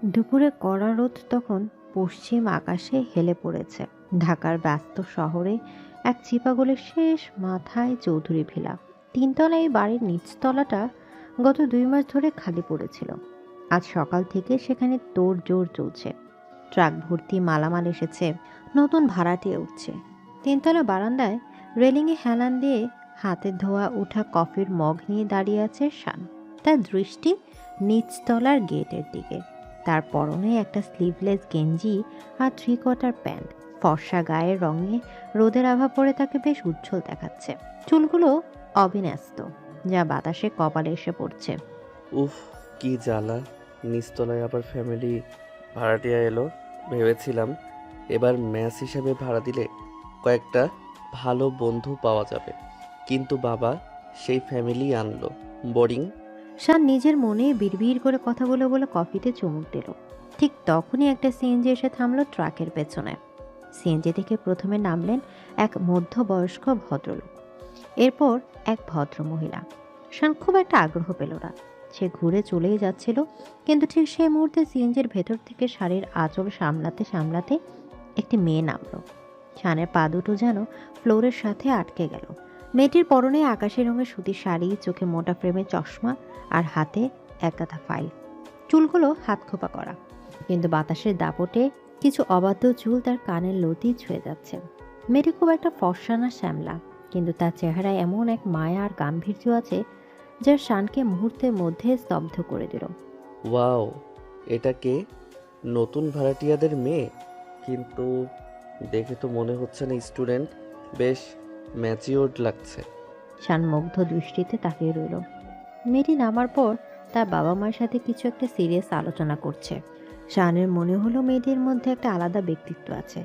দুপুরে কড়া রোদ তখন পশ্চিম আকাশে হেলে পড়েছে। ঢাকার ব্যস্ত শহরে এক চিপাগলের শেষ মাথায় চৌধুরী ভিলা। তিনতলা এই বাড়ির নিচতলাটা গত 2 মাস ধরে খালি পড়েছিল। আজ সকাল থেকে সেখানে তোড়জোড় চলছে। ট্রাক ভর্তি মালামাল এসেছে, নতুন ভাড়াটিয়া উঠছে। তিনতলা বারান্দায় রেলিংয়ে হেলান দিয়ে হাতে ধোয়া ওঠা কফির মগ নিয়ে দাঁড়িয়ে আছে শান। তার দৃষ্টি নিচতলার গেটের দিকে। তার পরনে একটা স্লিভলেস গেঞ্জি আর 3/4 প্যান্ট। ফর্সা গায়ের রঙে রোদের আভা পড়ে তাকে বেশ উজ্জ্বল দেখাচ্ছে। চুলগুলো অবিন্যস্ত, যা বাতাসে কপালে এসে পড়ছে। উফ, কি জ্বালা! নিচতলায় আবার ফ্যামিলি ভাড়াটিয়া এলো। ভেবেছিলাম এবার ম্যাচ হিসাবে ভাড়া দিলে কয়েকটা ভালো বন্ধু পাওয়া যাবে, কিন্তু বাবা সেই ফ্যামিলি আনলো। বোরিং। শান নিজের মনে বিড়বিড় করে কথা বলে বলে কফিতে চুমুক দিল। ঠিক তখনই একটা সিএনজি এসে থামলো ট্রাকের পেছনে। সিএনজি থেকে প্রথমে নামলেন এক মধ্যবয়স্ক ভদ্রলোক, এরপর এক ভদ্র মহিলা। শান খুব একটা আগ্রহ পেল না। সে ঘুরে চলেই যাচ্ছিল, কিন্তু ঠিক সেই মুহূর্তে সিএনজির ভেতর থেকে শাড়ির আঁচল সামলাতে সামলাতে একটি মেয়ে নামলো। শানের পা দুটো যেন ফ্লোরের সাথে আটকে গেল। মেয়েটির পরনে আকাশি রঙের সুতির শাড়ি, চোখে মোটা ফ্রেমের চশমা আর হাতে এক গাদা ফাইল। চুলগুলো হাত খোপা করা, কিন্তু বাতাসের দাপটে কিছু অবাধ্য চুল তার কানের লতি ছুঁয়ে যাচ্ছে। মেয়েটি খুব একটা ফর্সা না শ্যামলা, কিন্তু তার চেহারায় এমন এক মায়া আর গাম্ভীর্য আছে যা শানকে মুহূর্তের মধ্যে স্তব্ধ করে দিল। ওয়াও, এটা কে? নতুন ভাড়াটিয়াদের মেয়ে? কিন্তু দেখে তো মনে হচ্ছে না স্টুডেন্ট। বেশ ম্যাচিওর্ড লাগছে। শান মুগ্ধ দৃষ্টিতে তাকিয়ে রইল। মেয়েটি নামার পর তার বাবা মায়ের সাথে কিছু একটা সিরিয়াস আলোচনা করছে। শানের মনে হলো মেয়েটির মধ্যে একটা আলাদা ব্যক্তিত্ব আছে,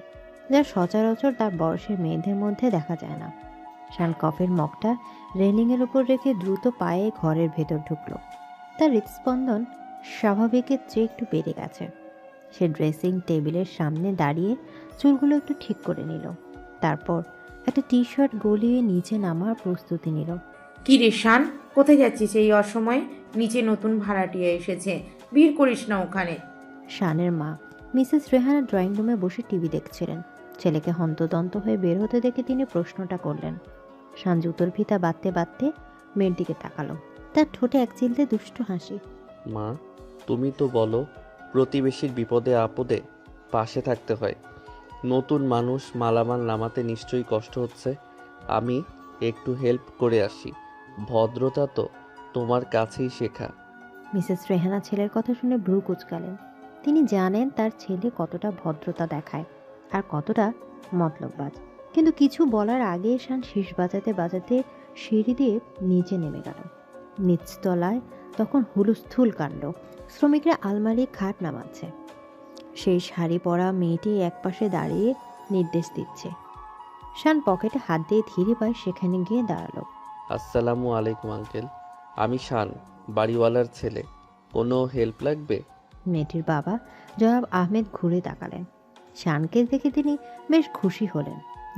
যা সচরাচর তার বয়সের মেয়েদের মধ্যে দেখা যায় না। শান কফের মগটা রেলিংয়ের উপর রেখে দ্রুত পায়ে ঘরের ভেতর ঢুকলো। তার হৃদস্পন্দন স্বাভাবিকের চেয়ে একটু বেড়ে গেছে। সে ড্রেসিং টেবিলের সামনে দাঁড়িয়ে চুলগুলো একটু ঠিক করে নিল। তারপর একটা টি শার্ট গলিয়ে নিচে নামার প্রস্তুতি নিল। কি রে শান, কোথায় যাচ্ছিস এই অসময়ে? নিচে নতুন ভাড়াটিয়া এসেছে, ভিড় করিস না ওখানে। শানের মা মিসেস রেহানা ড্রয়িং রুমে বসে টিভি দেখছিলেন। ছেলেকে হন্তদন্ত হয়ে বের হতে দেখে তিনি প্রশ্নটা করলেন। শান জুতোর ফিতা বাঁধতে বাঁধতে মেয়ের দিকে তাকালো। তার ঠোঁটে এক চিলতে দুষ্ট হাসি। মা, তুমি তো বলো প্রতিবেশীর বিপদে আপদে পাশে থাকতে হয়। নতুন মানুষ মালামাল নামাতে নিশ্চয়ই কষ্ট হচ্ছে। আমি একটু হেল্প করে আসি। ভদ্রতা তো তোমার কাছেই শেখা। মিসেস রেহানা ছেলের কথা শুনে ভ্রু কুঁচকালেন। তিনি জানেন তার ছেলে কতটা ভদ্রতা দেখায় আর কতটা মতলববাজ। কিন্তু কিছু বলার আগে শান শীষ বাজাতে বাজাতে সিঁড়ি দিয়ে নিচে নেমে গেল। নিচতলায় তখন হুলস্থুল কাণ্ড। শ্রমিকরা আলমারি খাট নামাচ্ছে। সেই শাড়ি পরা মেয়েটি একপাশে দাঁড়িয়ে নির্দেশ দিচ্ছে। শান পকেটে হাত দিয়ে ধীরে পায়ে সেখানে গিয়ে দাঁড়ালো। আসসালামু আলাইকুম আঙ্কেল, আমি শান, বাড়িওয়ালার ছেলে। কোনো হেল্প লাগবে? মেয়েটির বাবা জনাব আহমেদ ঘুরে তাকালেন। শানকে দেখে তিনি বেশ খুশি হলেন।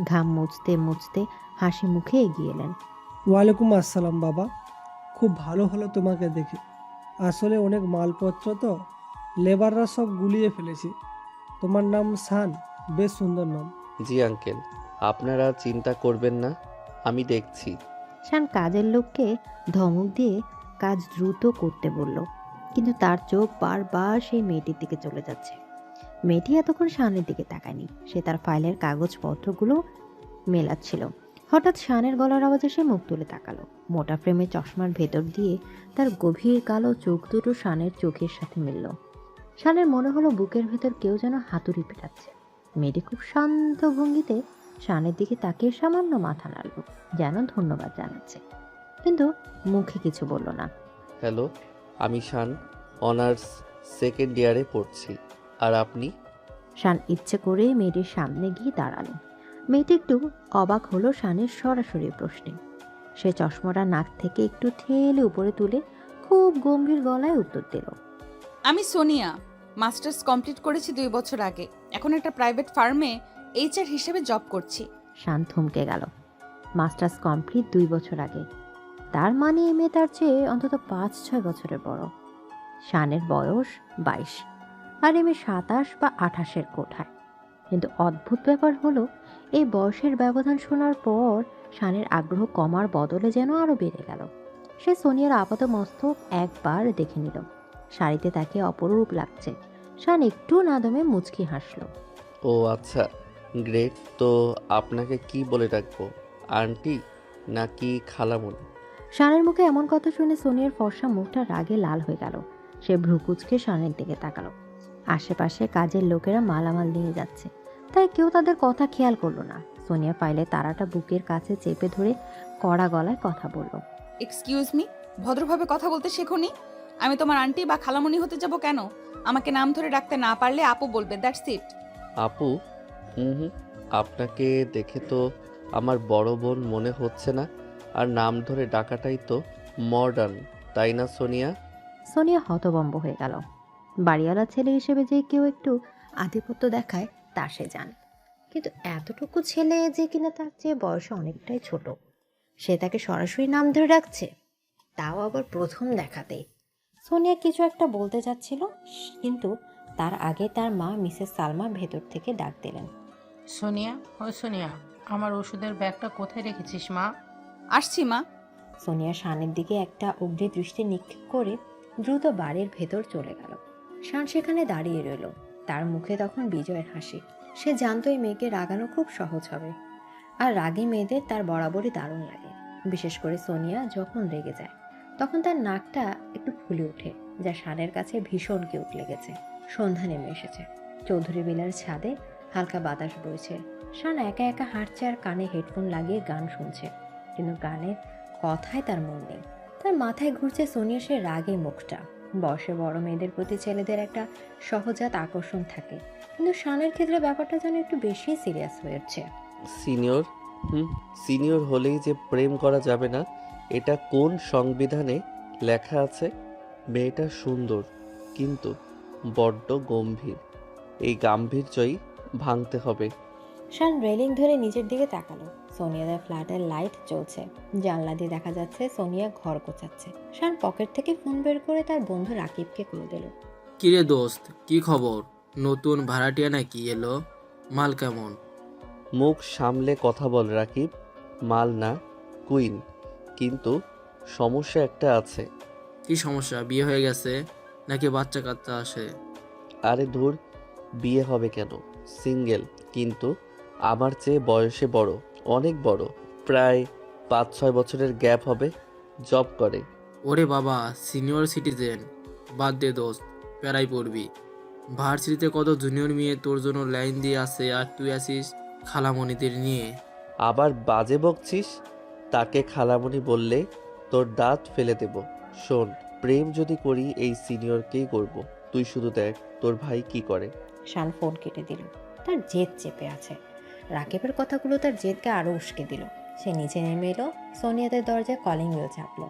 ঘাম মুছতে মুছতে হাসি মুখে এগিয়ে এলেন। ওয়ালাইকুম আসসালাম বাবা, খুব ভালো হলো তোমাকে দেখে। আসলে অনেক মালপত্র তো, লেবাররা সব গুলিয়ে ফেলেছি। তোমার নাম শান, বেশ সুন্দর নাম। জি আঙ্কেল, আপনারা চিন্তা করবেন না, আমি দেখছি। শান কাজের লোককে ধমক দিয়ে কাজ দ্রুত করতে বলল, কিন্তু তার চোখ বারবার সেই মেয়েটির দিকে চলে যাচ্ছে। মেয়েটি এতক্ষণ শানের দিকে তাকায়নি। সে তার ফাইলের কাগজপত্রগুলো মেলাচ্ছিল। হঠাৎ শানের গলার আওয়াজে সে মুখ তুলে তাকালো। মোটা ফ্রেমের চশমার ভেতর দিয়ে তার গভীর কালো চোখ দুটো শানের চোখের সাথে মিলল। শানের মনে হলো বুকের ভেতর কেউ যেন হাতুড়ি পেটাচ্ছে। মেয়েটি খুব শান্ত ভঙ্গিতে শানের দিকে তাকিয়ে সামান্য মাথা নাড়ল, যেন ধন্যবাদ জানাচ্ছে, কিন্তু মুখে কিছু বলল না। হ্যালো, আমি শান, অনার্স সেকেন্ড ইয়ারে পড়ছি। আর আপনি? শান ইচ্ছে করেই মেয়েটির সামনে গিয়ে দাঁড়ালো। মেয়েটি একটু অবাক হলো শানের সরাসরি প্রশ্নে। সে চশমাটা নাক থেকে একটু ঠেলে উপরে তুলে খুব গম্ভীর গলায় উত্তর দিল। আমি সোনিয়া, মাস্টার্স কমপ্লিট করেছি 2 বছর আগে। এখন একটা প্রাইভেট ফার্মে এইচআর হিসেবে জব করছি। শান থমকে গেল। মাস্টার্স কমপ্লিট 2 বছর আগে, তার মানে মেয়ে তার চেয়ে অন্তত 5-6 বছরের বড়। শানের বয়স 22। আর এম 27 বা 28-এর কোঠায়। কিন্তু অদ্ভুত ব্যাপার হলো, এই বয়সের ব্যবধান শোনার পর শানের আগ্রহ কমার বদলে যেন আরো বেড়ে গেল। সে সোনিয়ার আপাত মস্তক একবার দেখে নিল। শাড়িতে তাকে অপরূপ লাগছে। শান একটু না দমে মুচকি হাসল। ও আচ্ছা, গ্রেট। তো আপনাকে কি বলে ডাকবো, আন্টি নাকি খালামণি? শানের মুখে এমন কথা শুনে সোনিয়ার ফর্সা মুখটা রাগে লাল হয়ে গেল। সে ভ্রুকুচকে শানের দিকে তাকালো। আশেপাশে কাজের লোকেরা মালামাল নিয়ে যাচ্ছে, তাই কেউ তাদের কথা খেয়াল করলো না। সোনিয়া ফাইলে তারাটা বুকের কাছে চেপে ধরে কড়া গলায় কথা বলল। এক্সকিউজ মি, ভদ্রভাবে কথা বলতে শেখোনি? আমি তোমার আন্টি বা খালামণি হতে যাব কেন? আমাকে নাম ধরে ডাকতে না পারলে আপু বলবে, দ্যাটস ইট। আপু? হুম, আপনাকে দেখে তো আমার বড় বোন মনে হচ্ছে না। আর নাম ধরে ডাকাটাই তো মডার্ন, তাই না সোনিয়া? সোনিয়া হতভম্ব হয়ে গেল। বাড়িওয়ালা ছেলে হিসেবে যে কেউ একটু আধিপত্য দেখায় তা সে জানে, কিন্তু এতটুকু ছেলে যে কিনা তার চেয়ে বয়সে অনেকটাই ছোট, সে তাকে সরাসরি নাম ধরে ডাকছে, তাও আবার প্রথম দেখাতেই। সোনিয়া কিছু একটা বলতে যাচ্ছিল, কিন্তু তার আগে তার মা মিসেস সালমা ভেতর থেকে ডাক দিলেন। সোনিয়া, ও সোনিয়া, আমার ওষুধের ব্যাগটা কোথায় রেখেছিস মা? আসছি মা। সোনিয়া শানের দিকে একটা অগ্নি দৃষ্টি নিক্ষেপ করে দ্রুত বাড়ির ভেতর চলে গেল। শান সেখানে দাঁড়িয়ে রইল, তার মুখে তখন বিজয়ের হাসি। সে জানতো এই মেয়েকে রাগানো খুব সহজ হবে, আর রাগী মেয়েদের তার বরাবরই দারুণ লাগে। বিশেষ করে সোনিয়া যখন রেগে যায়, তখন তার নাকটা একটু ফুলে ওঠে, যা শানের কাছে ভীষণ কিউট লেগেছে। সন্ধ্যা নেমে এসেছে। চৌধুরী বিলার ছাদে হালকা বাতাস বইছে। শান একা একা হাঁটছে আর কানে হেডফোন লাগিয়ে গান শুনছে, কিন্তু গানের কথায় তার মন নেই। তার মাথায় ঘুরছে সোনিয়া সে রাগী মুখটা। বয়সে বড় মেয়েদের প্রতি ছেলেদের একটা সহজাত আকর্ষণ থাকে, কিন্তু শানের ক্ষেত্রে ব্যাপারটা যেন একটু বেশি সিরিয়াস হয়েছে। সিনিয়র? সিনিয়র হলেই যে প্রেম করা যাবে না, এটা কোন সংবিধানে লেখা আছে? মেয়েটা সুন্দর, কিন্তু বড্ড গম্ভীর। এই গাম্ভীর্যই ভাঙতে হবে। শান রেলিং ধরে নিচের দিকে তাকালো। সোনিয়াদের ফ্ল্যাটের লাইট জ্বলছে। জানলা দিয়ে দেখা যাচ্ছে সোনিয়া ঘর গোছাচ্ছে। শান পকেট থেকে ফোন বের করে তার বন্ধু রাকিবকে করে দিল। কিরে দোস্ত, কি খবর? নতুন ভাড়াটিয়া নাকি এলো? মাল কেমন? মুখ সামলে কথা বল রাকিব। মাল না, কুইন। কিন্তু সমস্যা একটা আছে। কি সমস্যা? বিয়ে হয়ে গেছে নাকি বাচ্চা কাচ্চা আসে? আরে ধুর, বিয়ে হবে কেন? সিঙ্গেল, কিন্তু আমার চেয়ে বয়সে বড়, অনেক বড়। প্রায় 5-6 বছরের গ্যাপ হবে। জব করে। ওরে বাবা, সিনিয়র সিটিজেন। বাদ দে দোস্ত, প্যারাই পড়বি। ভার্সিটিতে কত জুনিয়র মেয়ে তোর জন্য লাইন দিয়ে আসে, আর তুই আসিস খালামণিদের নিয়ে। আবার বাজে বকছিস? তাকে খালামণি বললে তোর দাঁত ফেলে দেব। শোন, প্রেম যদি করি এই সিনিয়রকেই করব। তুই শুধু দেখ তোর ভাই কি করে। শান ফোন কেটে দিল। তার জেদ চেপে আছে। রাকিবের কথাগুলো তার জেদকে আরো উস্কে দিল। সে নিচে নেমে এলো। সোনিয়াদের দরজায় কলিং বেল চাপলো।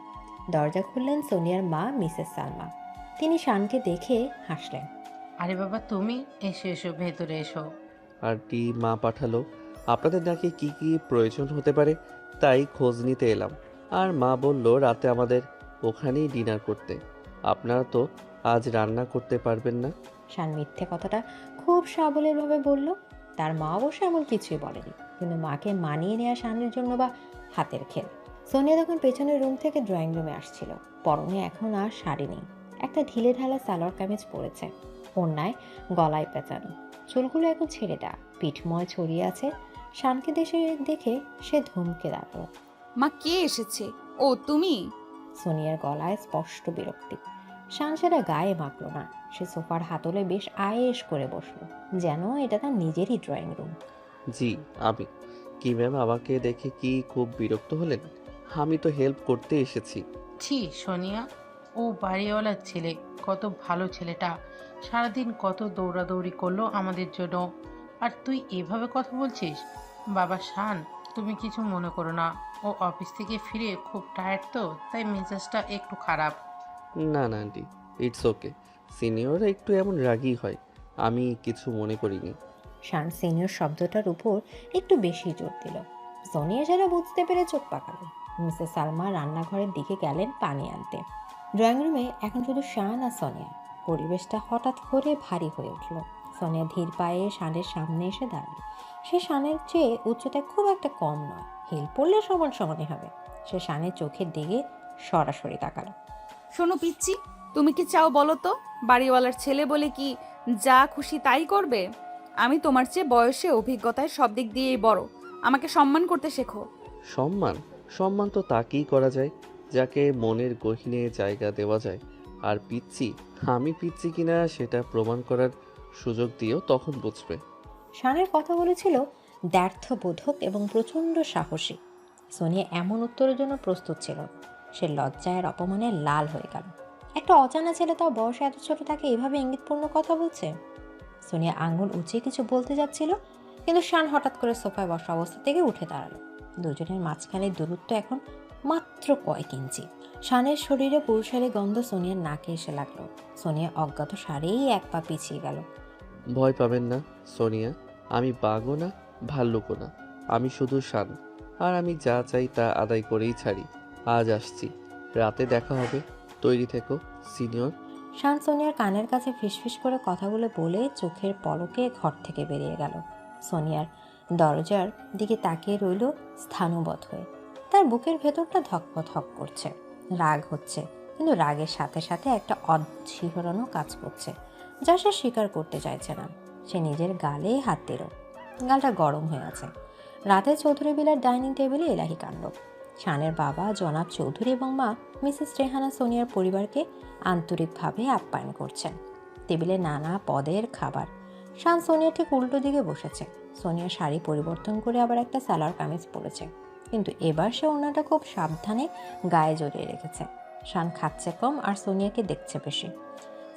দরজা খুললেন সোনিয়ার মা মিসেস সালমা। তিনি শানকে দেখে হাসলেন। আরে বাবা, তুমি এসো এসো, ভেতরে এসো। আন্টি মা পাঠালো, আপনাদের নাকি কি কি প্রয়োজন হতে পারে, তাই খোঁজ নিতে এলাম। আর মা বলল রাতে আমাদের ওখানেই ডিনার করতে। আপনারা তো আজ রান্না করতে পারবেন না। শান মিথ্যে কথাটা খুব সাবলীলভাবে বলল। তার মা অবশ্য এমন কিছুই বলেনি, কিন্তু মাকে মানিয়ে নেওয়া শানের জন্য বা হাতের খেল। সোনিয়া তখন পেছনের রুম থেকে ড্রয়িং রুমে আসছিল। পরনে এখন আর শাড়ি নেই, একটা ঢিলে ঢালা সালোয়ার কামিজ পরেছে, ওড়নায় গলায় পেঁচানো। চুলগুলো এখন ছেড়ে দেওয়া, পিঠময় ছড়িয়ে আছে। শানকে দেখে সে ধমকে দাঁড়ালো। মা, কে এসেছে? ও তুমি? সোনিয়ার গলায় স্পষ্ট বিরক্তি। শান সেটা গায়ে মাখল না। সে সোফার হাতলে বেশ আয়েশ করে বসলো, যেন এটা তার নিজেরই ড্রয়িং রুম। জি আমি। কি ম্যাম, আমাকে দেখে কি খুব বিরক্ত হলেন? আমি তো হেল্প করতে এসেছি। ছি সোনিয়া, ও বাড়িওয়ালার ছেলে, কত ভালো ছেলেটা। সারাদিন কত দৌড়াদৌড়ি করলো আমাদের জন্য, আর তুই এভাবে কথা বলছিস? বাবা শান, তুমি কিছু মনে করো না। ও অফিস থেকে ফিরে খুব টায়ার্ড, তো তাই মেজাজটা একটু খারাপ। না না আন্টি, ইটস ওকে। সিনিয়র একটু এমন রাগী হয়, আমি কিছু মনে করিনি। শান সিনিয়র শব্দটার উপর একটু বেশি জোর দিল। সোনিয়া সেটা বুঝতে পেরে চোখ পাকালো। মিসেস সালমা রান্নাঘরের দিকে গেলেন পানি আনতে। ড্রয়িং রুমে এখন শুধু শান আর সোনিয়া। পরিবেশটা হঠাৎ করে ভারী হয়ে উঠল। সোনিয়া ধীর পায়ে শানের সামনে এসে দাঁড়ালো। সে শানের চেয়ে উচ্চতায় খুব একটা কম নয়, হিল পড়লে সমান সমানই হবে। সে শানের চোখের দিকে সরাসরি তাকালো। শোনো পিচ্ছি, তুমি কি চাও বলো তো? বাড়িওয়ালার ছেলে বলে কি যা খুশি তাই করবে? আমি তোমার চেয়ে বয়সে অভিজ্ঞতায় সব দিক দিয়েই বড়। আমাকে সম্মান করতে শেখো। সম্মান? সম্মান তো তাকেই করা যায় যাকে মনের গহীনে জায়গা দেওয়া যায়। আর পিচ্ছি, আমি পিচ্ছি কিনা সেটা প্রমাণ করার সুযোগ দিও, তখন বুঝবে। শানের কথাগুলো ছিল দ্ব্যর্থবোধক এবং প্রচণ্ড সাহসী। সোনিয়া এমন উত্তরের জন্য প্রস্তুত ছিল না। সে লজ্জায় আর অপমানে লাল হয়ে গেল। একটা অজানা ছেলে তার বয়সে এত ছোট তাকে এভাবে ইঙ্গিতপূর্ণ কথা বলছে। সোনিয়া আঙুল উঁচিয়ে কিছু বলতে যাচ্ছিল, কিন্তু শান হঠাৎ করে সোফায় বসা অবস্থা থেকে উঠে দাঁড়ালো। দুজনের মাঝখানে দূরত্ব এখন মাত্র কয়েক ইঞ্চি। শানের শরীরে পুরুষালী গন্ধ সোনিয়ার নাকে এসে লাগলো। সোনিয়া অজ্ঞাত সারেই এক পা পিছিয়ে গেল। ভয় পাবেন না সোনিয়া, আমি বাঘও না, ভাল্লুকও না, আমি শুধু শান। আর আমি যা চাই তা আদায় করেই ছাড়ি। আজ আসছি, রাতে দেখা হবে, তৈরি থেকো সিনিয়র। শান সোনিয়ার কানের কাছে ফিসফিস করে কথাগুলো বলে চোখের পলকে ঘর থেকে বেরিয়ে গেল। সোনিয়ার দরজার দিকে তাকিয়ে রইল স্থাণুবৎ হয়ে। তার বুকের ভেতরটা ধকপথক করছে। রাগ হচ্ছে, কিন্তু রাগের সাথে সাথে একটা অশিহরণও কাজ করছে, যা সে স্বীকার করতে চাইছে না। সে নিজের গালে হাত দিল। গালটা গরম হয়ে আছে। রাতে চৌধুরী বিলার ডাইনিং টেবিলে এলাহি কাণ্ড। শানের বাবা জনাব চৌধুরী এবং মা মিসেস রেহানা সোনিয়ার পরিবারকে আন্তরিকভাবে আপ্যায়ন করছেন। টেবিলে নানা পদের খাবার। শান সোনিয়া ঠিক উল্টো দিকে বসেছে। সোনিয়া শাড়ি পরিবর্তন করে আবার একটা সালোয়ার কামিজ পরেছে, কিন্তু এবার সে ওনাটা খুব সাবধানে গায়ে জড়িয়ে রেখেছে। শান খাচ্ছে কম আর সোনিয়াকে দেখছে বেশি।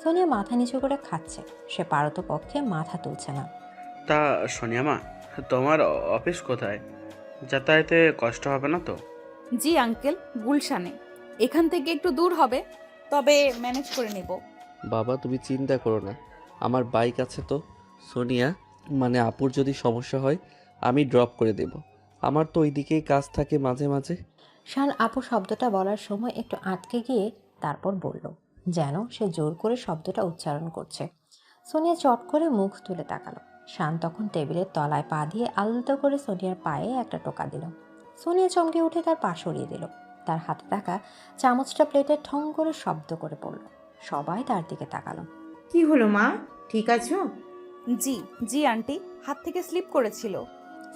সোনিয়া মাথা নিচু করে খাচ্ছে, সে পারতপক্ষে মাথা তুলছে না। তা সোনিয়া মা, তোমার অফিস কোথায়? যাতায়াতে কষ্ট হবে না তো? জি আঙ্কেল, গুলশানে। এখান থেকে একটু দূর হবে, তবে ম্যানেজ করে নেব। বাবা তুমি চিন্তা করো না, আমার বাইক আছে তো। সোনিয়া, মানে আপুর যদি সমস্যা হয় আমি ড্রপ করে দেব। আমার তো ওই দিকেই কাজ থাকে মাঝে মাঝে। শান আপু শব্দটা বলার সময় একটু আটকে গিয়ে তারপর বলল, যেন সে জোর করে শব্দটা উচ্চারণ করছে। সোনিয়া চট করে মুখ তুলে তাকালো। শান তখন টেবিলের তলায় পা দিয়ে আলতো করে সোনিয়ার পায়ে একটা টোকা দিল। সোনিয়া চমকে উঠে তার পা সরিয়ে দিল। তার হাতে থাকা চামচটা প্লেটে ঠং করে শব্দ করে পড়ল। সবাই তার দিকে তাকালো। কি হলো মা, ঠিক আছো? জি জি আন্টি, হাত থেকে স্লিপ করেছিল।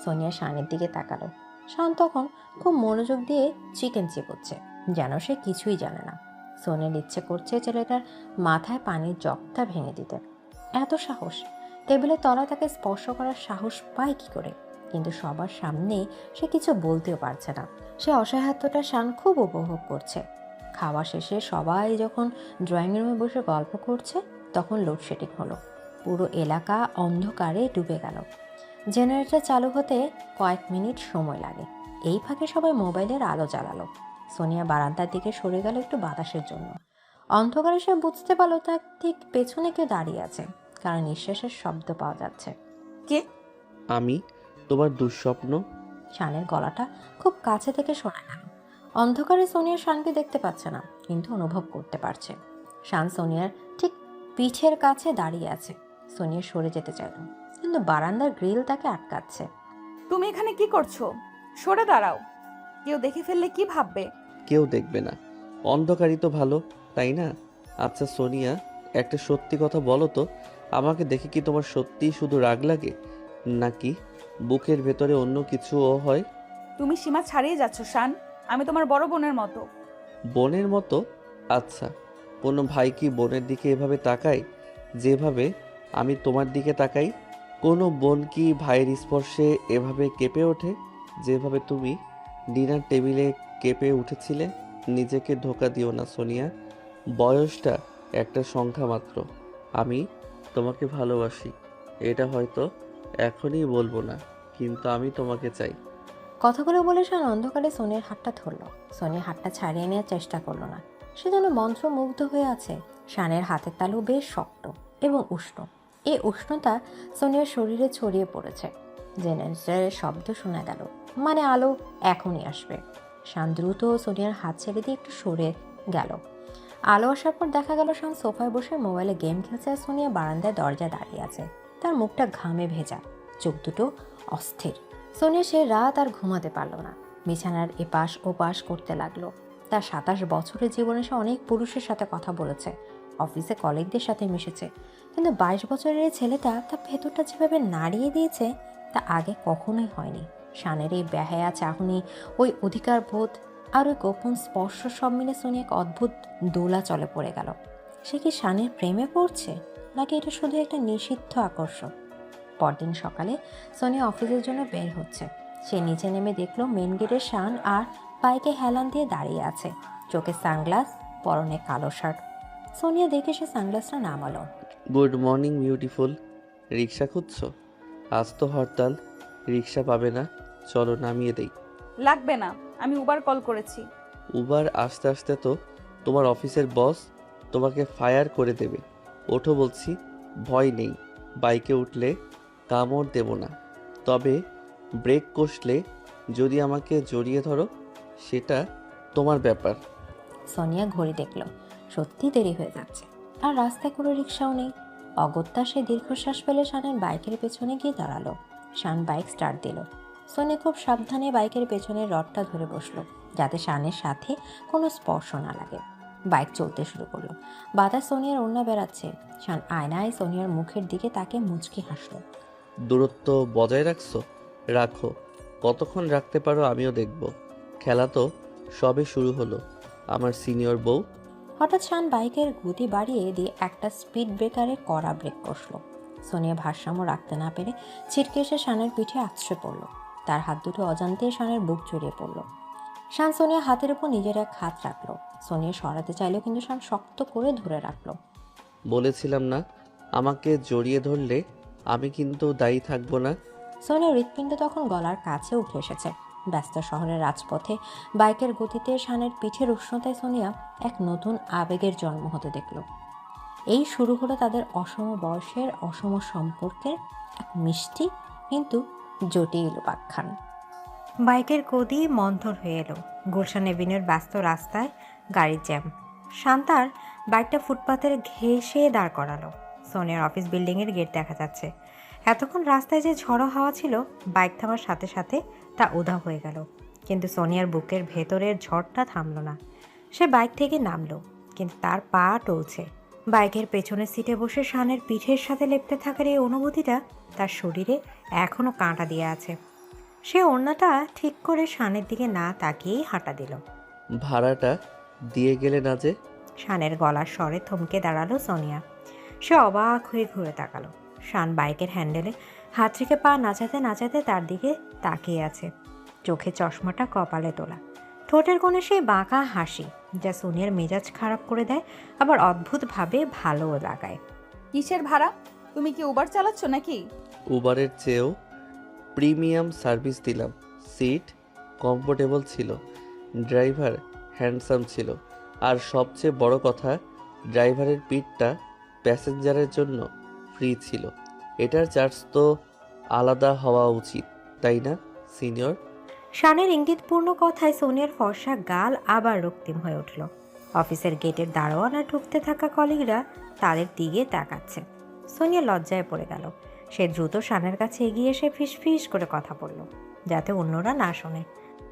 সোনিয়া শানের দিকে তাকালো। শান তখন খুব মনোযোগ দিয়ে চিকেন চিবোচ্ছে, যেন সে কিছুই জানে না। সোনিয়ার ইচ্ছে করছে ছেলেটার মাথায় পানির জগটা ভেঙে দিতে। এত সাহস! টেবিলের তলায় তাকে স্পর্শ করার সাহস পায় কি করে? কিন্তু সবার সামনে সে কিছু বলতেও পারছে না। সে অসহায়ত্বটা শান খুব উপভোগ করছে। খাওয়া শেষে সবাই যখন ড্রয়িং রুমে বসে গল্প করছে, তখন লোডশেডিং হলো। পুরো এলাকা অন্ধকারে ডুবে গেল। জেনারেটর চালু হতে কয়েক মিনিট সময় লাগে। এই ফাঁকে সবাই মোবাইলের আলো জ্বালালো। সোনিয়া বারান্দার দিকে সরে গেল একটু বাতাসের জন্য। অন্ধকারে সে বুঝতে পারলো তার ঠিক পেছনে কেউ দাঁড়িয়ে আছে, কারণ নিঃশ্বাসের শব্দ পাওয়া যাচ্ছে। কে? আমি তোমার দুঃস্বপ্ন। শানের গলাটা খুব কাছে থেকে শোনা গেল। অন্ধকারে সোনিয়া শানকে দেখতে পাচ্ছে না, কিন্তু অনুভব করতে পারছে। শান সোনিয়ার ঠিক পিঠের কাছে দাঁড়িয়ে আছে। সোনিয়া সরে যেতে চাইল, কিন্তু বারান্দার গ্রিল তাকে আটকাচ্ছে। তুমি এখানে কি করছো? সরে দাঁড়াও, কেউ দেখে ফেললে কি ভাববে? কেউ দেখবে না, অন্ধকারই তো ভালো, তাই না? আচ্ছা সোনিয়া, একটা সত্যি কথা বলো তো, আমাকে দেখে কি তোমার সত্যিই শুধু রাগ লাগে, নাকি বুকের ভেতরে অন্য কিছুও হয়? তুমি সীমা ছাড়িয়ে যাচ্ছ শান। আমি তোমার বড় বোনের মতো। বোনের মতো? আচ্ছা, কোনো ভাই কি বোনের দিকে এভাবে তাকায় যেভাবে আমি তোমার দিকে তাকাই? কোনো বোন কি ভাইয়ের স্পর্শে এভাবে কেঁপে ওঠে যেভাবে তুমি ডিনার টেবিলে কেঁপে উঠেছিলে? নিজেকে ধোঁকা দিও না সোনিয়া, বয়সটা একটা সংখ্যা মাত্র। আমি তোমাকে ভালোবাসি, এটা হয়তো এখনই বলবো না, কিন্তু আমি তোমাকে চাই। কথাগুলো বলে শান অন্ধকারে সোনিয়ার হাতটা ধরল। সোনিয়া হাতটা ছাড়িয়ে নেওয়ার চেষ্টা করলো না। সে যেন মন্ত্রমুগ্ধ হয়ে আছে। শানের হাতের তালু বেশ শক্ত এবং উষ্ণ। এই উষ্ণতা সোনিয়ার শরীরে ছড়িয়ে পড়েছে। জেনারেটরের শব্দ শোনা গেল, মানে আলো এখনই আসবে। শান দ্রুত সোনিয়ার হাত ছেড়ে দিয়ে একটু সরে গেল। আলো আসার পর দেখা গেল শান সোফায় বসে মোবাইলে গেম খেলছে আর সোনিয়া বারান্দায় দরজায় দাঁড়িয়ে আছে। তার মুখটা ঘামে ভেজা, চোখ দুটো অস্থির। সোনিয়া সে রাত আর ঘুমাতে পারল না, বিছানার এপাশ ওপাশ করতে লাগলো। তার 27 বছরের জীবনে সে অনেক পুরুষের সাথে কথা বলেছে, অফিসে কলিগদের সাথে মিশেছে, কিন্তু 22 বছরের এই ছেলেটা তার ভেতরটা যেভাবে নাড়িয়ে দিয়েছে তা আগে কখনোই হয়নি। শানের এই বেহায়া চাহনি, ওই অধিকার বোধ আর ওই গোপন স্পর্শ সব মিলে সোনিয়া এক অদ্ভুত দোলা চলে পড়ে গেল। সে কি শানের প্রেমে পড়ছে, নাকি এটা শুধু একটা নিষিদ্ধ আকর্ষণ? পরদিন সকালে সোনিয়া অফিসের জন্য বের হচ্ছে। সে নিচে নেমে দেখলো মেন গেটে শান আর বাইকে হেলান দিয়ে দাঁড়িয়ে আছে, চোখে সানগ্লাস, পরনে কালো শার্ট। সোনিয়া দেখে সে সানগ্লাসটা নামালো। Good morning beautiful. রিক্সা খুঁজছো? আজ তো হরতাল, রিক্সা পাবে না, চলো নামিয়ে দেই। লাগবে না, আমি উবার কল করেছি। উবার আসতে আসতে তো তোমার অফিসের বস তোমাকে ফায়ার করে দেবে। ওঠো বলছি, ভয় নেই, বাইকে উঠলে কামড় দেব না, তবে ব্রেক কষলে যদি আমাকে জড়িয়ে ধরো সেটা তোমার ব্যাপার। সোনিয়া ঘড়ি দেখলো, সত্যি দেরি হয়ে যাচ্ছে, আর রাস্তায় কোনো রিক্সাও নেই। অগত্যা সে দীর্ঘশ্বাস ফেলে শানের বাইকের পেছনে গিয়ে দাঁড়ালো। শান বাইক স্টার্ট দিল। সোনিয়া খুব সাবধানে বাইকের পেছনের রডটা ধরে বসলো, যাতে শানের সাথে কোনো স্পর্শ না লাগে। বাইক চলতে শুরু করলো। বাতাস সোনিয়ার ওড়না বেড়াচ্ছে। শান আয়নায় সোনিয়ার মুখের দিকে তাকে মুচকি হাসলো। দূরত্ব বজায় রাখছো? রাখো, কতক্ষণ রাখতে পারো আমিও দেখব। খেলা তো সবে শুরু হলো আমার সিনিয়র বউ। হঠাৎ শান বাইকের গতি বাড়িয়ে দিয়ে একটা স্পিড ব্রেকারে কড়া ব্রেক কষলো। সোনিয়া ভারসাম্য রাখতে না পেরে ছিটকে এসে শানের পিঠে আছড়ে পড়ল। তার হাত দুটো অজান্তে শানের বুক জড়িয়ে পড়ল। শান সোনিয়ার হাতের উপর নিজের এক হাত রাখলো। সোনিয়া সরাতে চাইলো, কিন্তু শান শক্ত করে ধরে রাখলো। বলেছিলাম না, আমাকে জড়িয়ে ধরলে আমি কিন্তু দায়ী থাকবো না। সোনিয়ার হৃৎপিণ্ড তখন গলার কাছে উঠে এসেছে। ব্যস্ত শহরের রাজপথে বাইকের গতিতে শানের পিঠের উষ্ণতায় সোনিয়া এক নতুন আবেগের জন্ম হতে দেখল। এই শুরু হলো তাদের অসম বয়সের অসম সম্পর্কের এক মিষ্টি কিন্তু জটিল উপাখ্যান। বাইকের গতি মন্থর হয়ে এলো। গুলশান এভিনিউর ব্যস্ত রাস্তায় গাড়ির জ্যাম। শান্তার বাইকটা ফুটপাতের ঘেঁষে দাঁড় করালো। সোনিয়ার অফিস বিল্ডিংয়ের গেট দেখা যাচ্ছে। এতক্ষণ রাস্তায় যে ঝড়ো হাওয়া ছিল, বাইক থামার সাথে সাথে তা উধাও হয়ে গেল। কিন্তু সোনিয়ার বুকের ভেতরের ঝড়টা থামল না। সে বাইক থেকে নামলো, কিন্তু তার পা টলছে। বাইকের পেছনের সিটে বসে শানের পিঠের সাথে লেপ্টে থাকার এই অনুভূতিটা তার শরীরে এখনও কাঁটা দিয়ে আছে। সে ওড়নাটা ঠিক করে শানের দিকে না তাকিয়েই হাঁটা দিল। ভাড়াটা দিয়ে গেলে না যে? শানের গলার স্বরে থমকে দাঁড়ালো সোনিয়া। সে অবাক হয়ে ঘুরে তাকালো। শান বাইকের হ্যান্ডেলে হাত রেখে পা নাচাতে নাচাতে তার দিকে তাকিয়ে আছে। চোখে চশমাটা কপালে তোলা, ঠোঁটের কোণে সেই বাঁকা হাসি যা সোনিয়ার মেজাজ খারাপ করে দেয়, আবার অদ্ভুতভাবে ভালোও লাগায়। কিসের ভাড়া? তুমি কি উবার চালাচ্ছ নাকি? উবারের চেয়েও প্রিমিয়াম সার্ভিস দিলাম। সিট কমফোর্টেবল ছিল, ড্রাইভার হ্যান্ডসাম ছিল, আর সবচেয়ে বড় কথা ড্রাইভারের পিঠটা প্যাসেঞ্জারের জন্য ফ্রি ছিল। এটার চার্জ তো আলাদা হওয়া উচিত, তাই না সিনিয়র? শানের ইঙ্গিতপূর্ণ কথায় সোনিয়ার ফর্সা গাল আবার রক্তিম হয়ে উঠল। অফিসের গেটের দারোয়ান আর ঢুকতে থাকা কলিগরা তাদের দিকে তাকাচ্ছে। সোনিয়া লজ্জায় পড়ে গেল। সে দ্রুত শানের কাছে এগিয়ে এসে ফিসফিস করে কথা বলল, যাতে অন্যরা না শোনে।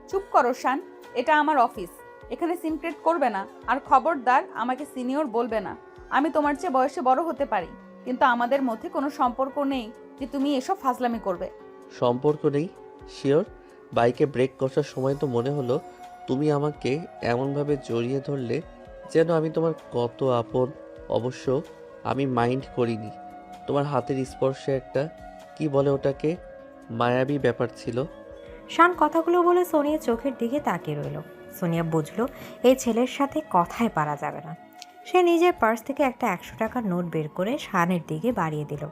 চুপ করো শান, এটা আমার অফিস, এখানে সিনক্রেট করবে না। আর খবরদার আমাকে সিনিয়র বলবে না। আমি তোমার চেয়ে বয়সে বড় হতে পারি, কিন্তু আমাদের মধ্যে কোনো সম্পর্ক নেই যে তুমি এসব ফাজলামি করবে। সম্পর্ক নেই? শিওর? বাইকে ব্রেক কষার সময় তো মনে হলো তুমি আমাকে এমনভাবে জড়িয়ে ধরলে যেন আমি তোমার কত আপন। অবশ্য আমি মাইন্ড করিনি। তোমার হাতের স্পর্শে একটা, কি বলে ওটাকে, মায়াবী ব্যাপার ছিল। শান কথাগুলো বলে সোনিয়ার চোখের দিকে তাকিয়ে রইল। সোনিয়া বুঝলো এই ছেলের সাথে কথায় পারা যাবে না। সে নিজের পার্স থেকে একটা 100 টাকার নোট বের করে শানের দিকে বাড়িয়ে দিল।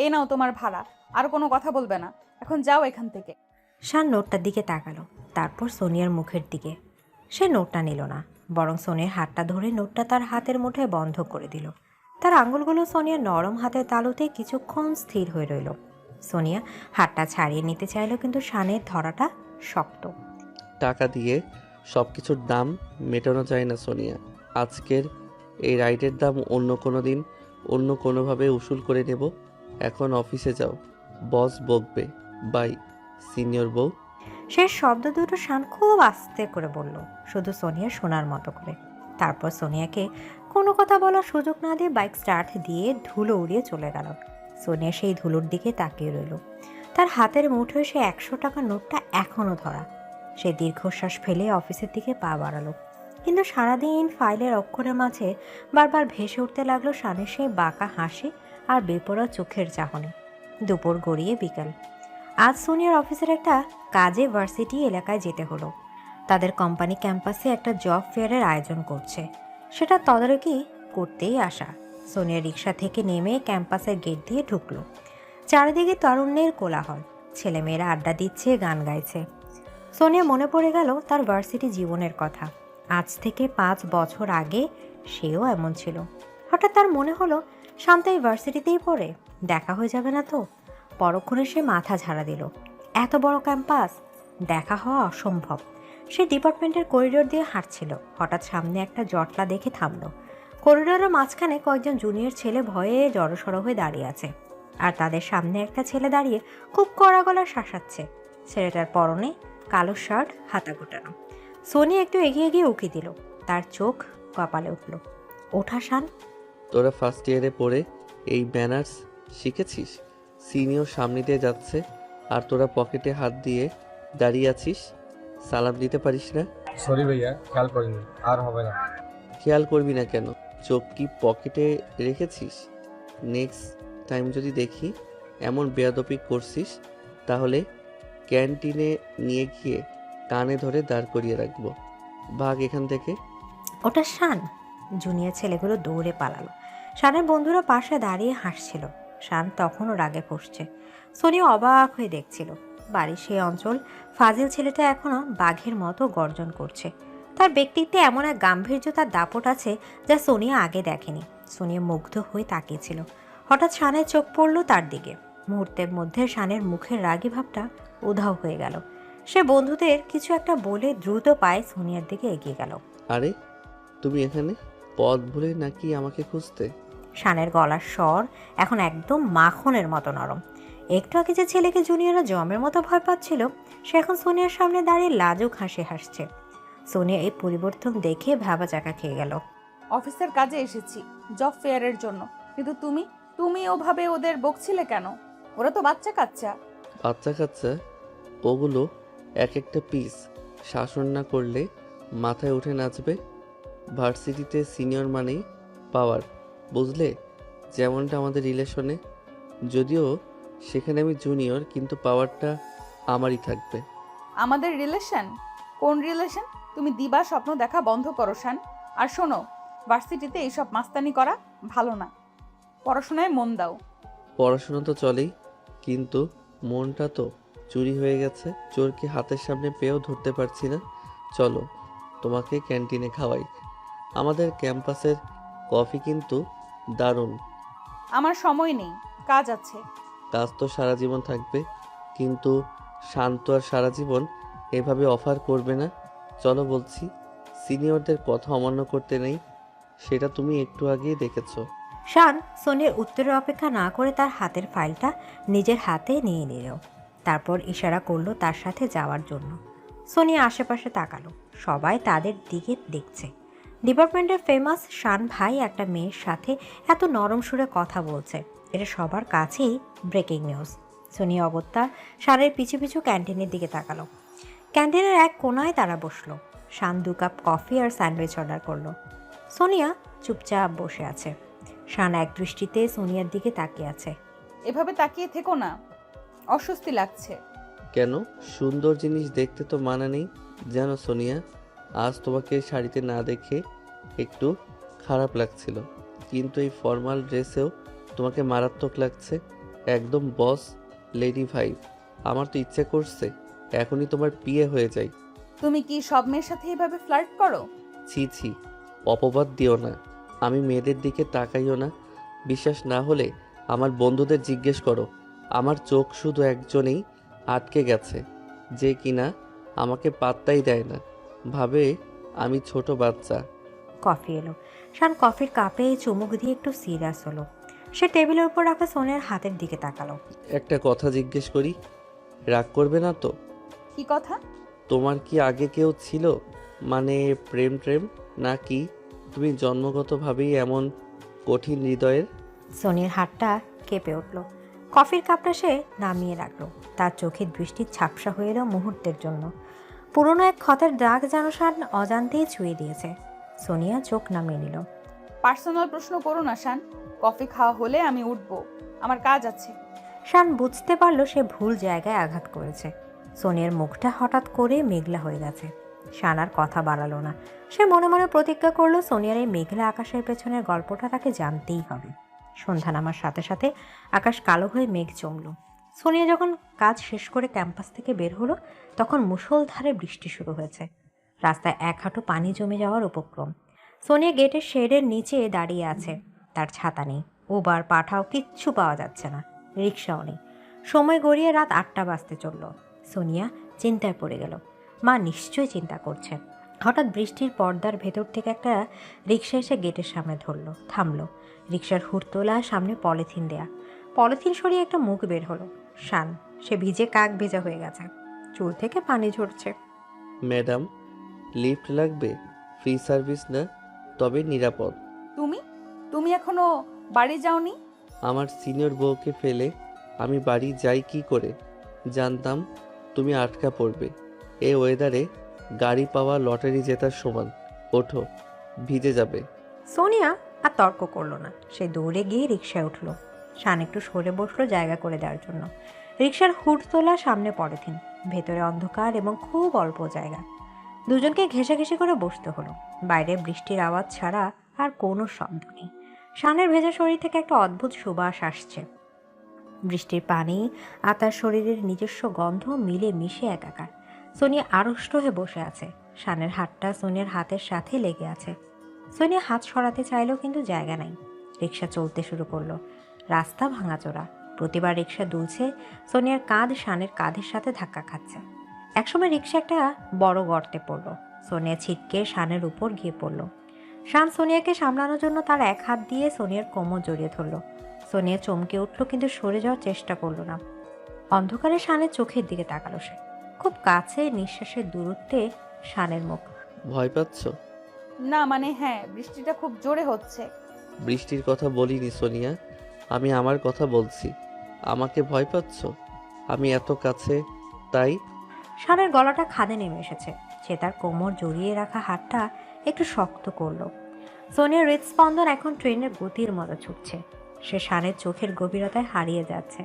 এই নাও তোমার ভাড়া, আর কোনো কথা বলবে না, এখন যাও এখান থেকে। শান নোটটার দিকে তাকালো, তারপর সোনিয়ার মুখের দিকে। সে নোটটা নিল না, বরং সোনিয়ার হাতটা ধরে নোটটা তার হাতের মুঠোয় বন্ধ করে দিল। তার আঙুলগুলো সোনিয়ার নরম হাতের তালুতে কিছুক্ষণ স্থির হয়ে রইল। সোনিয়া হাতটা ছাড়িয়ে নিতে চাইল, কিন্তু শানের ধরাটা শক্ত। টাকা দিয়ে সব কিছুর দাম মেটানো যায় না সোনিয়া। আজকের এই রাইডের দাম অন্য কোনো দিন অন্য কোনোভাবে উসুল করে নেব। এখন অফিসে যাও, বস বকবে। বাই, সিনিয়র বউ। শেষ শব্দ দুটো শান খুব আস্তে করে বলল, শুধু সোনিয়া শোনার মতো করে। তারপর সোনিয়াকে কোনো কথা বলার সুযোগ না দিয়ে বাইক স্টার্ট দিয়ে ধুলো উড়িয়ে চলে গেল। সোনিয়া সেই ধুলোর দিকে তাকিয়ে রইল। তার হাতের মুঠোয় সে 100 টাকার নোটটা এখনও ধরা। সে দীর্ঘশ্বাস ফেলে অফিসের দিকে পা বাড়ালো। কিন্তু সারাদিন ফাইলের অক্ষরের মাঝে বারবার ভেসে উঠতে লাগলো শানের সেই বাঁকা হাসি আর বেপরোয়া চোখের চাহনি। দুপুর গড়িয়ে বিকাল। আজ সোনিয়ার অফিসের একটা কাজে ভার্সিটি এলাকায় যেতে হলো। তাদের কোম্পানি ক্যাম্পাসে একটা জব ফেয়ারের আয়োজন করছে, সেটা তদারকি করতেই আসা। সোনিয়া রিক্সা থেকে নেমে ক্যাম্পাসের গেট দিয়ে ঢুকলো। চারিদিকে তারুণ্যের কোলাহল, ছেলেমেয়েরা আড্ডা দিচ্ছে, গান গাইছে। সোনিয়া মনে পড়ে গেল তার ভার্সিটি জীবনের কথা। আজ থেকে 5 বছর আগে সেও এমন ছিল। হঠাৎ তার মনে হলো শান্ত এই ভার্সিটিতেই পড়ে, দেখা হয়ে যাবে না তো? পরক্ষণে সে মাথা ঝাড়া দিল। এত বড় ক্যাম্পাস, দেখা হওয়া অসম্ভব। সে ডিপার্টমেন্টের করিডোর দিয়ে হাঁটছিল। হঠাৎ সামনে একটা জটলা দেখে থামলো। করিডোরের মাঝখানে কয়েকজন জুনিয়র ছেলে ভয়ে জড়সড় হয়ে দাঁড়িয়ে আছে, আর তাদের সামনে একটা ছেলে দাঁড়িয়ে খুব কড়া গলায় শাসাচ্ছে। ছেলেটার পরনে কালো শার্ট, হাতা গোটানো। সোনি একটু এগিয়ে গিয়ে উকি দিল। তার চোখ কপালে উঠল। ওঠা শান। তোরা ফার্স্ট ইয়ারে পড়ে এই ম্যানার্স শিখেছিস? সিনিয়র সামনে দিয়ে যাচ্ছে আর তোরা পকেটে হাত দিয়ে দাঁড়িয়ে আছিস, সালাম দিতে পারিস না? সরি ভাইয়া, খেয়াল করিনি, আর হবে না। খেয়াল করবি না কেন? চোখ কি পকেটে রেখেছিস? নেক্সট টাইম যদি দেখি এমন বেয়াদবি করছিস, তাহলে ক্যান্টিনে নিয়ে গিয়ে কানে ধরে দাঁড় করিয়ে রাখবো। ভাগ এখান থেকে। ওটা শান। জুনিয়র ছেলেগুলো দৌড়ে পালালো। শানের বন্ধুরা পাশে দাঁড়িয়ে হাসছিল। শান তখনও রাগে ফুঁসছে। সোনিয়া অবাক হয়ে দেখছিল। বাড়ির সেই অঞ্চল ফাজিল ছেলেটা এখনো বাঘের মতো গর্জন করছে। তার ব্যক্তিত্বে এমন এক গাম্ভীর্য, তার দাপট আছে যা সোনিয়া আগে দেখেনি। সোনিয়া মুগ্ধ হয়ে তাকিয়েছিল। হঠাৎ শানের চোখ পড়ল তার দিকে। মুহূর্তের মধ্যে শানের মুখের রাগী ভাবটা উধাও হয়ে গেল। সে বন্ধুদের কিছু একটা বলে দ্রুত পায়ে সোনিয়ার দিকে এগিয়ে গেল। আরে তুমি এখানে? পথ ভুলে নাকি আমাকে খুঁজতে? শানের গলার স্বর এখন একদম মাখনের মতো নরম। একটু আগে যে ছেলেকে জুনিয়ররা জমের মতো ভয় পাচ্ছিল, সে এখন সোনিয়ার সামনে দাঁড়িয়ে লাজুক হাসি হাসছে। সোনিয়া এই পরিবর্তন দেখে ভাবা চাকা খেয়ে গেল। অফিসের কাজে এসেছি, জব ফেয়ারের জন্য, কিন্তু তুমি ওভাবে ওদের বকছিলে কেন? ওরা তো বাচ্চা কাচ্চা। বাচ্চা কাচ্চা? ওগুলো এক একটা পিস, শাসন না করলে মাথায় উঠে নাচবে। ভার্সিটিতে সিনিয়র মানেই পাওয়ার, বুঝলে? যেমনটা আমাদের রিলেশনে। যদিও সেখানে আমি জুনিয়র, কিন্তু পাওয়ারটা আমারই থাকবে। আমাদের রিলেশন? কোন রিলেশন? তুমি দিবা স্বপ্ন দেখা বন্ধ করো শান। আর শোনো, ভার্সিটিতে এইসব মাস্তানি করা ভালো না। পড়াশোনায় মন দাও। পড়াশোনা তো চলেই, কিন্তু মনটা তো চুরি হয়ে গেছে। চোরকে হাতের সামনে পেয়েও ধরতে পারছি না। চলো তোমাকে ক্যান্টিনে খাওয়াই। আমাদের ক্যাম্পাসের কফি কিন্তু দারুণ। আমার সময় নেই, কাজ আছে। কাজ তো সারা জীবন থাকবে, কিন্তু শান্ত আর সারা জীবন এভাবে অফার করবে না। চলো বলছি। সিনিয়রদের কথা অমান্য করতে নেই, সেটা তুমি একটু আগেই দেখেছো। শান সোনিয়ার উত্তরের অপেক্ষা না করে তার হাতের ফাইলটা নিজের হাতে নিয়ে নিল। তারপর ইশারা করলো তার সাথে যাওয়ার জন্য। সোনিয়া আশেপাশে তাকালো। সবাই তাদের দিকে দেখছে। ডিপার্টমেন্টের ফেমাস শান ভাই একটা মেয়ের সাথে এত নরম সুরে কথা বলছে, এটা সবার কাছেই ব্রেকিং নিউজ। সোনিয়া অগত্যা শানের পিছু পিছু ক্যান্টিনের দিকে তাকালো। ক্যান্টিনের এক কোনায় তারা বসলো। শান 2 কাপ কফি আর স্যান্ডউইচ অর্ডার করলো। সোনিয়া চুপচাপ বসে আছে। শান এক দৃষ্টিতে সোনিয়ার দিকে তাকিয়ে আছে। এভাবে তাকিয়ে থেকো না, অস্বস্তি লাগছে। কেন? সুন্দর জিনিস দেখতে তো মানা নেই জানো সোনিয়া। আজ তোমাকে শাড়িতে না দেখে একটু খারাপ লাগছিল, কিন্তু এই ফর্মাল ড্রেসেও তোমাকে মারাত্মক লাগছে। একদম বস লেডি ভাইব। আমার তো ইচ্ছে করছে এখনই তোমার বিয়ে হয়ে যায়। তুমি কি সব মেয়ের সাথে এভাবে ফ্লার্ট করো? ছি ছি, অপবাদ দিও না। আমি মেয়েদের দিকে তাকাইও না। বিশ্বাস না হলে আমার বন্ধুদের জিজ্ঞেস করো। আমার চোখ শুধু একজনেই আটকে গেছে, যে কিনা আমাকে পাত্তাই দেয় না, ভাবে আমি ছোট বাচ্চা। কফি এলো। শান কফির কাপে চুমুক দিয়ে একটু সিরিয়াস হলো। সে টেবিলের উপর রাখা সোনিয়ার হাতের দিকে তাকালো। একটা কথা জিজ্ঞেস করি, রাগ করবে না তো? কি কথা? তোমার কি আগে কেউ ছিল, মানে প্রেম ট্রেম, নাকি তুমি জন্মগতভাবেই এমন কঠিন হৃদয়ের? সোনিয়ার হাতটা কেঁপে উঠল। কফির কাপটা সে নামিয়ে রাখলো। তার চোখের দৃষ্টি ঝাপসা হয়ে এলো মুহূর্তের জন্য। পুরনো এক ক্ষতের দাগ যেন শান অজান্তেই ছুঁয়ে দিয়েছে। সোনিয়া চোখ নামিয়ে নিল। পার্সোনাল প্রশ্ন করো না শান। কফি খাওয়া হলে আমি উঠবো, আমার কাজ আছে। শান বুঝতে পারলো সে ভুল জায়গায় আঘাত করেছে। সোনিয়ার মুখটা হঠাৎ করে মেঘলা হয়ে গেছে। শান আর কথা বাড়ালো না। সে মনে মনে প্রতিজ্ঞা করলো সোনিয়ার এই মেঘলা আকাশের পেছনের গল্পটা তাকে জানতেই হবে। সন্ধ্যা নামার সাথে সাথে আকাশ কালো হয়ে মেঘ জমল। সোনিয়া যখন কাজ শেষ করে ক্যাম্পাস থেকে বের হলো, তখন মুষলধারে বৃষ্টি শুরু হয়েছে। রাস্তায় এক হাঁটু পানি জমে যাওয়ার উপক্রম। সোনিয়া গেটের শেডের নিচে দাঁড়িয়ে আছে। তার ছাতা নেই, উবার পাঠাও কিচ্ছু পাওয়া যাচ্ছে না, রিক্সাও নেই। সময় গড়িয়ে রাত 8টা বাজতে চলল। সোনিয়া চিন্তায় পড়ে গেল। মা নিশ্চয়ই চিন্তা করছে। হঠাৎ বৃষ্টির পর্দার ভেতর থেকে একটা রিক্সা এসে গেটের সামনে থামলো। রিক্সার হুড়তোলা, সামনে পলিথিন দেয়া। পলিথিন সরিয়ে একটা মুখ বের হলো। শান। সে ভিজে কাক ভেজা হয়ে গেছে, চুল থেকে পানি ঝরছে। ম্যাডাম, লিফট লাগবে? ফ্রি সার্ভিস না, তবে নিরাপদ। তুমি তুমি এখনো বাড়ি যাওনি? আমার সিনিয়র বউকে ফেলে আমি বাড়ি যাই কি করে? জানতাম তুমি আটকা পড়বে। এই ওয়েদারে গাড়ি পাওয়া লটারি জেতার সমান। ওঠো, ভিজে যাবে। সোনিয়া আর তর্ক করলো না। সে দৌড়ে গিয়ে রিক্সায় উঠলো। শান একটু সরে বসলো জায়গা করে দেওয়ার জন্য। রিক্সার হুড তোলা, সামনে পলিথিন, ভেতরে অন্ধকার এবং খুব অল্প জায়গা। দুজনকে ঘেঁষাঘেঁষি করে বসতে হলো। বাইরে বৃষ্টির আওয়াজ ছাড়া আর কোনো শব্দ নেই। শানের ভেজা শরীর থেকে একটা অদ্ভুত সুবাস আসছে। বৃষ্টির পানি আর তার শরীরের নিজস্ব গন্ধ মিলে মিশে একাকার। সোনিয়া আড়ষ্ট হয়ে বসে আছে। শানের হাতটা সোনিয়ার হাতের সাথে লেগে আছে। সোনিয়া হাত সরাতে চাইলেও কিন্তু জায়গা নাই। রিক্সা চলতে শুরু করলো। রাস্তা ভাঙাচোরা। প্রতিবার রিক্সা দুলছে, সোনিয়ার কাঁধ শানের কাঁধের সাথে ধাক্কা খাচ্ছে। একসময় রিক্সা একটা বড় গর্তে পড়লো। সোনিয়া ছিটকে শানের উপর গিয়ে পড়লো। শান সোনিয়াকে সামলানোর জন্য তার এক হাত দিয়ে সোনিয়ার কোমর জড়িয়ে ধরলো। সোনিয়া চমকে উঠলো, কিন্তু সরে যাওয়ার চেষ্টা করলো না। অন্ধকারে শানের চোখের দিকে তাকালো সে। খুব কাছে, নিঃশ্বাসের দূরত্বে শানের মুখ। ভয় পাচ্ছ? না, মানে হ্যাঁ, বৃষ্টিটা খুব জোরে হচ্ছে। বৃষ্টির কথা বলিনি সোনিয়া, আমি আমার কথা বলছি। আমাকে ভয় পাচ্ছ? আমি এত কাছে, তাই? শানের গলাটা খাদে নেমে এসেছে। সে তার কোমর জড়িয়ে রাখা হাতটা একটু শক্ত করলো। সোনিয়ার হৃদস্পন্দন এখন ট্রেনের গতির মতো ছুটছে। সে শানের চোখের গভীরতায় হারিয়ে যাচ্ছে।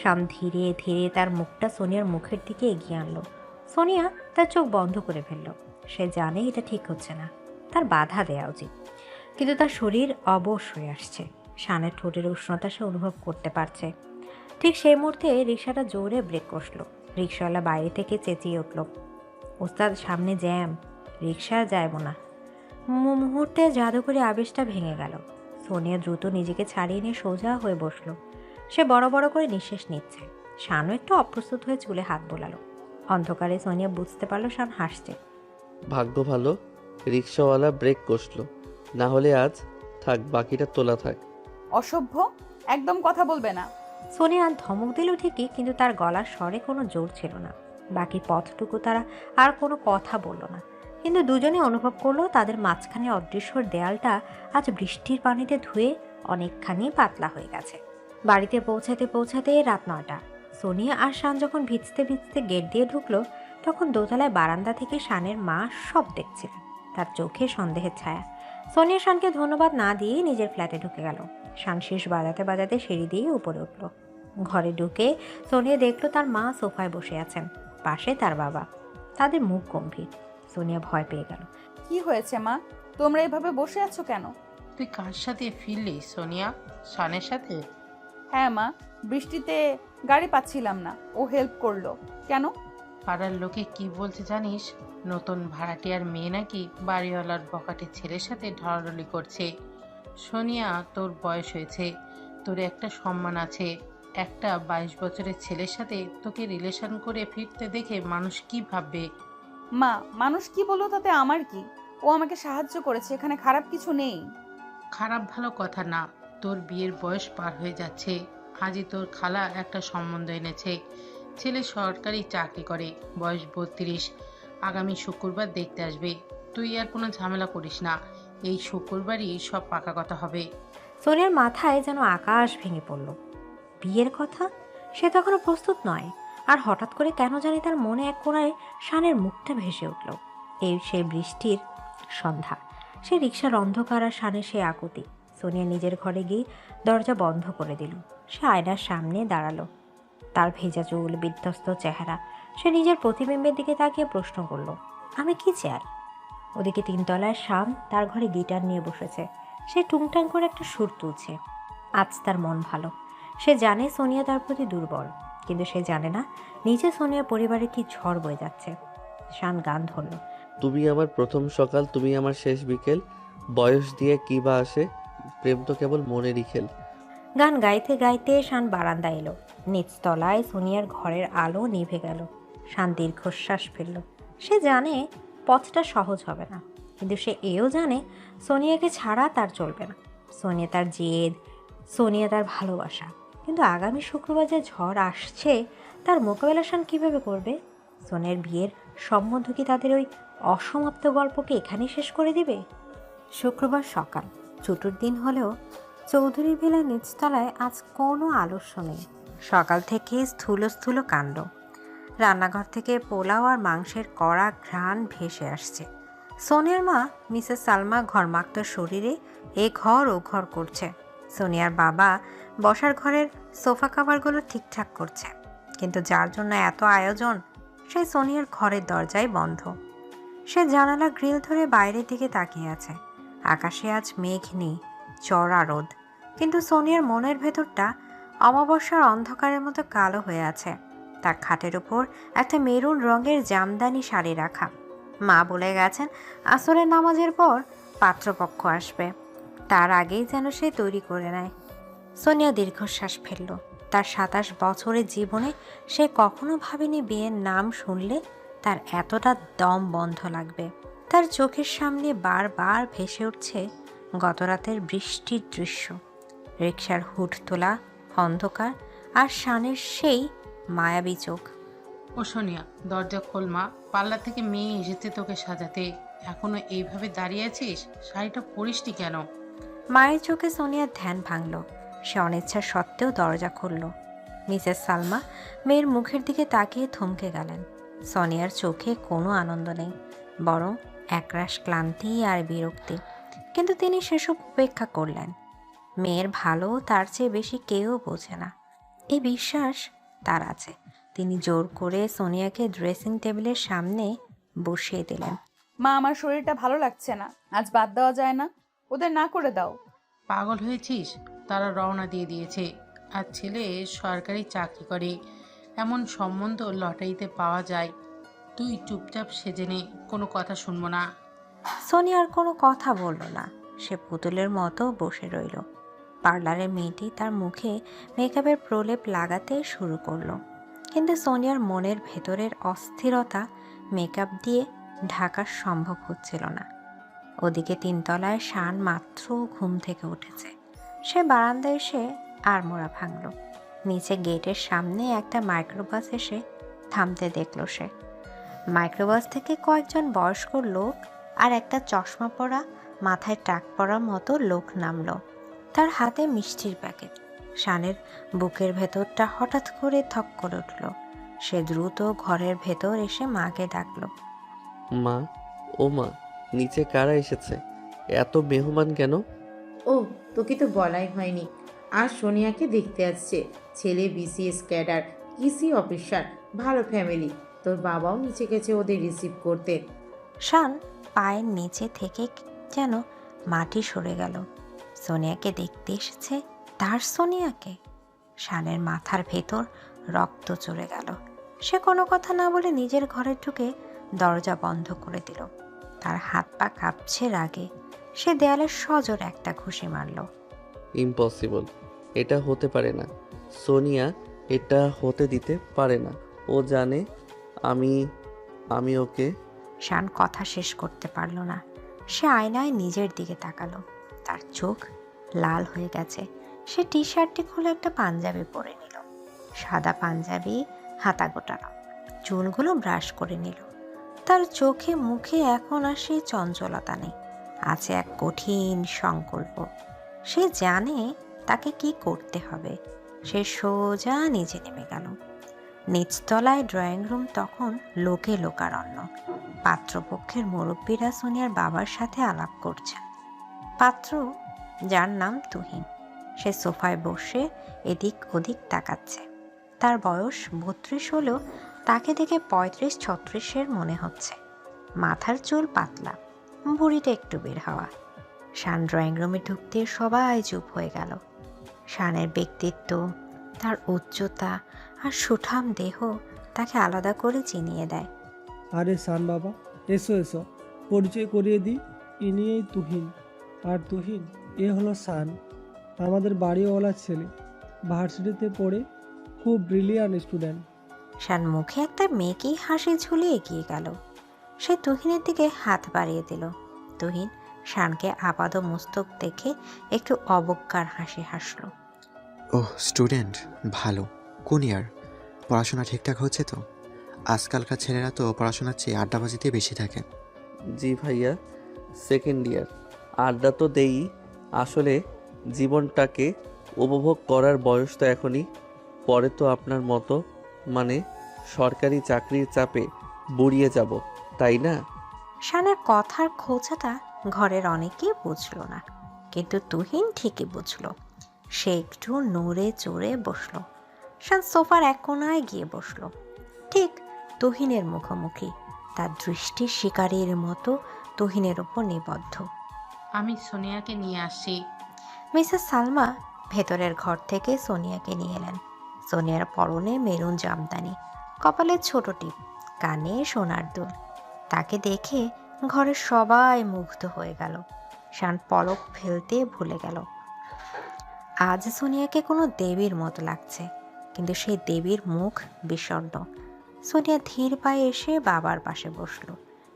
শান ধীরে ধীরে তার মুখটা সোনিয়ার মুখের দিকে এগিয়ে আনলো। সোনিয়া তার চোখ বন্ধ করে ফেলল। সে জানে এটা ঠিক হচ্ছে না, তার বাধা দেওয়া উচিত। কিন্তু তার শরীর অবশ হয়ে আসছে। শানের ঠোঁটের উষ্ণতা সে অনুভব করতে পারছে। ঠিক সেই মুহূর্তে রিক্সাটা জোরে ব্রেক কষল। রিক্সাওয়ালা বাইরে থেকে চেঁচিয়ে উঠল, ওস্তাদ সামনে জ্যাম, রিক্সা যাইব না। মুহূর্তে জাদুকরী আবেশটা ভেঙে গেল। সোনিয়া দ্রুত নিজেকে ছাড়িয়ে নিয়ে সোজা হয়ে বসলো। সে বড় বড় করে নিঃশ্বাস নিচ্ছে। শানও একটু অপ্রস্তুত হয়ে চুলে হাত বোলালো। অন্ধকারে সোনিয়া বুঝতে পারলো শান হাসছে। ভাগ্য ভালো রিক্সাওয়ালা ব্রেক কষলো, না হলে আজ থাক, বাকিটা তোলা থাক। অসভ্য, একদম কথা বলবে না। সোনিয়া ধমক দিল ঠিকই, কিন্তু তার গলার স্বরে কোনো জোর ছিল না। বাকি পথটুকু তারা আর কোনো কথা বলল না। কিন্তু দুজনে অনুভব করলো তাদের মাঝখানে অদৃশ্য দেয়ালটা আজ বৃষ্টির পানিতে ধুয়ে অনেকখানি পাতলা হয়ে গেছে। বাড়িতে পৌঁছাতে পৌঁছাতে রাত 9টা। সোনিয়া আর শান যখন ভিজতে ভিজতে গেট দিয়ে ঢুকলো, তখন দোতলায় বারান্দা থেকে শানের মা সব দেখছিলেন। তার চোখে সন্দেহের ছায়া। সোনিয়া শানকে ধন্যবাদ না দিয়ে নিজের ফ্ল্যাটে ঢুকে গেল। শান শীষ বাজাতে বাজাতে সিঁড়ি দিয়ে উপরে উঠল। ঘরে ঢুকে সোনিয়া দেখলো তার মা সোফায় বসে আছেন, পাশে তার বাবা। তাদের মুখ গম্ভীর। সোনিয়া ভয় পেয়ে গেল। কি হয়েছে মা, তোমরা এভাবে বসে আছো কেন? তুই কার সাথে ফিরলি সোনিয়া? শানের সাথে? হ্যাঁ মা, বৃষ্টিতে গাড়ি পাচ্ছিলাম না, ও হেল্প করলো। কেন? পাড়ার লোকে কি বলছে জানিস? নতুন ভাড়াটিয়ার মেয়ে নাকি বাড়িওয়ালার বকাটে ছেলের সাথে ঢলাঢলি করছে। সোনিয়া, তোর বয়স হয়েছে, তোর একটা সম্মান আছে। একটা 22 বছরের ছেলের সাথে তোকে রিলেশন করে ফিরতে দেখে মানুষ কি ভাববে? মা, মানুষ কি বললো তাতে আমার কি? ও আমাকে সাহায্য করেছে, এখানে খারাপ কিছু নেই। খারাপ ভালো কথা না, তোর বিয়ের বয়স পার হয়ে যাচ্ছে। আজই তোর খালা একটা সম্বন্ধ এনেছে। ছেলে সরকারি চাকরি করে, বয়স 32। আগামী শুক্রবার দেখতে আসবে। তুই আর কোনো ঝামেলা করিস না, এই শুক্রবারই সব পাকা কথা হবে। সোনিয়ার মাথায় যেন আকাশ ভেঙে পড়ল। বিয়ের কথা? সে তখনও প্রস্তুত নয়। আর হঠাৎ করে কেন জানি তার মনে এক কোণায় শানের মুখটা ভেসে উঠল। এই সেই বৃষ্টির সন্ধ্যা, সে রিকশার অন্ধকার আর শানের সে আকুতি। সোনিয়া নিজের ঘরে গিয়ে দরজা বন্ধ করে দিল। সে আয়নার সামনে দাঁড়ালো। তার ভেজা চুল, বিধ্বস্ত চেহারা। সে নিজের প্রতিবিম্বের দিকে তাকিয়ে প্রশ্ন করল, আমি কি চাই? ওদিকে তিনতলায় শাম তার ঘরে গিটার নিয়ে বসেছে। সে টুংটাং করে একটা সুর তুলছে। আজ তার মন ভালো। সে জানে সোনিয়া তার প্রতি দুর্বল, কিন্তু সে জানে না নিচে সোনিয়া পরিবারে কি ঝড় বয়ে যাচ্ছে। শান গান ধরল, তুমি আমার প্রথম সকাল, তুমি আমার শেষ বিকেল। বয়স দিয়ে কি বা আসে, প্রেম তো কেবল মনেরই খেল। গান গাইতে গাইতে শান বারান্দা এলো। নিচতলায় সোনিয়ার ঘরের আলো নিভে গেল। শান দীর্ঘশ্বাস ফেলল। সে জানে পথটা সহজ হবে না, কিন্তু সে এও জানে সোনিয়াকে ছাড়া তার চলবে না। সোনিয়া তার জেদ, সোনিয়া তার ভালোবাসা। কিন্তু আগামী শুক্রবার যে ঝড় আসছে, তার মোকাবেলা শান কীভাবে করবে? সোনিয়ার বিয়ের সম্বন্ধ কি তাদের ওই অসমাপ্ত গল্পকে এখানেই শেষ করে দিবে? শুক্রবার সকাল, ছুটির দিন হলেও চৌধুরী ভিলা নিচতলায় আজ কোনো আলস্য নেই। সকাল থেকে স্থূল স্থূল কাণ্ড। রান্নাঘর থেকে পোলাও আর মাংসের কড়া ঘ্রাণ ভেসে আসছে। সোনিয়ার মা মিসেস সালমা ঘরমাক্ত শরীরে এ ঘর ও ঘর করছে। সোনিয়ার বাবা বসার ঘরের সোফা কাভারগুলো ঠিকঠাক করছে। কিন্তু যার জন্য এত আয়োজন, সেই সোনিয়ার ঘরের দরজাই বন্ধ। সে জানালা গ্রিল ধরে বাইরের দিকে তাকিয়ে আছে। আকাশে আজ মেঘ নেই, চড়া রোদ। কিন্তু সোনিয়ার মনের ভেতরটা অমাবস্যার অন্ধকারের মতো কালো হয়ে আছে। তার খাটের উপর একটা মেরুন রঙের জামদানি শাড়ি রাখা। মা বলে গেছেন আসরের নামাজের পর পাত্রপক্ষ আসবে, তার আগেই যেন সে তৈরি করে নেয়। সোনিয়া দীর্ঘশ্বাস ফেলল। তার 27 বছরের জীবনে সে কখনো ভাবেনি বিয়ের নাম শুনলে তার এতটা দম বন্ধ লাগবে। তার চোখের সামনে বারবার ভেসে উঠছে গতরাতের বৃষ্টির দৃশ্য, রিকশার হুড তোলা অন্ধকার আর শানের সেই মায়াবী চোখ। ও সোনিয়া, দরজা খোল মা, পার্লার থেকে মেয়ে এসেছে তোকে সাজাতে। এখনো এইভাবে দাঁড়িয়ে আছিস? শাড়িটা পরিসনি কেন? মায়ের চোখে সোনিয়ার ধ্যান ভাঙল। সে অনিচ্ছা সত্ত্বেও দরজা খুলল। মিসেস সালমা মেয়ের মুখের দিকে তাকিয়ে থমকে গেলেন। সোনিয়ার চোখে কোনো আনন্দ নেই, বরং একরাশ ক্লান্তি আর বিরক্তি। কিন্তু তিনি সেসব উপেক্ষা করলেন। মেয়ের ভালো তার চেয়ে বেশি কেউ বোঝে না, এই বিশ্বাস তার আছে। তিনি জোর করে সোনিয়াকে ড্রেসিং টেবিলের সামনে বসিয়ে দিলেন। মা, আমার শরীরটা ভালো লাগছে না, আজ বাদ দেওয়া যায় না? ওদের না করে দাও। পাগল হয়েছিস? তারা রওনা দিয়ে দিয়েছে। আর ছেলে সরকারি চাকরি করে, এমন সম্বন্ধ লটারিতে পাওয়া যায়। তুই চুপচাপ সেজে নে, কোনো কথা শুনবো না। সোনিয়া আর কোনো কথা বলল না। সে পুতুলের মতো বসে রইল। পার্লারের মেয়েটি তার মুখে মেকআপের প্রলেপ লাগাতে শুরু করলো। কিন্তু সোনিয়ার মনের ভেতরের অস্থিরতা মেকআপ দিয়ে ঢাকা সম্ভব হচ্ছিল না। ওদিকে তিনতলায় শান মাত্র ঘুম থেকে উঠেছে। সে বারান্দায় এসে আড়মোড়া ভাঙল। নিচে গেটের সামনে একটা মাইক্রোবাস এসে থামতে দেখল সে। মাইক্রোবাস থেকে কয়েকজন বয়স্ক লোক আর একটা চশমা পরা, মাথায় টাক পরার মতো লোক নামলো। তার হাতে মিষ্টির প্যাকেট। শানের বুকের ভেতরটা হঠাৎ করে থক করে উঠল। সে দ্রুত ঘরের ভেতর এসে মাকে ডাকল। মা, ও মা, নিচে কারা এসেছে? এত মেহমান কেন? ও, তোকে তো বলাই হয়নি। আজ সোনিয়াকে দেখতে আসছে। ছেলে বিসিএস ক্যাডার, কৃষি অফিসার, ভালো ফ্যামিলি। তোর বাবাও নিচে গেছে ওদের রিসিভ করতে। শান পায়ের নিচে থেকে যেন মাটি সরে গেল। সোনিয়াকে দেখতে এসেছে, তার সোনিয়াকে। শানের মাথার ভেতর রক্ত চড়ে গেল। সে কোনো কথা না বলে নিজের ঘরে ঢুকে দরজা বন্ধ করে দিল। তার হাত পা কাঁপছে রাগে। সে দেয়ালে সজোরে একটা ঘুষি মারল। ইম্পসিবল, এটা হতে পারে না। সোনিয়া এটা হতে দিতে পারে না। ও জানে আমি ওকে। শান কথা শেষ করতে পারল না। সে আয়নায় নিজের দিকে তাকালো। তার চোখ লাল হয়ে গেছে। সে টি শার্টটি খুলে একটা পাঞ্জাবি পরে নিল। সাদা পাঞ্জাবি, হাতা গোটানো, চুলগুলো ব্রাশ করে নিল। তার চোখে মুখে এখন আর সেই চঞ্চলতা নেই, আছে এক কঠিন সংকল্প। সে জানে তাকে কি করতে হবে। সে সোজা নিচে নেমে গেল। নিচতলায় ড্রয়িং রুম তখন লোকে লোকারণ্য। পাত্রপক্ষের মুরব্বীরা সোনিয়ার বাবার সাথে আলাপ করছেন। পাত্র, যার নাম তুহিন, সে সোফায় বসে এদিক ওদিক তাকাচ্ছে। তার বয়স 32 হলেও তাকে দেখে 35-36-এর মনে হচ্ছে। মাথার চুল পাতলা, বুড়িটা একটু বের হওয়া। শান ড্রয়িং রুমে ঢুকতে সবাই চুপ হয়ে গেল। শানের ব্যক্তিত্ব, তার উচ্চতা আর সুঠাম দেহ তাকে আলাদা করে চিনিয়ে দেয়। আরে শান বাবা, এসো এসো, পরিচয় করিয়ে দিই। ইনি এই তুহিন। আর তুহিন, এ হলো শান, আমাদের বাড়িওয়ালার ছেলে। ভার্সিটিতে পড়ে, খুব ব্রিলিয়ান্ট স্টুডেন্ট। শান মুখে একটা মেয়েকেই হাসি ঝুলিয়ে এগিয়ে গেল। সে তুহিনের দিকে হাত বাড়িয়ে দিল। তুহিন শানকে আপাদ মস্তক দেখে একটু অবজ্ঞার হাসি হাসল। ওহ, স্টুডেন্ট, ভালো। কোন ইয়ার? পড়াশোনা ঠিকঠাক হচ্ছে তো? আজকালকার ছেলেরা তো পড়াশোনার চেয়ে আড্ডাবাজিতে বেশি থাকে। জি ভাইয়া, সেকেন্ড ইয়ার। আড্ডা তো দেই, আসলে জীবনটাকে উপভোগ করার বয়স তো এখনই। পরে তো আপনার মতো মানে সরকারি চাকরির চাপে বুড়িয়ে যাব, তাই না? শানের কথার খোঁচাটা ঘরের অনেকেই বুঝল না, কিন্তু তুহিন ঠিকই বুঝল। সে একটু নড়ে চড়ে বসল। শান সোফার এক কোনায় গিয়ে বসল, ঠিক তুহিনের মুখোমুখি। তার দৃষ্টি শিকারীর মতো তুহিনের ওপর নিবদ্ধ। আমি সোনিয়াকে নিয়ে আসছি। মিসেস সালমা ভেতরের ঘর থেকে সোনিয়াকে নিয়ে এলেন। সোনিয়ার পরনে মেরুন জামদানি, কপালে ছোট টিপ, কানে সোনার দুল। তাকে দেখে ঘরের সবাই মুগ্ধ হয়ে গেল। শান পলক ফেলতে ভুলে গেল। আজ সোনিয়াকে কোনো দেবীর মতো লাগছে, কিন্তু সেই দেবীর মুখ বিষণ্ণ। সোনিয়া ধীর পায়ে এসে বাবার পাশে বসলো।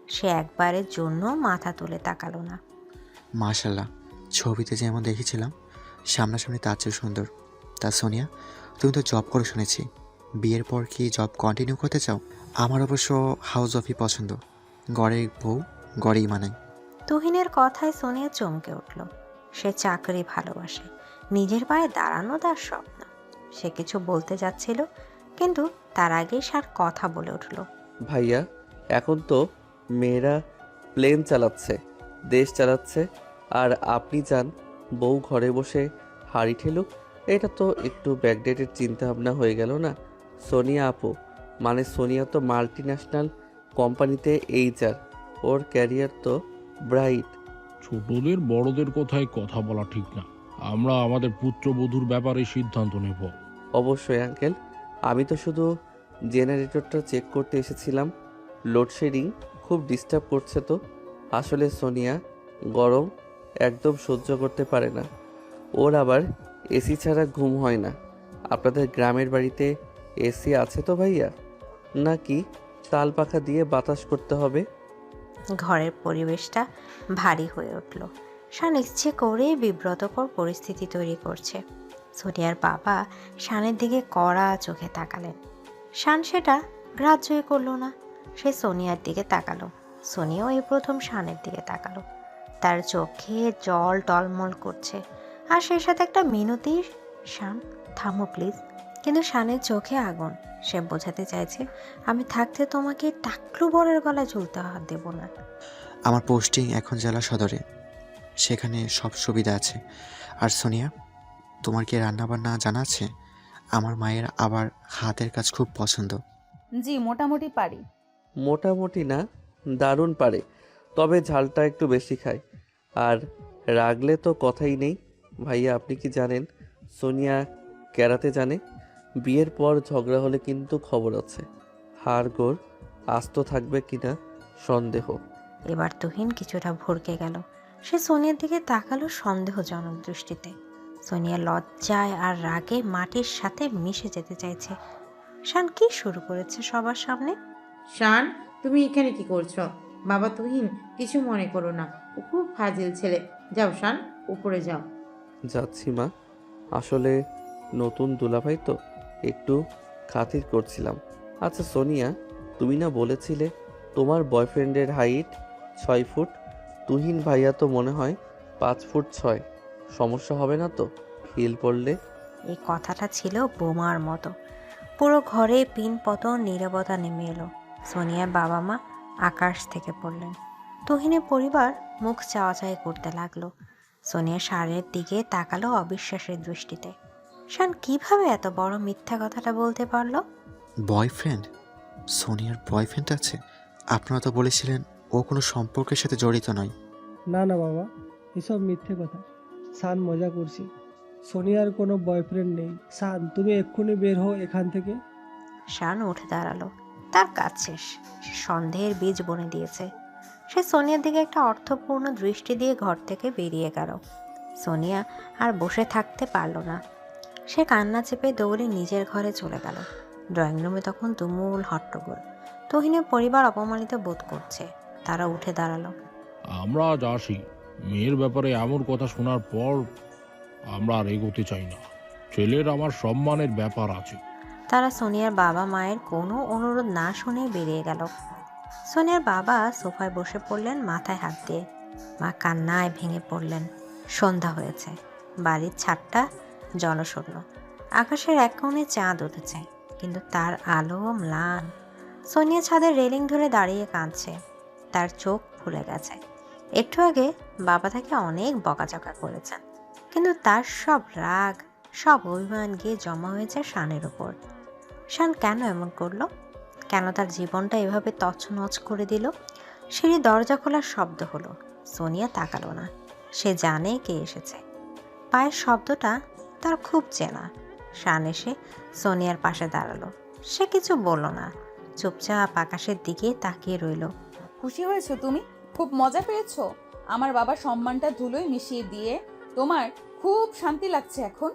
সে একবারের জন্য মাথা তুলে তাকালো না। মাশাল্লাহ, ছবিতে যেমন দেখেছিলাম সামনাসামনি তার চেয়ে সুন্দর। তা সোনিয়া, তুমি তো জব করে শুনেছি, বিয়ের পর কি জব কন্টিনিউ করতে চাও? আমার অবশ্য হাউস অফই পছন্দ। গড়ের বউ গড়েই মানায়। তুহিনের কথায় সোনিয়া চমকে উঠল। সে চাকরি ভালোবাসে, নিজের পায়ে দাঁড়ানো তার স্বপ্ন। সে কিছু বলতে যাচ্ছিল, কিন্তু তার আগেই সার কথা বলে উঠল। ভাইয়া, এখন তো মেয়েরা প্লেন চালাচ্ছে, দেশ চালাচ্ছে, আর আপনি চান বউ ঘরে বসে হাঁড়ি ঠেলুক? এটা তো একটু ব্যাকডেটেড চিন্তাভাবনা হয়ে গেল না? সোনিয়া আপু, মানে সোনিয়া তো মাল্টি ন্যাশনাল কোম্পানিতে এইচআর, ওর ক্যারিয়ার তো ব্রাইট। ছোটদের বড়দের কথায় কথা বলা ঠিক না। আমরা আমাদের পুত্রবধূর ব্যাপারে সিদ্ধান্ত নেব। অবশ্যই আঙ্কেল, আমি তো শুধু জেনারেটরটা চেক করতে এসেছিলাম। লোডশেডিং খুব ডিস্টার্ব করছে তো। আসলে সোনিয়া গরম একদম সহ্য করতে পারে না, ওর আবার এসি ছাড়া ঘুম হয় না। আপনাদের গ্রামের বাড়িতে এসি আছে তো ভাইয়া, নাকি তাল পাখা দিয়ে বাতাস করতে হবে? ঘরের পরিবেশটা ভারী হয়ে উঠল। শান ইচ্ছে করে বিব্রতকর পরিস্থিতি তৈরি করছে। সোনিয়ার বাবা শানের দিকে কড়া চোখে তাকালেন। শান সেটা গ্রাহ্যই করল না। সে সোনিয়ার দিকে তাকালো। সোনিয়াও এই প্রথম শানের দিকে তাকালো। তার চোখে জল টলমল করছে, আর সেই সাথে একটা মিনতি, শান থামো প্লিজ। কিন্তু শানের চোখে আগুন। সে বোঝাতে চাইছে, আমি থাকতে তোমাকে টাকলু বরের গলায় ঝুলতে দেব না। আমার পোস্টিং এখন জেলা সদরে, সেখানে সব সুবিধা আছে। আর সোনিয়া, তোমার কি রান্নাবান্না জানা আছে? আমার মায়ের আবার হাতের কাজ খুব পছন্দ। জি, মোটামুটি পারি। মোটামুটি না, দারুণ পারে, তবে ঝালটা একটু বেশি খায়। আর রাগলে তো কথাই নেই। ভাইয়া, আপনি কি জানেন সোনিয়া ক্যারাতে জানে? বিয়ের পর ঝগড়া হলে কিন্তু খবর আছে, হাড়গোড় আস্ত থাকবে কিনা সন্দেহ। এবার তুহিন কিছুটা ভরকে গেল। সে সোনিয়ার দিকে তাকালো সন্দেহজনক দৃষ্টিতে। সোনিয়া লজ্জায় আর রাগে মাটির সাথে মিশে যেতে চাইছে। শান কি শুরু করেছে সবার সামনে? শান, তুমি এখানে কি করছো? বাবা তুহিন, কিছু মনে করো না, ও খুব ফাজিল ছেলে। যাও শান, উপরে যাও। যাচ্ছি মা। আসলে নতুন দুলাভাই তো, একটু খাতির করছিলাম। আচ্ছা সোনিয়া, তুমি না বলেছিলে তোমার বয়ফ্রেন্ডের হাইট 6 ফুট? তুহিন ভাইয়া তো মনে হয় 5 ফুট 6। সমস্যা হবে না তো হিল পড়লে? এই কথাটা ছিল বোমার মতো। পুরো ঘরে পিন পতন নীরবতা নেমে এলো। সোনিয়ার বাবা মা আকাশ থেকে পড়লেন। তুহিনের পরিবার মুখ চাওয়াচাই করতে লাগলো। সোনিয়া শানের দিকে তাকালো অবিশ্বাসের দৃষ্টিতে। শান কিভাবে এত বড় মিথ্যা কথাটা বলতে পারলো? বয়ফ্রেন্ড? সোনিয়ার বয়ফ্রেন্ড আছে? আপনারা তো বলেছিলেন ও কোনো সম্পর্কের সাথে জড়িত নয়। না না বাবা, এসব মিথ্যে কথা। শান, মজা করছি। সোনিয়ার কোনো বয়ফ্রেন্ড নেই। শান, তুমি এক্ষুনি বের হও এখান থেকে। শান উঠে দাঁড়ালো। তার কাজ শেষ। সে সন্দেহের বীজ বুনে দিয়েছে। সে সোনিয়ার দিকে একটা অর্থপূর্ণ দৃষ্টি দিয়ে ঘর থেকে বেরিয়ে গেল। সোনিয়া আর বসে থাকতে পারল না। সে কান্না চেপে দৌড়ে নিজের ঘরে চলে গেল। ড্রয়িং রুমে তখন তুমুল হট্টগোল। তুহিনের পরিবার অপমানিত বোধ করছে। তারা উঠে দাঁড়ালো। আমরা আজ আসি। মেয়ের ব্যাপারে এমন কথা শোনার পর আমরা আর এগোতে চাই না। ছেলের আমার সম্মানের ব্যাপার আছে। তারা সোনিয়ার বাবা মায়ের কোনো অনুরোধ না শুনে বেরিয়ে গেল। সোনিয়ার বাবা সোফায় বসে পড়লেন মাথায় হাত দিয়ে। মা কান্নায় ভেঙে পড়লেন। সন্ধ্যা হয়েছে। বাড়ির ছাদটা জনশূন্য। আকাশের এক কোণে চাঁদ উঠেছে, কিন্তু তার আলো ম্লান। সোনিয়া ছাদের রেলিং ধরে দাঁড়িয়ে কাঁদছে। তার চোখ ফুলে গেছে। একটু আগে বাবা তাকে অনেক বকাঝকা করেছেন, কিন্তু তার সব রাগ, সব অভিমান গিয়ে জমা হয়েছে শানের উপর। শান কেন এমন করলো? কেন তার জীবনটা এভাবে তছনছ করে দিল? সিঁড়ি দরজা খোলার শব্দ হলো। সোনিয়া তাকালো না। সে জানে কে এসেছে। পায়ের শব্দটা তার খুব চেনা। শান এসে সোনিয়ার পাশে দাঁড়ালো। সে কিছু বলল না, চুপচাপ আকাশের দিকে তাকিয়ে রইল। খুশি হয়েছো তুমি? খুব মজা পেয়েছো? আমার বাবার সম্মানটা ধুলোয় মিশিয়ে দিয়ে তোমার খুব শান্তি লাগছে এখন?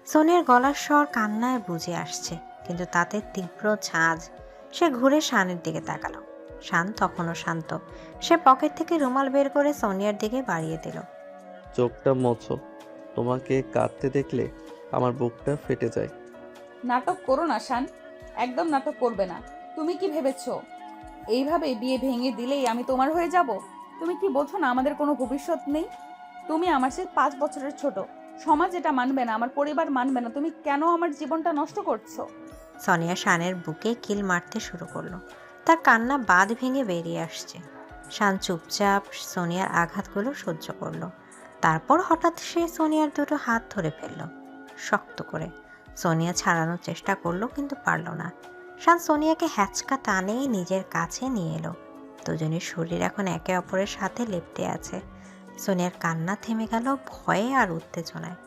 সোনিয়ার গলার স্বর কান্নায় বুঝে আসছে, কিন্তু তাতে তীব্র ঝাঁজ। সে ঘুরে শানের দিকে তাকালো। শান তখনও শান্ত। সে পকেট থেকে রুমাল বের করে সোনিয়ার দিকে বাড়িয়ে দিল। চোখটা মোছো। তোমাকে কাঁদতে দেখলে আমার বুকটা ফেটে যায়। নাটক করো না শান, একদম নাটক করবে না। তুমি কি ভেবেছো এইভাবে বিয়ে ভেঙে দিলেই আমি তোমার হয়ে যাব? তুমি কি বোঝো না আমাদের কোনো ভবিষ্যৎ নেই? তুমি আমার চেয়ে 5 বছরের ছোট। সমাজ এটা মানবে না, আমার পরিবার মানবে না। তুমি কেন আমার জীবনটা নষ্ট করছো? সোনিয়া শানের বুকে কিল মারতে শুরু করলো। তার কান্না বাঁধ ভেঙে বেরিয়ে আসছে। শান চুপচাপ সোনিয়ার আঘাতগুলো সহ্য করলো। তারপর হঠাৎ সে সোনিয়ার দুটো হাত ধরে ফেলল শক্ত করে। সোনিয়া ছাড়ানোর চেষ্টা করলো, কিন্তু পারল না। শান সোনিয়াকে হ্যাচকা টানে নিজের কাছে নিয়ে এলো। দুজনের শরীর এখন একে অপরের সাথে লেপ্টে আছে। সোনিয়ার কান্না থেমে গেল ভয়ে আর উত্তেজনায়।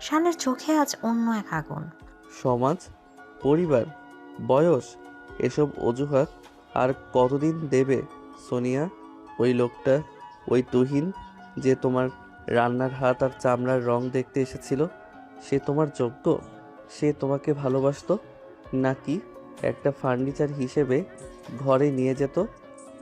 শানের চোখে আজ অন্য এক আগুন। সমাজ, পরিবার, বয়স, এসব অজুহাত আর কতদিন দেবে সোনিয়া? ওই লোকটা, ওই তুহিন যে তোমার রান্নার হাত আর চামড়ার রং দেখতে এসেছিল, সে তোমার যোগ্য? সে তোমাকে ভালোবাসতো নাকি একটা ফার্নিচার হিসেবে ঘরে নিয়ে যেত?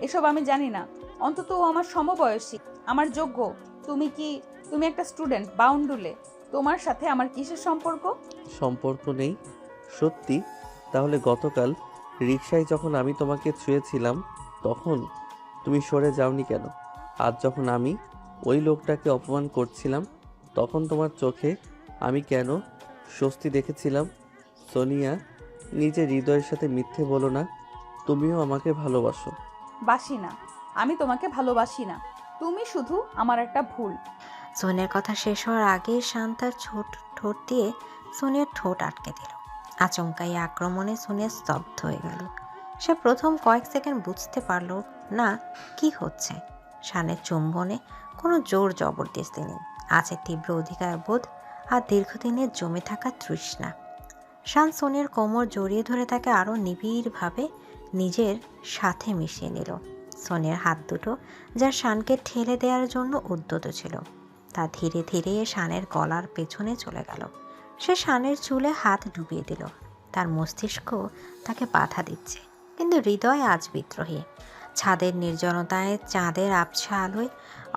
এসব আমি জানি না। অন্তত ও আমার সমবয়সী, আমার যোগ্য। তুমি একটা স্টুডেন্ট, বাউন্ডুলে। তোমার সাথে আমার কিসের সম্পর্ক? সম্পর্ক নেই? সত্যি? তাহলে গতকাল রিকশায় যখন আমি তোমাকে ছুঁয়েছিলাম তখন তুমি সরে যাওনি কেন? আজ যখন আমি ওই লোকটাকে অপমান করছিলাম তখন তোমার চোখে আমি কেন স্বস্তি দেখেছিলাম? সোনিয়া, নিজের হৃদয়ের সাথে মিথ্যে বলো না। তুমিও আমাকে ভালোবাসো। বাসি না, আমি তোমাকে ভালোবাসি না। তুমি শুধু আমার একটা ভুল। সোনিয়ার কথা শেষ হওয়ার আগে শান্তার ঠোঁট দিয়ে সোনিয়ার ঠোঁট আটকে দিল। আচমকাই আক্রমণে সোনিয়া স্তব্ধ হয়ে গেল। সে প্রথম কয়েক সেকেন্ড বুঝতে পারল না কি হচ্ছে। শানের চুম্বনে কোনো জোর জবরদস্তি নেই, আছে তীব্র অধিকারবোধ আর দীর্ঘদিনের জমে থাকা তৃষ্ণা। শান সোনিয়ার কোমর জড়িয়ে ধরে তাকে আরও নিবিড়ভাবে নিজের সাথে মিশিয়ে নিল। সোনিয়ার হাত দুটো, যা শানকে ঠেলে দেওয়ার জন্য উদ্যত ছিল, তা ধীরে ধীরে শানের গলার পেছনে চলে গেল। সে শানের চুলে হাত ডুবিয়ে দিল। তার মস্তিষ্ক তাকে বাধা দিচ্ছে, কিন্তু হৃদয় আজ বিদ্রোহী। ছাদের নির্জনতায় চাঁদের আবছা আলোয়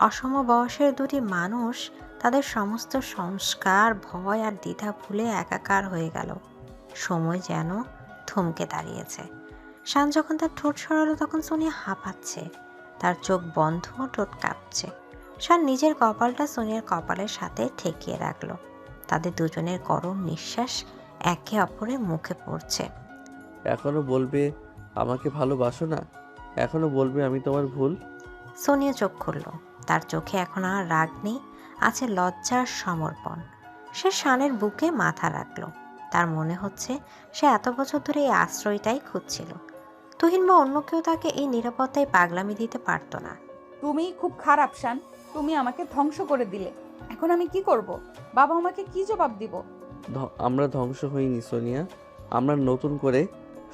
অসম বয়সের দুটি মানুষ তাদের সমস্ত সংস্কার, ভয় আর দ্বিধা ভুলে একাকার হয়ে গেল। সময় যেন থমকে দাঁড়িয়েছে। শান যখন তার ঠোঁট সরালো তখন সোনিয়া হাঁপাচ্ছে, তার চোখ বন্ধ, ঠোঁট কাঁপছে। শান নিজের কপালটা সোনিয়ার কপালের সাথে ঠেকিয়ে রাখলো। তাদের দুজনের গরম নিঃশ্বাস একে অপরের মুখে পড়ছে। এখনো বলবে আমাকে ভালোবাসো না? এখনো বলবে আমি তোমার ভুল? সোনিয়া চোখ খুলল। তার চোখে এখন আর রাগ নেই, আছে লজ্জার সমর্পণ। সে শানের বুকে মাথা রাখল। তার মনে হচ্ছে সে এত বছর ধরে এই আশ্রয়টাই খুঁজছিল। তুহিন বা অন্য কেউ তাকে এই নিরাপত্তায় পাগলামি দিতে পারতো না। তুমি খুব খারাপ শান, তুমি আমাকে ধ্বংস করে দিলে। এখন আমি কি করব? বাবা আমাকে কি জবাব দিব? আমরা ধ্বংস হইনি সোনিয়া, আমরা নতুন করে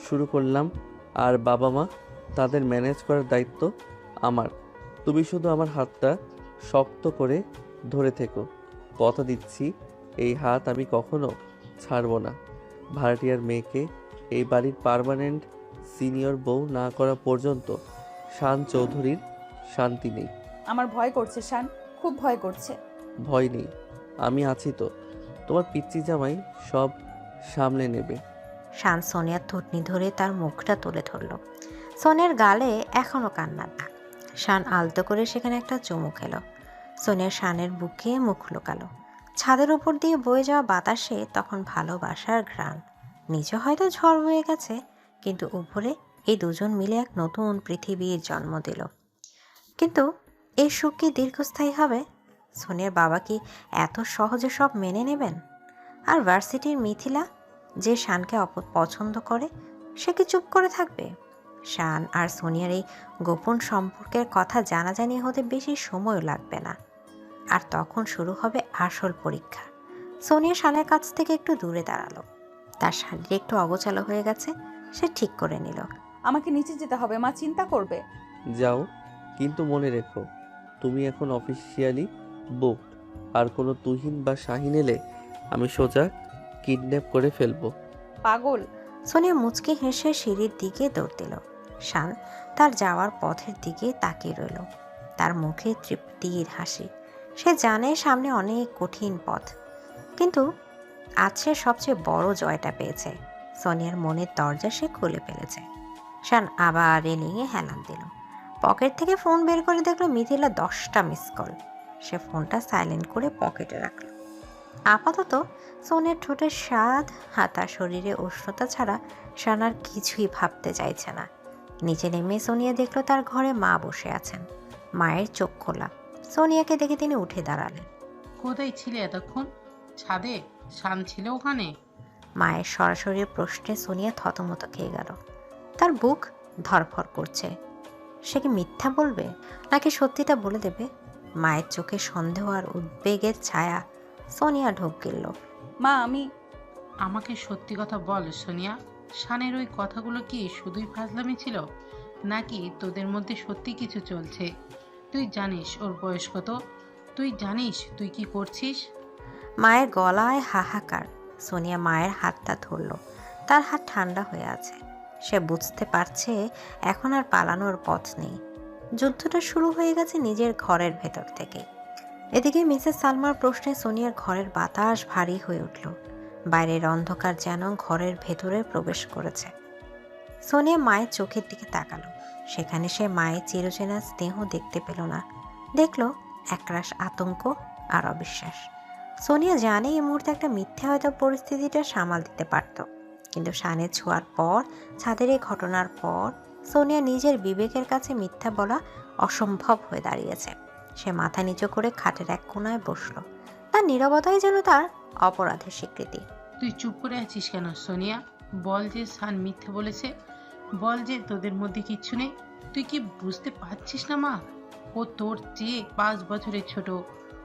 শুরু করলাম। আর বাবা মা, তাদের ম্যানেজ করার দায়িত্ব আমার। তুমি শুধু আমার হাতটা শক্ত করে ধরে থেকো। কথা দিচ্ছি এই হাত আমি কখনো ছাড়বো না। ভাড়াটিয়ার মেয়েকে এই বাড়ির পার্মানেন্ট সিনিয়র বউ না করা পর্যন্ত শান চৌধুরীর শান্তি নেই। আমার ভয় করছে শান, খুব ভয় করছে। ভয় নেই, আমি আছি তো। তোমার পিচ্চি জামাই সব সামলে নেবে। শান সোনিয়ার থুতনি ধরে তার মুখটা তুলে ধরল। সোনিয়ার গালে এখনো কান্নার দাগ। শান আলতো করে সেখানে একটা চুমু খেলো। সোনিয়া শানের বুকে মুখ লুকালো। ছাদের উপর দিয়ে বয়ে যাওয়া বাতাসে তখন ভালোবাসার ঘ্রাণ। নিচে হয়তো ঝড় বয়ে গেছে, কিন্তু উপরে এই দুজন মিলে এক নতুন পৃথিবীর জন্ম দিল। কিন্তু এই সুখ কি দীর্ঘস্থায়ী হবে? সোনিয়ার বাবা কি এত সহজে সব মেনে নেবেন? আর ভার্সিটির মিথিলা, যে শানকে পছন্দ করে, সে কি চুপ করে থাকবে? শান আর সোনিয়ার এই গোপন সম্পর্কের কথা জানাজানি হতে বেশি সময় লাগবে না। আর তখন শুরু হবে আসল পরীক্ষা। সোনিয়া শানের কাছ থেকে একটু দূরে দাঁড়ালো। তার শারীর একটু অগোছালো হয়ে গেছে, সে ঠিক করে নিল। আমাকে নিচে যেতে হবে, মা চিন্তা করবে। যাও, কিন্তু মনে রেখো তুমি এখন অফিসিয়ালি বুকড। আর কোনো তুহিন বা শাহিন এলে আমি সোজা কিডন্যাপ করে ফেলবো। পাগল! সোনিয়া মুচকি হেসে সিঁড়ির দিকে দৌড় দিল। শান তার যাওয়ার পথের দিকে তাকিয়ে রইল, তার মুখে তৃপ্তির হাসি। সে জানে সামনে অনেক কঠিন পথ, কিন্তু আজ সে সবচেয়ে বড় জয়টা পেয়েছে। সোনিয়ার মনের দরজা সে খুলে ফেলেছে। শান আবার রেলিংয়ে হেলান দিল। পকেট থেকে ফোন বের করে দেখলো মিথিলা 10টা মিস কল। সে ফোনটা সাইলেন্ট করে পকেটে রাখল। আপাতত সোনিয়ার ঠোঁটের স্বাদ, হাতা শরীরে উষ্ণতা ছাড়া শান আর কিছুই ভাবতে চাইছে না। নিচে নেমে সোনিয়া দেখলো তার ঘরে মা বসে আছেন। মায়ের চোখ খোলা। সোনিয়াকে দেখে তিনি উঠে দাঁড়ালেন। কোথায় ছিলে এতক্ষণ? ছাদে? শান ছিল ওখানে? মায়ের সরাসরি প্রশ্নে সোনিয়া থতমত খেয়ে গেল। তার বুক ধরফর করছে। সে কি মিথ্যা বলবে, নাকি সত্যিটা বলে দেবে? মায়ের চোখে সন্দেহ আর উদ্বেগের ছায়া। সোনিয়া ঢোক গেল। মা, আমাকে সত্যি কথা বল সোনিয়া, শানের ওই কথাগুলো কি শুধুই ফাজলামি ছিল, নাকি তোদের মধ্যে সত্যি কিছু চলছে? তুই জানিস ওর বয়স কত? তুই জানিস তুই কি করছিস? মায়ের গলায় হাহাকার। সোনিয়া মায়ের হাতটা ধরল। তার হাত ঠান্ডা হয়ে আছে। সে বুঝতে পারছে এখন আর পালানোর পথ নেই। যুদ্ধটা শুরু হয়ে গেছে নিজের ঘরের ভেতর থেকে। এদিকে মিসেস সালমার প্রশ্নে সোনিয়ার ঘরের বাতাস ভারী হয়ে উঠল। বাইরের অন্ধকার যেন ঘরের ভেতরে প্রবেশ করেছে। সোনিয়া মায়ের চোখের দিকে তাকালো। সেখানে সে মায়ের চিরচেনা স্নেহ দেখতে পেল না, দেখল একরাশ আতঙ্ক আর অবিশ্বাস। সোনিয়া জানে এই মুহূর্তে একটা মিথ্যা হয়তো পরিস্থিতিটা সামাল দিতে পারত, কিন্তু শানের ছোঁয়ার পর, ছাদের এই ঘটনার পর সোনিয়া নিজের বিবেকের কাছে মিথ্যা বলা অসম্ভব হয়ে দাঁড়িয়েছে। সে মাথা নিচু করে খাটের এক কোণায় বসল। তার নীরবতাই যেন তার অপরাধের স্বীকৃতি। তুই চুপ করে আছিস কেন সোনিয়া? বল যে শান মিথ্যে বলেছে, বল যে তোদের মধ্যে কিচ্ছু নেই। তুই কি বুঝতে পারছিস না মা? ও তোর চেয়ে 5 বছরের ছোট।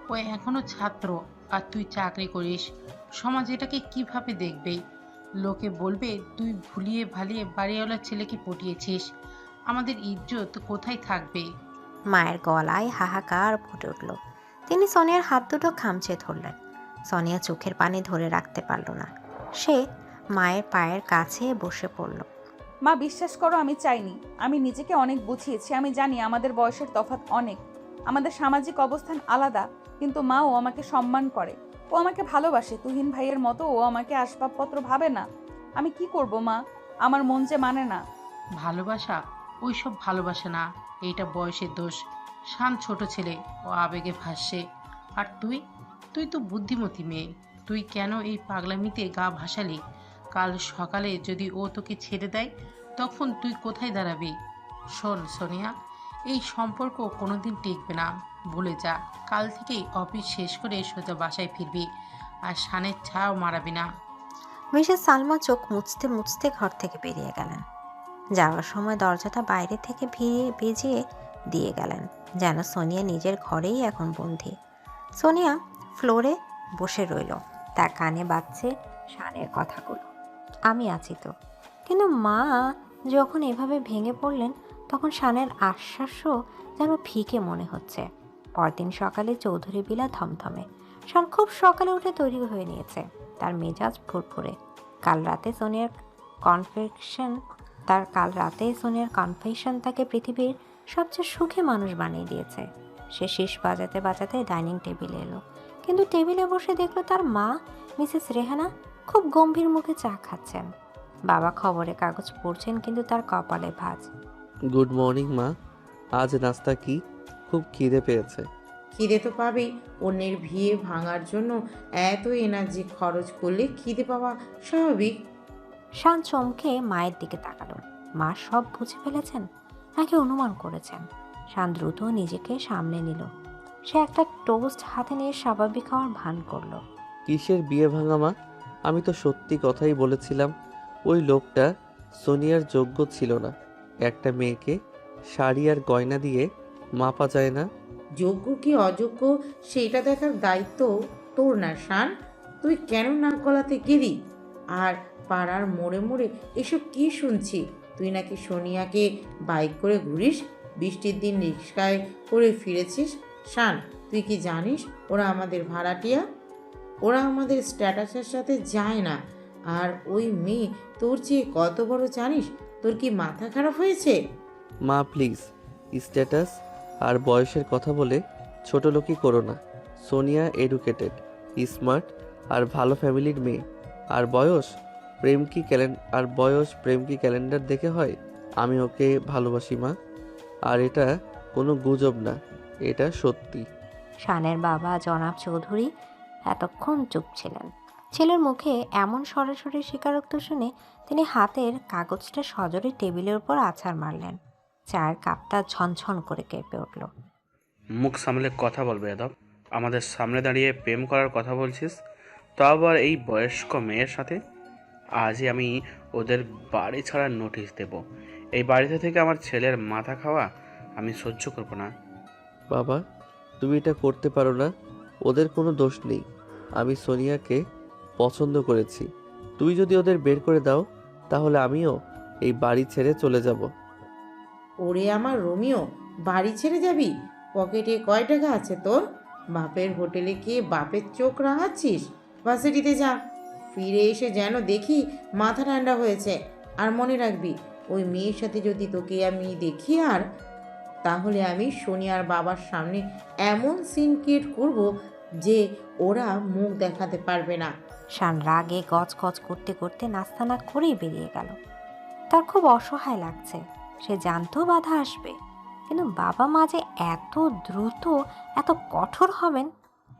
ও এখনো ছাত্র, আর তুই চাকরি করিস। সমাজ এটাকে কিভাবে দেখবে? লোকে বলবে তুই ভুলিয়ে ভালিয়ে বাড়িওয়ালার ছেলেকে পটিয়েছিস। আমাদের ইজ্জত কোথায় থাকবে? মায়ের গলায় হাহাকার ফুটে উঠল। তিনি সোনিয়ার হাত দুটো খামচে ধরলেন। সোনিয়া চোখের পানি ধরে রাখতে পারল না। সে মায়ের পায়ের কাছে বসে পড়ল। মা বিশ্বাস করো, আমি চাইনি। আমি নিজেকে অনেক বুঝিয়েছি। আমি জানি আমাদের বয়সের তফাৎ অনেক, আমাদের সামাজিক অবস্থান আলাদা, কিন্তু মা ও আমাকে সম্মান করে, ও আমাকে ভালোবাসে। তুহিন ভাইয়ের মতো ও আমাকে আসবাবপত্র ভাবে না। আমি কি করব মা? আমার মন যে মানে না। ভালোবাসা ওইসব ভালোবাসা না, এইটা বয়সের দোষ। শান ছোট ছেলে, ও আবেগে ভাসছে। আর তুই তুই তো বুদ্ধিমতী মেয়ে, তুই কেন এই পাগলামিতে গা ভাসালি? কাল সকালে যদি ও তোকে ছেড়ে দেয় তখন তুই কোথায় দাঁড়াবি? শোন সোনিয়া, এই সম্পর্ক কোনোদিন টিকবে না, ভুলে যা। কাল থেকেই অফিস শেষ করে সোজা বাসায় ফিরবি, আর শানের ছায়াও মারাবি না। মিসেস সালমা চোখ মুছতে মুছতে ঘর থেকে বেরিয়ে গেলেন। যাওয়ার সময় দরজাটা বাইরে থেকে ভিজিয়ে দিয়ে গেলেন, যেন সোনিয়া নিজের ঘরেই এখন বন্দি। সোনিয়া ফ্লোরে বসে রইল, তার কানে বাজছে শানের কথাগুলো। আমি আছি তো। কিন্তু মা যখন এভাবে ভেঙে পড়লেন তখন শানের আশ্বাসও যেন ফিকে মনে হচ্ছে। পরদিন সকালে চৌধুরী বিলা থমথমে। শান খুব সকালে উঠে তৈরি হয়ে নিয়েছে, তার মেজাজ ফুরফুরে। কাল রাতে সোনিয়ার কনফেশন তাকে পৃথিবীর সবচেয়ে সুখী মানুষ বানিয়ে দিয়েছে। সে শীষ বাজাতে বাজাতে ডাইনিং টেবিলে এলো, কিন্তু টেবিলে বসে দেখলো তার মা মিসেস রেহানা খুব গম্ভীর মুখে চা খাচ্ছেন। বাবা খবরের কাগজ পড়ছেন, কিন্তু তার কপালে ভাঁজ। গুড মর্নিং মা। আজ নাস্তা কি? খুব খিদে পেয়েছে। খিদে তো পাবেই, অন্যের ভিড়ে ভাঙার জন্য এত এনার্জি খরচ করলে খিদে পাওয়া স্বাভাবিক। শান চমকে মায়ের দিকে তাকালো। মা সব বুঝে ফেলেছেন নাকি অনুমান করেছেন? শান দ্রুত নিজেকে সামলে নিল। সে একটা টোস্ট হাতে নিয়ে স্বাভাবিক হওয়ার ভান করলো। কিসের বিয়ে ভাঙা মা? আমি তো সত্যি কথাই বলেছিলাম। ওই লোকটা সোনিয়ার যোগ্য ছিল না। একটা মেয়েকে শাড়ি আর গয়না দিয়ে মাপা যায় না। যোগ্য কি অযোগ্য সেটা দেখার দায়িত্ব তোর না শান। তুই কেন নাক গলাতে গেলি? আর পাড়ার মোড়ে মোড়ে এসব কি শুনছি? তুই নাকি সোনিয়াকে বাইক করে ঘুরিস, বৃষ্টির দিন রিক্সায় করে ফিরেছিস। শান, তুই কি জানিস ওরা আমাদের ভাড়াটিয়া? ওরা আমাদের স্ট্যাটাসের সাথে যায় না। আর ওই মেয়ে তোর চেয়ে কত বড় জানিস? তোর কি মাথা খারাপ হয়েছে? মা প্লিজ, স্ট্যাটাস আর বয়সের কথা বলে ছোট লোকই করো না। সোনিয়া এডুকেটেড, স্মার্ট আর ভালো ফ্যামিলির মেয়ে। আর বয়স প্রেম কি ক্যালেন্ডার দেখে হয়? আমি ওকে ভালোবাসি মা। আর এটা কোনো গুজব না, এটা সত্যি। শানের বাবা জনাব চৌধুরী এতক্ষণ চুপ ছিলেন। ছেলের মুখে এমন সরাসরি স্বীকারোক্ত শুনে তিনি হাতের কাগজটা সজোরে টেবিলের উপর আছাড় মারলেন। চায়ের কাপটা ঝনঝন করে কেঁপে উঠল। মুখ সামলে কথা বলবে এদব। আমাদের সামনে দাঁড়িয়ে প্রেম করার কথা বলছিস, তো আবার এই বয়স্ক মেয়ের সাথে? আজই আমি ওদের বাড়ি ছাড়ার নোটিশ দেব। এই বাড়িতে থেকে আমার ছেলের মাথা খাওয়া আমি সহ্য করব না। বাবা, তুমি এটা করতে পারো না। ওদের কোনো দোষ নেই। আমি সোনিয়াকে পছন্দ করেছি। তুই যদি ওদের বের করে দাও তাহলে আমিও এই বাড়ি ছেড়ে চলে যাব। ওরে আমার রোমিও, বাড়ি ছেড়ে যাবি? পকেটে কয় টাকা আছে তোর? বাপের হোটেলে গিয়ে বাপের চোখ রাঙাচ্ছিস? ভার্সিটিতে যা, ফিরে এসে যেন দেখি মাথা ঠান্ডা হয়েছে। আর মনে রাখবি, ওই মেয়ের সাথে যদি তোকে আমি দেখি তাহলে আমি সোনিয়ার বাবার সামনে এমন সিন ক্রিয়েট করব যে ওরা মুখ দেখাতে পারবে না। শান রাগে গজগজ করতে করতে নাস্তা না করেই বেরিয়ে গেল। তার খুব অসহায় লাগছে। সে জানতো বাধা আসবে, কিন্তু বাবা মা যে এত দ্রুত এত কঠোর হবেন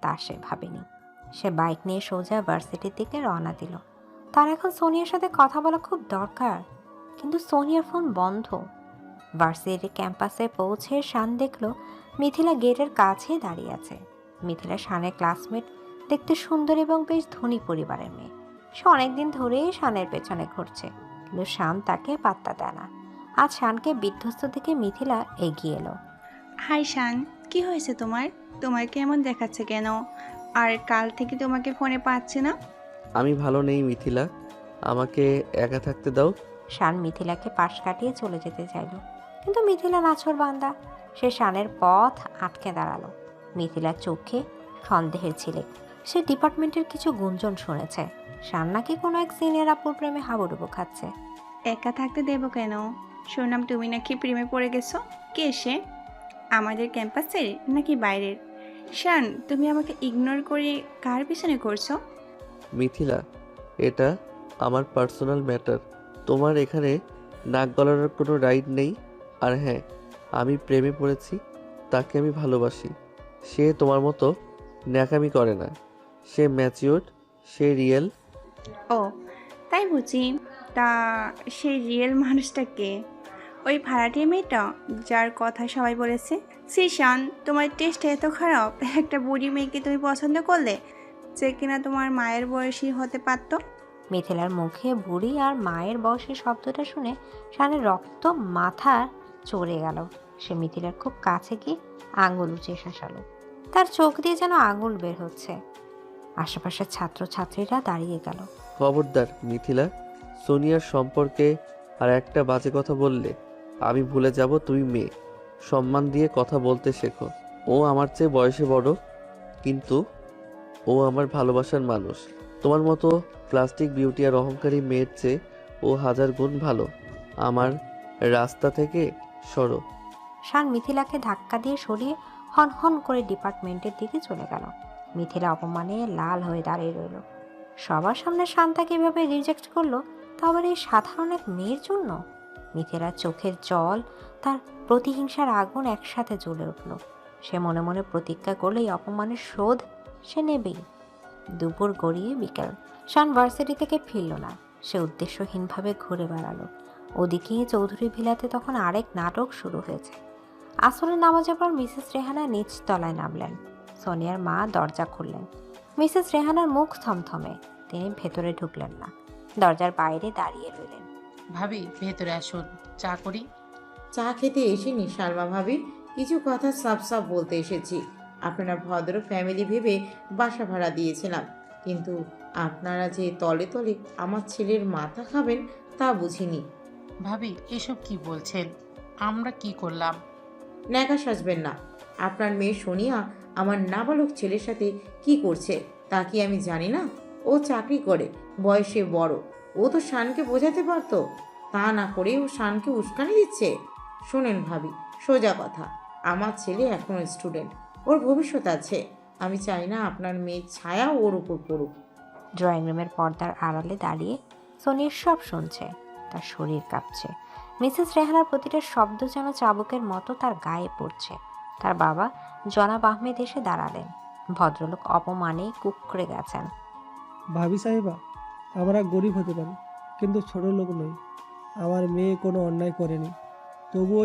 তা সে ভাবেনি। সে বাইক নিয়ে সোজা ভার্সিটির দিকে রওনা দিল। তার এখন সোনিয়ার সাথে কথা বলা খুব দরকার, কিন্তু সোনিয়ার ফোন বন্ধ। ভার্সিটি ক্যাম্পাসে পৌঁছে শান দেখল মিথিলা গেটের কাছেই দাঁড়িয়ে আছে। মিথিলা শানের ক্লাসমেট, দেখতে সুন্দর এবং বেশ ধনী পরিবারের মেয়ে। সে অনেকদিন ধরেই শানের পেছনে ঘুরছে, কিন্তু শান তাকে পাত্তা দেয় না। আজ শানকে বিধ্বস্ত থেকে মিথিলা এগিয়ে এলো। হাই শান, কি হয়েছে তোমার? তোমার কেমন দেখাচ্ছে কেন? আর কাল থেকে তোমাকে ফোনে পাচ্ছি না। আমি ভালো নেই মিথিলা, আমাকে একা থাকতে দাও। শান মিথিলাকে পাশ কাটিয়ে চলে যেতে চাইল, কিন্তু মিথিলা নাছোড় বান্দা। সে শানের পথ আটকে দাঁড়ালো। মিথিলার চোখে সন্দেহের ছিলে। সে ডিপার্টমেন্টের কিছু গুঞ্জন শুনেছে শান নাকি কোনো এক সিনিয়র আপুর প্রেমে হাবুডুবু খাচ্ছে। একা থাকতে দেবো কেন? শুনলাম তুমি নাকি প্রেমে পড়ে গেছো। কে সে? আমাদের ক্যাম্পাসের নাকি বাইরের? শান, তুমি আমাকে ইগনোর করে কার পিছনে করছো? মিথিলা, এটা আমার পার্সোনাল ম্যাটার। তোমার এখানে নাক গলানোর কোনো রাইট নেই। আর হ্যাঁ, আমি প্রেমে পড়েছি, তাকে আমি ভালোবাসি। সে তোমার মতো ন্যাকামি করে না, সে ম্যাচিওর, সে রিয়েল। ও, তাই বুঝি। তা সেই রিয়েল মানুষটা কে? ওই ভাড়াটিয়া মেয়েটা যার কথা সবাই বলেছে? শ্রীশান, তোমার টেস্ট এত খারাপ, একটা বুড়ি মেয়েকে তুমি পছন্দ করলে যে কিনা তোমার মায়ের বয়সী হতে পারতো? মিথিলার মুখে বুড়ি আর মায়ের বয়সী শব্দটা শুনে শানের রক্ত মাথা চড়ে গেল। সে মিথিলার খুব কাছে গিয়ে আঙুল উঁচিয়ে শাসালো। তার চোখ দিয়ে যেন আঙুল বের হচ্ছে। আশেপাশের ছাত্রছাত্রীরা দাঁড়িয়ে গেল। খবরদার মিথিলা, সোনিয়ার সম্পর্কে আর একটা বাজে কথা বললে আমি ভুলে যাব তুমি মেয়ে। সম্মান দিয়ে কথা বলতে শেখো। ও আমার চেয়ে বয়সে বড়, কিন্তু ও আমার ভালোবাসার মানুষ। তোমার মতো প্লাস্টিক বিউটি আর অহংকারী মেয়ের চেয়ে ও হাজার গুণ ভালো। আমার রাস্তা থেকে সরো। শান মিথিলাকে ধাক্কা দিয়ে সরিয়ে হন হন করে ডিপার্টমেন্টের দিকে চলে গেল। মিথিলা অপমানে লাল হয়ে দাঁড়িয়ে রইল। সবার সামনে শান তাকে এভাবে রিজেক্ট করলো, তা আবার এই সাধারণ এক মেয়ের জন্য। মিথিলার চোখের জল, তার প্রতিহিংসার আগুন একসাথে জ্বলে উঠল। সে মনে মনে প্রতিজ্ঞা করলে এই অপমানের শোধ সে নেবেই। দুপুর গড়িয়ে বিকেল। শান ভার্সিটি থেকে ফিরল না। সে উদ্দেশ্যহীনভাবে ঘুরে বেড়ালো। ওদিকে চৌধুরী ভিলাতে তখন আরেক নাটক শুরু হয়েছে। আসরের নামাজের পর মিসেস রেহানা নিচ তলায় নামলেন। সোনিয়ার মা দরজা খুললেন। মিসেস রেহানার মুখ থমথমে। তিনি ভেতরে ঢুকলেন না, দরজার বাইরে দাঁড়িয়ে রইলেন। ভাবি, ভেতরে আসুন, চা করি। চা খেতে এসেনি সালমা ভাবি, কিছু কথা সাফ সাফ বলতে এসেছি। আপনারা ভদ্র ফ্যামিলি ভেবে বাসা ভাড়া দিয়েছিলাম, কিন্তু আপনারা যে তলে তলে আমার ছেলের মাথা খাবেন তা বুঝিনি। ভাবি, এসব কি বলছেন? আমরা কি করলাম? ন্যাকা সাজবেন না। আপনার মেয়ে সোনিয়া আমার নাবালক ছেলের সাথে কি করছে তা কি আমি জানি না? ও চাকরি করে, বয়সে বড়, ও তো শানকে বোঝাতে পারতো। তা না করে ও শানকে উস্কানি দিচ্ছে। শোনেন ভাবি, সোজা কথা, আমার ছেলে এখনো স্টুডেন্ট, ওর ভবিষ্যৎ আছে। আমি চাই না আপনার মেয়ের ছায়া ওর উপর পড়ুক। ড্রয়িং রুমের পর্দার আড়ালে দাঁড়িয়ে সোনিয়ার সব শুনছে। তার শরীর কাঁপছে। মিসেস রেহানার প্রতিটা শব্দ যেন চাবুকের মতো তার গায়ে পড়ছে। তার বাবা জনাব আহমেদ এসে দাঁড়ালেন। ভদ্রলোক অপমানে কুঁকড়ে গেছেন। ভাবি সাহেবা, আমরা গরিব হতে পারি, কিন্তু ছোট লোক নই। আমার মেয়ে কোনো অন্যায় করেনি। তবুও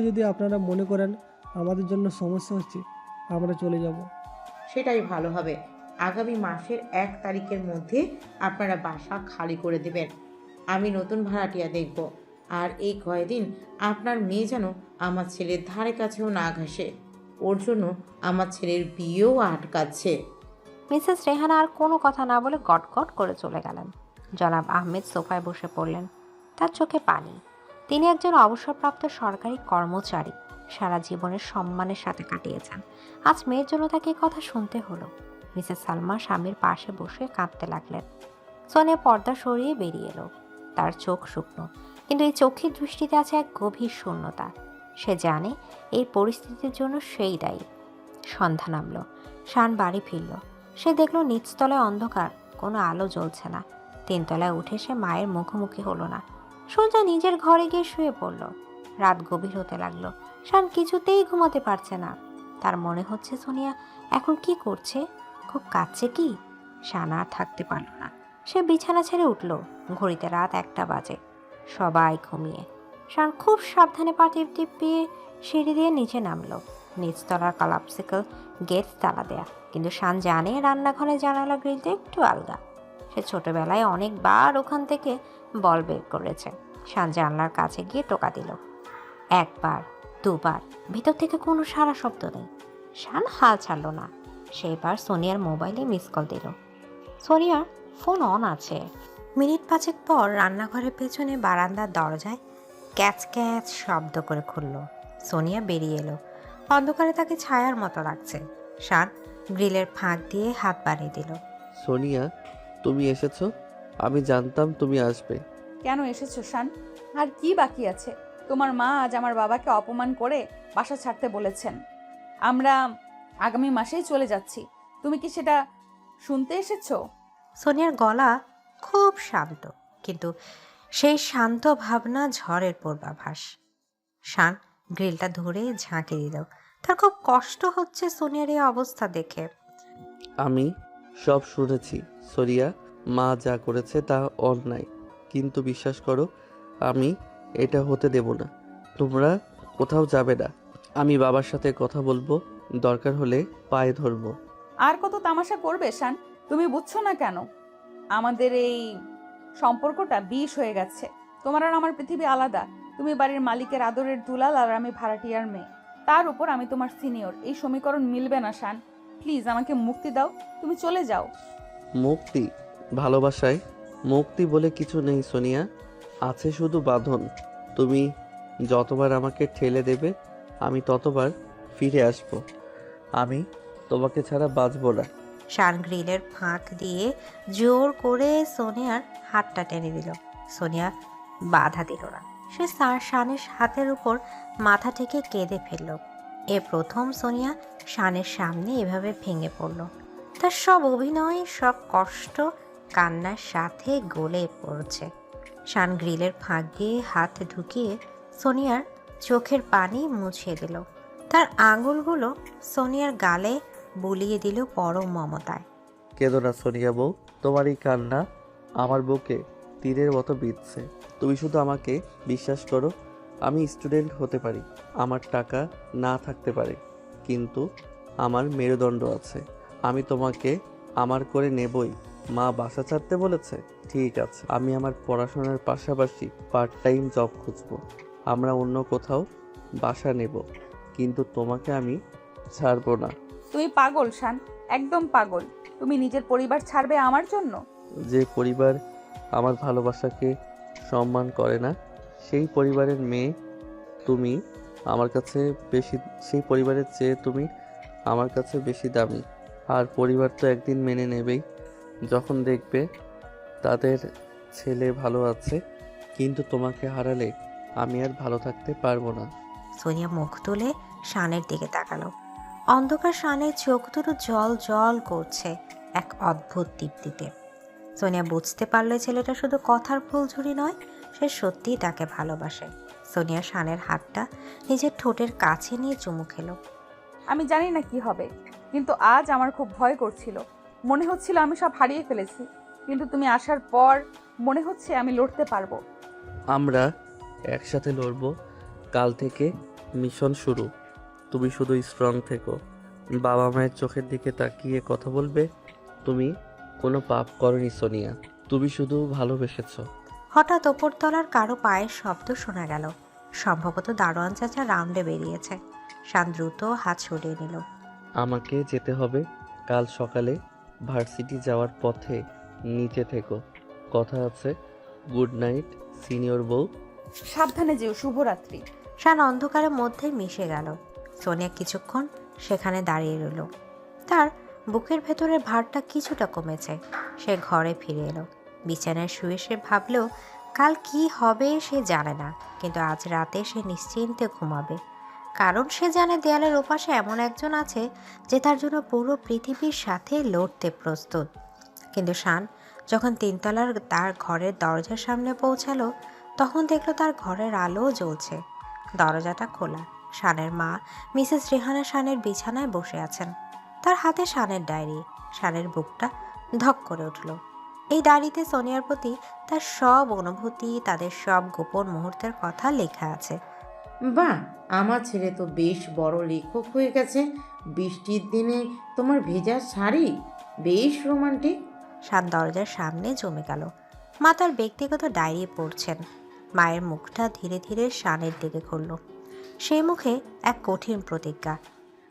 যদি আপনারা মনে করেন আমাদের জন্য সমস্যা হচ্ছে, আমরা চলে যাব। সেটাই ভালো হবে। আগামী মাসের 1 তারিখের মধ্যে আপনারা বাসা খালি করে দেবেন। আমি নতুন ভাড়াটিয়া দেখব। আর এই কয়দিন আপনার মেয়ে যেন আমার ছেলের ধারে কাছেও না ঘাসে। ওর জন্য আমার ছেলের বিয়েও আটকাচ্ছে। মিসেস রেহানা আর কোনো কথা না বলে গটগট করে চলে গেলেন। জনাব আহমেদ সোফায় বসে পড়লেন। তার চোখে পানি। তিনি একজন অবসরপ্রাপ্ত সরকারি কর্মচারী। সারা জীবনের সম্মানের সাথে কাটিয়েছেন। আজ মেয়ের জন্য তাকে এই কথা শুনতে হলো। মিসেস সালমা স্বামীর পাশে বসে কাঁদতে লাগলেন। সোনিয়া পর্দা সরিয়ে বেরিয়ে এলো। তার চোখ শুকনো, কিন্তু এই চোখের দৃষ্টিতে আছে এক গভীর শূন্যতা। সে জানে এই পরিস্থিতির জন্য সেই দায়ী। সন্ধ্যা নামলো। শান বাড়ি ফিরল। সে দেখল নিচতলায় অন্ধকার, কোনো আলো জ্বলছে না। 3 তলায় উঠে সে মায়ের মুখোমুখি হলো না। সোজা নিজের ঘরে গিয়ে শুয়ে পড়ল। রাত গভীর হতে লাগলো। শান কিছুতেই ঘুমাতে পারছে না। তার মনে হচ্ছে সোনিয়া এখন কি করছে, খুব কাঁদছে কি? শান আর থাকতে পারল না। সে বিছানা ছেড়ে উঠল। ঘড়িতে রাত 1টা বাজে। সবাই ঘুমিয়ে। শান খুব সাবধানে পা টিপিয়ে সিঁড়ি দিয়ে নিচে নামলো। নিচতলার কলাপসিকল গেট তালা দেয়া, কিন্তু শান জানে রান্নাঘরে জানালা গ্রিলটা একটু আলগা। সে ছোটবেলায় অনেকবার ওখান থেকে বল বের করেছে। শান জানলার কাছে গিয়ে টোকা দিল। 1 বার, 2 বার, ভিতর থেকে কোনো সারা শব্দ নেই। শান হাল ছাড়ল না। সেবার সোনিয়ার মোবাইলে মিস কল দিল। সোনিয়ার ফোন অন আছে। মিনিট 5 পর রান্নাঘরের পেছনে বারান্দার দরজায় ক্যাচ ক্যাচ শব্দ করে খুলল। সোনিয়া বেরিয়ে এলো। অন্ধকারে তাকে ছায়ার মতো লাগছে। শান গ্রিলের ফাঁক দিয়ে হাত বাড়িয়ে দিল। সোনিয়া, তুমি এসেছো? আমি জানতাম তুমি আসবে। কেন এসেছো শান? আর কি বাকি আছে? তোমার মা আজ আমার বাবাকে অপমান করে বাসা ছাড়তে বলেছেন। আমরা আগামী মাসেই চলে যাচ্ছি। তুমি কি সেটা শুনতে এসেছো? সোনিয়ার গলা খুব শান্ত, কিন্তু সেই শান্ত ভাবনা ঝড়ের পূর্বাভাস। শান গ্রিলটা ধরে ঝাঁকি দিল। তার খুব কষ্ট হচ্ছে সোনিয়ার এই অবস্থা দেখে। আমি সব শুনেছি সোরিয়া, মা যা করেছে তা অন্যায়, কিন্তু বিশ্বাস করো আমি এটা হতে দেব না। তোমরা কোথাও যাবে না, আমি বাবার সাথে কথা বলবো, দরকার হলে পায়ে ধরবো। আর কত তামাশা করবে শান? তুমি বুঝছো না কেন? আমাদের এই সম্পর্কটা বিষ হয়ে গেছে। তোমার আর আমার পৃথিবী আলাদা। তুমি বাড়ির মালিকের আদরের দুলাল আর আমি ভাড়াটিয়ার মেয়ে। তার উপর আমি তোমার সিনিয়র। এই সমীকরণ মিলবে না শান। প্লিজ আমাকে মুক্তি দাও, তুমি চলে যাও। মুক্তি? ভালোবাসায় মুক্তি বলে কিছু নেই সোনিয়া, আছে শুধু বাঁধন। তুমি যতবার আমাকে ঠেলে দেবে আমি ততবার ফিরে আসব। আমি তোমাকে ছাড়া বাঁচবো না। শান গ্রিলের ফাঁক দিয়ে জোর করে সোনিয়ার হাতটা টেনে দিল। সোনিয়া বাধা দিল না। সে শানের হাতের উপর মাথা থেকে কেঁদে ফেলল। এ প্রথম সোনিয়া শানের সামনে এভাবে ভেঙে পড়ল। তার সব অভিনয়, সব কষ্ট কান্নার সাথে গলে পড়ছে। শান গ্রিলের ফাঁক দিয়ে হাত ঢুকিয়ে সোনিয়ার চোখের পানি মুছিয়ে দিল। তার আঙুলগুলো সোনিয়ার গালে বুলিয়ে দিল পরম মমতায়। কেঁদো না সোনিয়া বউ, তোমার এই কান্না আমার বুকে তীরের মতো বিঁধছে। তুমি শুধু আমাকে বিশ্বাস করো। আমি স্টুডেন্ট হতে পারি, আমার টাকা না থাকতে পারে, কিন্তু আমার মেরুদণ্ড আছে। আমি তোমাকে আমার করে নেবই। মা বাসা ছাড়তে বলেছে, ঠিক আছে, আমি আমার পড়াশোনার পাশাপাশি পার্ট টাইম জব খুঁজবো। আমরা অন্য কোথাও বাসা নেব, কিন্তু তোমাকে আমি ছাড়বো না। তুমি পাগল শান, একদম পাগল। তুমি নিজের পরিবার ছাড়বে আমার জন্য? যে পরিবার আমার ভালোবাসাকে সম্মান করে না, সেই পরিবারের মেয়ে তুমি আমার কাছে বেশি, সেই পরিবারের চেয়ে তুমি আমার কাছে বেশি দামি। আর পরিবার তো একদিন মেনে নেবেই, যখন দেখবে তাদের ছেলে ভালো আছে। কিন্তু তোমাকে হারালে আমি আর ভালো থাকতে পারবো না। সোনিয়া মুখ তুলে শানের দিকে তাকালো। অন্ধকার শানের চোখ দুটো জল জল করছে এক অদ্ভুত দীপ্তিতে। সোনিয়া বুঝতে পারলো ছেলেটা শুধু কথার ফুলঝুরি নয়, সে সত্যিই তাকে ভালোবাসে। সোনিয়া শানের হাতটা নিজের ঠোঁটের কাছে নিয়ে চুমু খেলো। আমি জানি না কি হবে, কিন্তু আজ আমার খুব ভয় করছিল। মনে হচ্ছিল আমি সব হারিয়ে ফেলেছি, কিন্তু তুমি আসার পর মনে হচ্ছে আমি লড়তে পারবো। আমরা একসাথে লড়বো। কাল থেকে মিশন শুরু। তুমি শুধু স্ট্রং থেকো, বাবা মায়ের চোখের দিকে তাকিয়ে কথা বলবে। তুমি কোনো পাপ করনি সোনিয়া, তুমি শুধু ভালোবেসেছো। হঠাৎ ওপরতলার কারো পায়ের শব্দ শোনা গেল। সম্ভবত দারোয়ান চাচা রাউন্ডে বেরিয়েছে। শান দ্রুত হাত সরিয়ে নিল। আমাকে যেতে হবে। কাল সকালে ভার্সিটি যাওয়ার পথে নিচে থেকো, কথা আছে। গুড নাইট সিনিয়র বউ। সাবধানে যেও, শুভরাত্রি। শান অন্ধকারের মধ্যে মিশে গেল। সোনিয়া কিছুক্ষণ সেখানে দাঁড়িয়ে রইল। তার বুকের ভেতরের ভারটা কিছুটা কমেছে। সে ঘরে ফিরে এলো। বিছানায় শুয়ে সে ভাবলেও কাল কি হবে সে জানে না, কিন্তু আজ রাতে সে নিশ্চিন্তে ঘুমাবে। কারণ সে জানে দেয়ালের ওপাশে এমন একজন আছে যে তার জন্য পুরো পৃথিবীর সাথে লড়তে প্রস্তুত। কিন্তু শান যখন তিনতলার তার ঘরের দরজার সামনে পৌঁছালো, তখন দেখলো তার ঘরের আলো জ্বলছে। দরজাটা খোলা। শানের মা মিসেস রেহানা শানের বিছানায় বসে আছেন। তার হাতে শানের ডায়েরি। শানের বুকটা ধক করে উঠল। এই ডায়েরিতে সোনিয়ার প্রতি তার সব অনুভূতি, তাদের সব গোপন মুহূর্তের কথা লেখা আছে। বাহ, আমার ছেলে তো বেশ বড় লেখক হয়ে গেছে। বৃষ্টির দিনে তোমার ভেজা শাড়ি, বেশ রোমান্টিক। শান দরজার সামনে জমে গেল। মা তার ব্যক্তিগত ডায়েরি পড়ছেন। মায়ের মুখটা ধীরে ধীরে শানের দিকে খুলল। সেই মুখে এক কঠিন প্রতিজ্ঞা।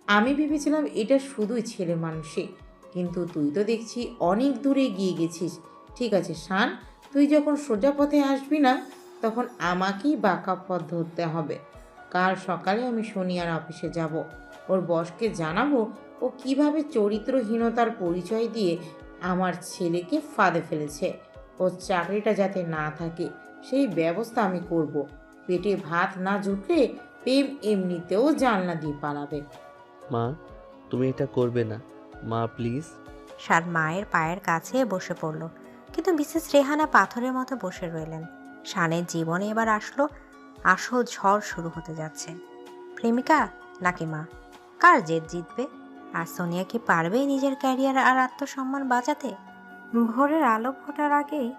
আমি ভেবেছিলাম এটা শুধুই ছেলে মানুষই, কিন্তু তুই তো দেখছি অনেক দূরে গিয়ে গেছিস। ঠিক আছে শান, তুই যখন সোজা পথে আসবি না, তখন আমাকেই বাঁকা পথ ধরতে হবে। কাল সকালে আমি সোনিয়ার অফিসে যাব। ওর বসকে জানাবো ও কিভাবে চরিত্রহীনতার পরিচয় দিয়ে আমার ছেলেকে ফাঁদে ফেলেছে। ওর চাকরিটা যাতে না থাকে সেই ব্যবস্থা আমি করব। পেটে ভাত না জুটলে প্রেম এমনিতেও জানলা দিয়ে পালাবে। মা, তুমি এটা করবে না মা, প্লিজ। শান মায়ের পায়ের কাছে বসে পড়ল, কিন্তু মিসেস রেহানা পাথরের মতো বসে রইলেন। শানের জীবনে এবার আসলো আসল ঝড় শুরু হতে যাচ্ছে। প্রেমিকা নাকি মা, কার জেদ জিতবে? আর সোনিয়া কি পারবে নিজের ক্যারিয়ার আর আত্মসম্মান বাঁচাতে? ভোরের আলো ফোটার আগেই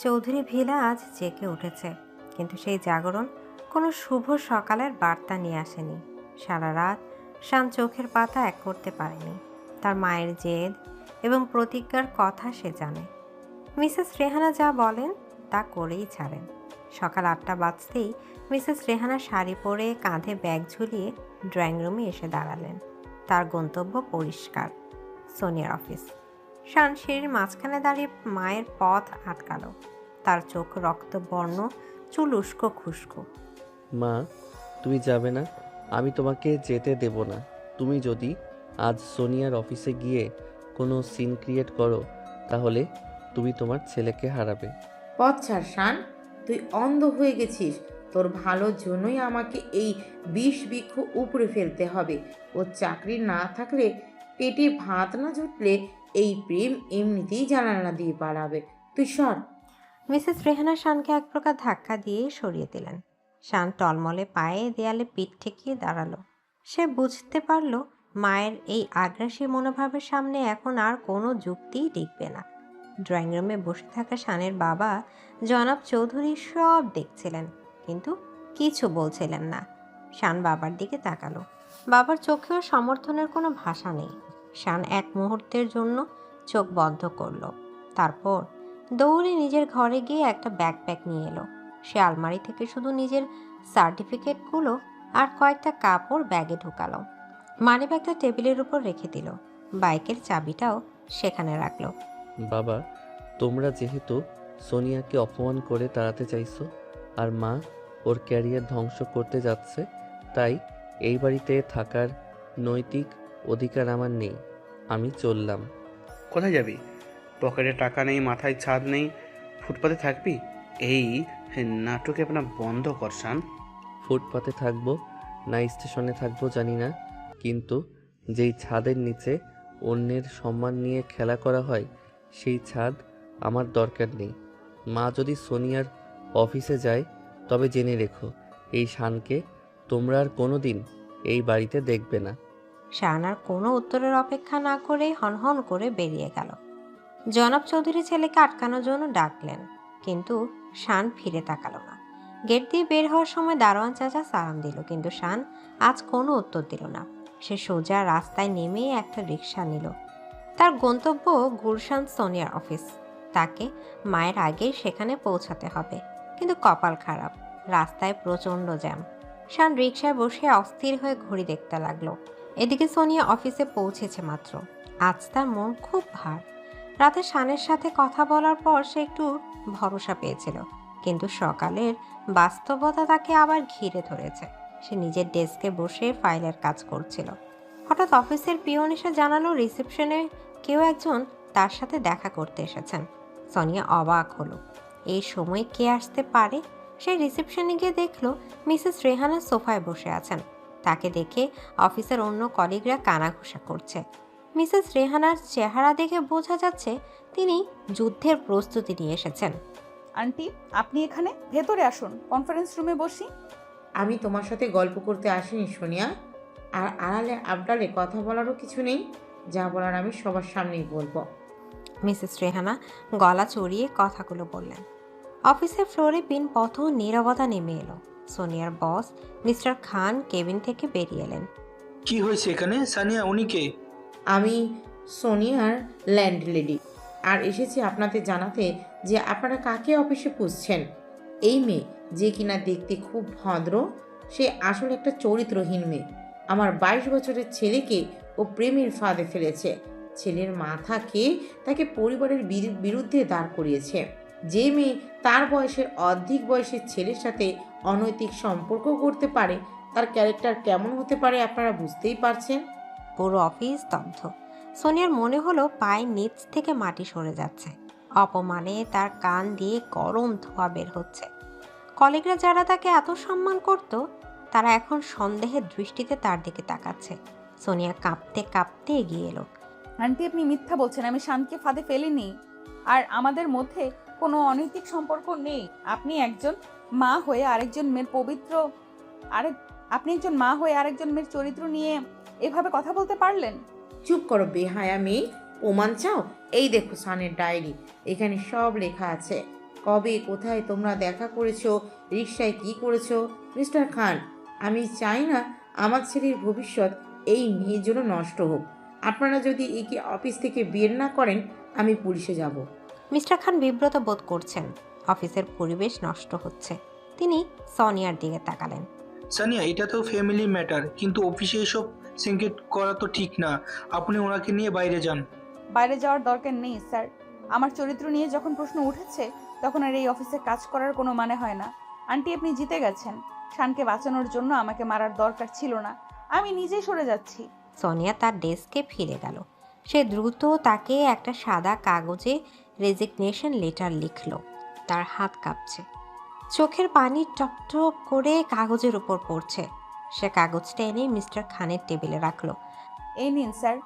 চৌধুরী ভিলা আজ জেগে উঠেছে, কিন্তু সেই জাগরণ কোনো শুভ সকালের বার্তা নিয়ে আসেনি। সারা রাত শান চোখের পাতা এক করতে পারেনি। তার মায়ের জেদ এবং প্রতিজ্ঞার কথা সে জানে। মিসেস রেহানা যা বলেন তা করেই ছাড়েন। সকাল 8টা বাজতেই মিসেস রেহানা শাড়ি পরে কাঁধে ব্যাগ ঝুলিয়ে ড্রয়িং রুমে এসে দাঁড়ালেন। তার গন্তব্য পরিষ্কার, সোনিয়ার অফিস। শান সিঁড়ির মাঝখানে দাঁড়িয়ে মায়ের পথ আটকালো। তার চোখ রক্তবর্ণ, চুল উস্কো খুস্কো। মা, তুমি যাবে না, আমি তোমাকে যেতে দেব না। তুমি যদি আজ সোনিয়ার অফিসে গিয়ে কোনো সিন ক্রিয়েট করো তাহলে তুমি তোমার ছেলেকে হারাবে। পথ ছাড় শান, তুই অন্ধ হয়ে গেছিস। তোর ভালোর জন্যই আমাকে এই বিষ বৃক্ষ উপড়ে ফেলতে হবে। ও চাকরি না থাকলে, পেটে ভাত না জুটলে এই প্রেম এমনিতেই জানালা দিয়ে পালাবে। তুই সর। মিসেস রেহানা শানকে এক প্রকার ধাক্কা দিয়ে সরিয়ে দিলেন। শান টলমলে পায়ে দেয়ালে পিঠ ঠেকিয়ে দাঁড়ালো। সে বুঝতে পারল মায়ের এই আগ্রাসী মনোভাবের সামনে এখন আর কোনো যুক্তিই টিকবে না। ড্রয়িং রুমে বসে থাকা শানের বাবা জনাব চৌধুরী সব দেখছিলেন, কিন্তু কিছু বলছিলেন না। শান বাবার দিকে তাকালো। বাবার চোখেও সমর্থনের কোনো ভাষা নেই। শান এক মুহূর্তের জন্য চোখ বন্ধ করলো। তারপর দৌড়ে নিজের ঘরে গিয়ে একটা ব্যাকপ্যাক নিয়ে এলো। সে আলমারি থেকে শুধু নিজের সার্টিফিকেটগুলো আর কয়েকটা কাপড় ব্যাগে ঢুকালো। মানিব্যাগটা টেবিলের উপর রেখে দিল। বাইকের চাবিটাও সেখানে রাখলো। বাবা, তোমরা যেহেতু সোনিয়াকে অপমান করে তাড়াতে চাইছো আর মা ওর ক্যারিয়ার ধ্বংস করতে যাচ্ছে, তাই এই বাড়িতে থাকার নৈতিক অধিকার আমার নেই। আমি চললাম। কোথায় যাবি? পকেটে টাকা নেই, মাথায় ছাদ নেই, ফুটপাতে থাকবি? এই নাটকে আপনার বন্ধ কর শান। ফুটপাতে থাকবো না স্টেশনে থাকবো জানি না, কিন্তু যেই ছাদের নিচে অন্যের সম্মান নিয়ে খেলা করা হয় সেই ছাদ আমার দরকার নেই। মা যদি সোনিয়ার অফিসে যায় তবে জেনে রেখো, এই শানকে তোমরা আর কোনো দিন এই বাড়িতে দেখবে না। শান আর কোনো উত্তরের অপেক্ষা না করে হনহন করে বেরিয়ে গেল। জনাব চৌধুরী ছেলেকে আটকানোর জন্য ডাকলেন, কিন্তু শান ফিরে তাকালো না। গেট দিয়ে বের হওয়ার সময় দারোয়ান চাচা সালাম দিল, কিন্তু শান আজ কোনো উত্তর দিল না। সে সোজা রাস্তায় নেমে একটা রিক্সা নিল। তার গন্তব্য গুলশান সোনিয়ার অফিস। তাকে মায়ের আগেই সেখানে পৌঁছাতে হবে, কিন্তু কপাল খারাপ, রাস্তায় প্রচণ্ড জ্যাম। শান রিক্সায় বসে অস্থির হয়ে ঘড়ি দেখতে লাগলো। এদিকে সোনিয়া অফিসে পৌঁছেছে মাত্র। আজ তার মন খুব ভার। রাতে শানের সাথে কথা বলার পর সে একটু ভরসা পেয়েছিল, কিন্তু সকালের বাস্তবতা তাকে আবার ঘিরে ধরেছে। সে নিজের ডেস্কে বসে ফাইলের কাজ করছিল। হঠাৎ অফিসের পিয়ন এসে জানালো রিসেপশনে কেউ একজন তার সাথে দেখা করতে এসেছেন। সোনিয়া অবাক হলো, এই সময় কে আসতে পারে? সে রিসেপশনে গিয়ে দেখলো মিসেস রেহানা সোফায় বসে আছেন। তাকে দেখে অফিসের অন্য কলিগরা কানাঘুষা করছে। মিসেস রেহানার চেহারা দেখে বোঝা যাচ্ছে তিনি যুদ্ধের প্রস্তুতি নিয়ে এসেছেন। আন্টি, আপনি এখানে? ভেতরে আসুন, কনফারেন্স রুমে বসি। আমি তোমার সাথে গল্প করতে আসিনি সোনিয়া, আর আড়ালে আবডালে কথা বলারও কিছু নেই। যা বলার আমি সবার সামনেই বলবো। মিসেস রেহানা গলা চড়িয়ে কথাগুলো বললেন। অফিসের ফ্লোরে পিনপথ নীরবতা নেমে এলো। সোনিয়ার বস মিস্টার খান কেবিন থেকে বেরিয়ে এলেন। কি হয়েছে এখানে? সানিয়া, উনি কে? আমি সোনিয়ার ল্যান্ডলেডি, আর এসেছি আপনাদের জানাতে যে আপনারা কাকে অফিসে পুষছেন। এই মেয়ে যে কিনা দেখতে খুব ভদ্র, সে আসলে একটা চরিত্রহীন মেয়ে। আমার 22 বছরের ছেলেকে ও প্রেমের ফাঁদে ফেলেছে। ছেলের মাথা খেয়ে তাকে পরিবারের বিরুদ্ধে দাঁড় করিয়েছে। যে মেয়ে তার বয়সের অর্ধেক বয়সের ছেলের সাথে অনৈতিক সম্পর্ক করতে পারে, তার ক্যারেক্টার কেমন হতে পারে আপনারা বুঝতেই পারছেন। পুরো অফিস স্তব্ধ। সোনিয়ার মনে হলো পায়ের নিচ থেকে মাটি সরে যাচ্ছে। অপমানে তার কান দিয়ে গরম ধোঁয়া বের হচ্ছে। কলিগরা যারা তাকে এত সম্মান করত তারা এখন সন্দেহের দৃষ্টিতে তার দিকে তাকাচ্ছে। সোনিয়া কাঁপতে কাঁপতে এগিয়ে এলো। আন্টি আপনি মিথ্যা বলছেন, আমি শানকে ফাঁদে ফেলিনি, আর আমাদের মধ্যে কোনো অনৈতিক সম্পর্ক নেই। আপনি একজন মা হয়ে আরেকজন মেয়ের চরিত্র নিয়ে এভাবে কথা বলতে পারলেন? চুপ করো বেহায়া মেয়ে, প্রমাণ চাও? এই দেখো সানের ডায়েরি, এখানে সব লেখা আছে। কবে কোথায় তোমরা দেখা করেছো, রিকশায় কি করেছো। মিস্টার খান, আমি চাই না আমার ছেলের ভবিষ্যৎ এই মেয়ের জন্য নষ্ট হোক। আপনারা যদি একে অফিস থেকে বের না করেন আমি পুলিশে যাব। মিস্টার খান বিব্রত বোধ করছেন। অফিসের পরিবেশ নষ্ট হচ্ছে। তিনি সোনিয়ার দিকে তাকালেন। সানিয়া, এটা তো ফ্যামিলি ম্যাটার, কিন্তু অফিসে এসব সিনক্রেট করা তো ঠিক না। আপনি ওনাকে নিয়ে বাইরে যান। বাইরে যাওয়ার দরকার নেই স্যার। আমার চরিত্র নিয়ে যখন প্রশ্ন উঠেছে তখন আর এই অফিসে কাজ করার কোনো মানে হয় না। আন্টি আপনি জিতে গেছেন। শানকে বাঁচানোর জন্য আমাকে মারার দরকার ছিল না, আমি নিজেই সরে যাচ্ছি। সোনিয়া তার ডেস্কে ফিরে গেল। সে দ্রুত তাকে একটা সাদা কাগজে রেজিগনেশন লেটার লিখল। তার হাত কাঁপছে, চোখের পানি টপটপ করে কাগজের উপর পড়ছে। সে কাগজটা এনে মিস্টার খানের টেবিলে রাখলো। এই নিন স্যার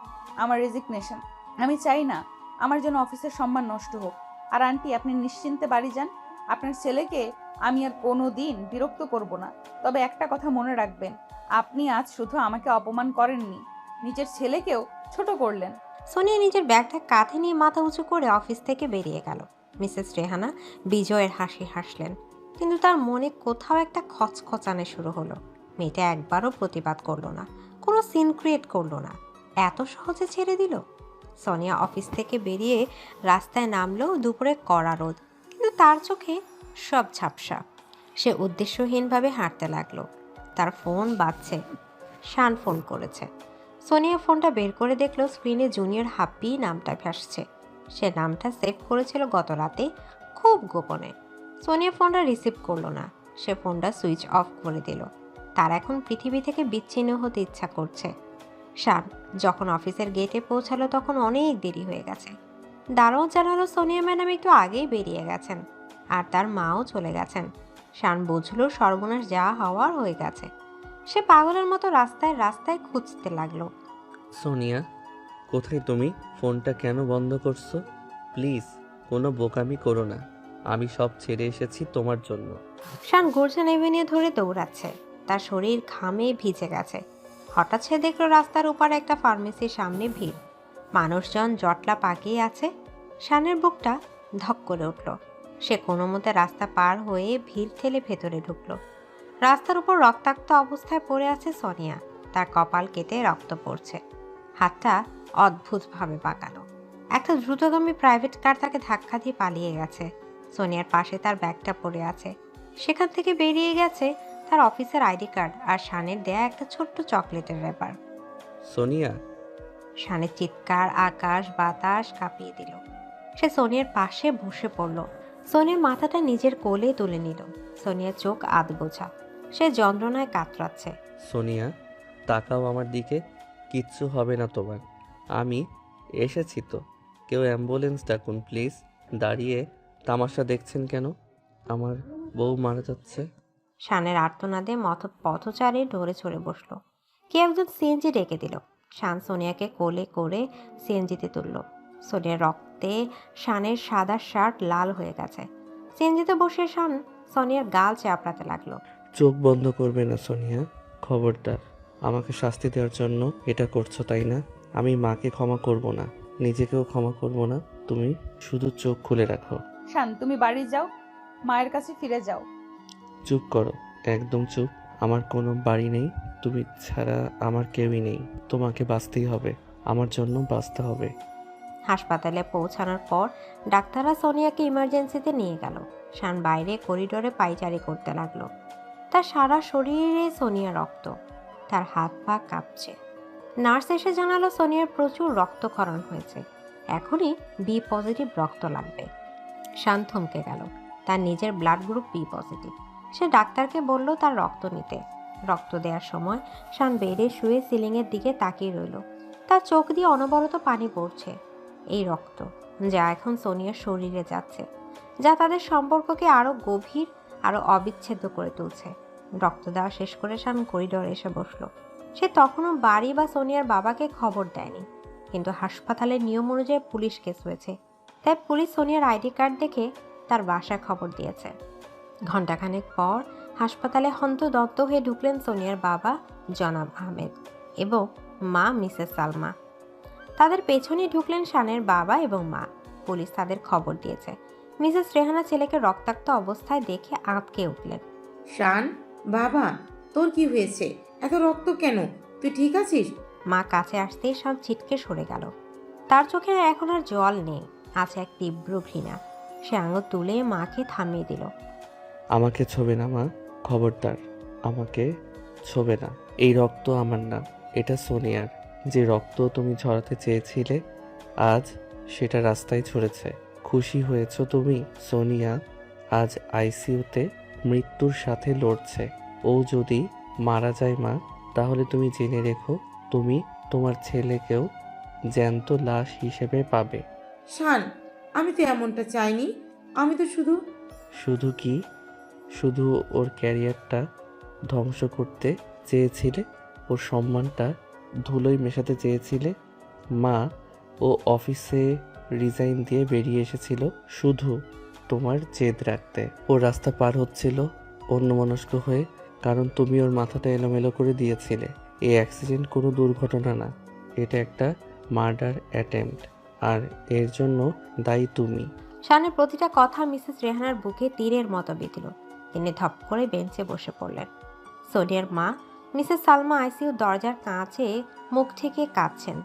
আমার রেজিগনেশন। আমি চাই না আমার জন্য অফিসের সম্মান নষ্ট হোক। আর আন্টি আপনি নিশ্চিন্তে বাড়ি যান। আপনার ছেলেকে আমি আর কোনো দিন বিরক্ত করব না। তবে একটা কথা মনে রাখবেন, আপনি আজ শুধু আমাকে অপমান করেননি, নিজের ছেলেকেও ছোট করলেন। সোনিয়া নিজের ব্যাগটা কাঁধে নিয়ে মাথা উঁচু করে অফিস থেকে বেরিয়ে গেল। মিসেস রেহানা বিজয়ের হাসি হাসলেন, কিন্তু তার মনে কোথাও একটা খচখচানে শুরু হলো। মেয়েটা একবারও প্রতিবাদ করলো না, কোনো সিন ক্রিয়েট করলো না, এত সহজে ছেড়ে দিল। সোনিয়া অফিস থেকে বেরিয়ে রাস্তায় নামলো। দুপুরে কড়া রোদ, কিন্তু তার চোখে সব ঝাপসা। সে উদ্দেশ্যহীনভাবে হাঁটতে লাগলো। তার ফোন বাজছে। শান ফোন করেছে। সোনিয়া ফোনটা বের করে দেখলো স্ক্রিনে জুনিয়র হাপ্পি নামটা ভাসছে। সে নামটা সেভ করেছিল গত রাতে, খুব গোপনে। সোনিয়া ফোনটা রিসিভ করলো না। সে ফোনটা সুইচ অফ করে দিল। তার এখন পৃথিবী থেকে বিচ্ছিন্ন হতে ইচ্ছা করছে। শান যখন অফিসের গেটে পৌঁছালো তখন অনেক দেরি হয়ে গেছে। দারোয়ান জানালো সোনিয়া ম্যাডাম একটু আগেই বেরিয়ে গেছেন, আর তার মাও চলে গেছেন। শান বুঝলো সর্বনাশ যা হওয়ার হয়ে গেছে। সে পাগলের মতো রাস্তায় রাস্তায় খুঁজতে লাগলো। সোনিয়া, কোথায় তুমি? ফোনটা কেন বন্ধ করছো? প্লিজ কোনো বোকামি করো না, আমি সব ছেড়ে এসেছি তোমার জন্য। শান গুলশান এভিনিউ ধরে দৌড়াচ্ছে। তার শরীর ঘামে ভিজে গেছে। হঠাৎ সে দেখলো রাস্তার উপর একটা ফার্মেসির সামনে ভিড়। মানুষজন জটলা পাকিয়ে আছে। শানের বুকটা ধক করে উঠল। সে কোনো মতে রাস্তা পার হয়ে ভিড় ঠেলে ভেতরে ঢুকলো। রাস্তার উপর রক্তাক্ত অবস্থায় পড়ে আছে সোনিয়া। তার কপাল কেটে রক্ত পড়ছে। হাতটা অদ্ভুতভাবে বাঁকানো। একটা দ্রুতগামী প্রাইভেট কার তাকে ধাক্কা দিয়ে পালিয়ে গেছে। সোনিয়ার পাশে তার ব্যাগটা পড়ে আছে। সেখান থেকে বেরিয়ে গেছে তার অফিসের আইডি কার্ড আর শানের দেয়া একটা ছোট্ট চকলেটের ব্যাপার। সোনিয়া! শানের চিৎকার আকাশ বাতাস কাঁপিয়ে দিল। সে সোনিয়ার পাশে বসে পড়ল। সোনিয়ার মাথাটা নিজের কোলে তুলে নিল। সোনিয়ার চোখ আধবোঝা। সে যন্ত্রণায় কাতরাচ্ছে। সোনিয়া, তাকাও আমার দিকে। কিচ্ছু হবে না তোমার। আমি এসেছি তো। কেউ অ্যাম্বুলেন্স ডাকুন প্লিজ। দাঁড়িয়ে তামাশা দেখছেন কেন? আমার বউ মারা যাচ্ছে। শানের আর্তনাদে পথচারী ঢরে চড়ে বসলো। কে একজন সিএনজি ডেকে দিল। শান সোনিয়াকে কোলে করে সিএনজিতে তুলল। সোনিয়ার রক্তে শানের সাদা শার্ট লাল হয়ে গেছে। সিএনজিতে বসে শান সোনিয়ার গাল চাপড়াতে লাগলো। চোখ বন্ধ করবে না সোনিয়া, খবরদার। আমাকে শাস্তি দেওয়ার জন্য এটা করছো তাই না? আমি মাকে ক্ষমা করব না, নিজেকেও ক্ষমা করব না। তুমি শুধু চোখ খুলে রাখো। শান তুমি বাড়ি যাও, মায়ের কাছে ফিরে যাও। চুপ করো, একদম চুপ। আমার কোনো বাড়ি নেই, তুমি ছাড়া আমার কেউই নেই। তোমাকে বাঁচতেই হবে, আমার জন্য বাঁচতে হবে। হাসপাতালে পৌঁছানোর পর ডাক্তাররা সোনিয়াকে ইমার্জেন্সিতে নিয়ে গেল। শান বাইরে করিডোরে পায়চারি করতে লাগলো। তার সারা শরীরে সোনিয়া রক্ত। তার হাত পা কাঁপছে। নার্স এসে জানালো সোনিয়ার প্রচুর রক্তক্ষরণ হয়েছে, এখনই বি পজিটিভ রক্ত লাগবে। শান থমকে গেল। তার নিজের ব্লাড গ্রুপ বি পজিটিভ। সে ডাক্তারকে বলল তার রক্ত নিতে। রক্ত দেওয়ার সময় শান বেডে শুয়ে সিলিংয়ের দিকে তাকিয়ে রইল। তার চোখ দিয়ে অনবরত পানি পড়ছে। এই রক্ত যা এখন সোনিয়ার শরীরে যাচ্ছে, যা তাদের সম্পর্ককে আরও গভীর আরও অবিচ্ছেদ্য করে তুলছে। রক্ত দেওয়া শেষ করে শান করিডোরে এসে বসলো। সে তখনও বাড়ি বা সোনিয়ার বাবাকে খবর দেয়নি, কিন্তু হাসপাতালের নিয়ম অনুযায়ী পুলিশ কেস হয়েছে, তাই পুলিশ সোনিয়ার আইডি কার্ড দেখে তার বাসায় খবর দিয়েছে। ঘণ্টাখানেক পর হাসপাতালে হন্তদন্ত হয়ে ঢুকলেন সোনিয়ার বাবা জনাব আহমেদ এবং মা মিসেস সালমা। তাদের পেছনে ঢুকলেন শানের বাবা এবং মা। পুলিশ তাদের খবর দিয়েছে। মিসেস রেহানা ছেলেকে রক্তাক্ত অবস্থায় দেখে আঁতকে উঠলেন। শান, বাবা, তোর কি হয়েছে? এত রক্ত কেন? তুই ঠিক আছিস? মা কাছে আসতেই শান ছিটকে সরে গেল। তার চোখে এখন আর জল নেই, আছে এক তীব্র ঘৃণা। সে আঙুল তুলে মাকে থামিয়ে দিল। আমাকে ছোবে না মা, খবরদার, আমাকে ছোবে না। এই রক্ত আমার না, এটা সোনিয়ার। যে রক্ত তুমি ঝরাতে চেয়েছিলে আজ সেটা রাস্তায় ছড়েছে। খুশি হয়েছো তুমি? সোনিয়া আজ আইসিইউতে মৃত্যুর সাথে লড়ছে। ও যদি মারা যায় মা, তাহলে তুমি জেনে রেখো তুমি তোমার ছেলেকেও জ্যান্ত লাশ হিসেবে পাবে। শান, আমি তো এমনটা চাইনি। আমি তো শুধু কি? শুধু ওর ক্যারিয়ারটা ধ্বংস করতে চেয়েছিলে, ওর সম্মানটা ধুলোয় মেশাতে চেয়েছিলে। মা, ও অফিসে রিজাইন দিয়ে বেরিয়ে এসেছিল শুধু তোমার জেদ রাখতে। ও রাস্তা পার হচ্ছিল অন্যমনস্ক হয়ে, কারণ তুমি ওর মাথাটা এলোমেলো করে দিয়েছিলে। এই অ্যাক্সিডেন্ট কোনো দুর্ঘটনা না, এটা একটা মার্ডার অ্যাটেম্প্ট, আর এর জন্য দায়ী তুমি। শানের প্রতিটা কথা মিসেস রেহানার বুকে তীরের মতো বিঁধল। তিনি ধপ করে বেঞ্চে বসে পড়লেন। সোনিয়ার মা মিসেস সালমা আইসিইউ দরজার কাছে মুখ ঠেকে কাঁদছেন।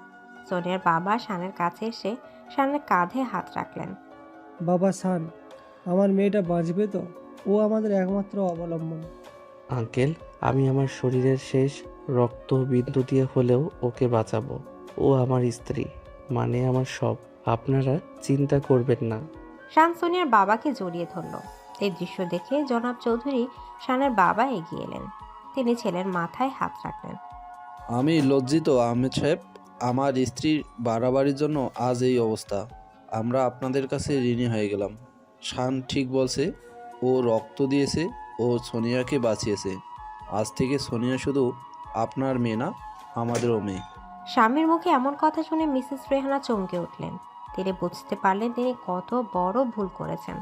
সোনিয়ার বাবা শানের কাছে এসে শানের কাঁধে হাত রাখলেন। বাবা শান, আমার মেয়েটা বাঁচবে তো? ও আমাদের একমাত্র অবলম্বন। আঙ্কেল, আমি আমার শরীরের শেষ রক্ত বিন্দু দিয়ে হলেও ওকে বাঁচাবো। ও আমার স্ত্রী, মানে আমার সব। আপনারা চিন্তা করবেন না। শান সোনিয়ার বাবাকে জড়িয়ে ধরল। এই দৃশ্য দেখে জনাব চৌধুরী শানের বাবা এগিয়ে এলেন। তিনি ছেলের মাথায় হাত রাখলেন। আমি লজ্জিত আহমেদ সাহেব, আমার স্ত্রীর বাড়াবাড়ির জন্য আজ এই অবস্থা। আমরা আপনাদের কাছে ঋণী হয়ে গেলাম। শান ঠিক বলছে, ও রক্ত দিয়েছে, ও সোনিয়াকে বাঁচিয়েছে। আজ থেকে সোনিয়া শুধু আপনার মেয়ে না, আমাদেরও মেয়ে। স্বামীর মুখে এমন কথা শুনে মিসেস রেহানা চমকে উঠলেন। তিনি বুঝতে পারলেন তিনি কত বড় ভুল করেছেন।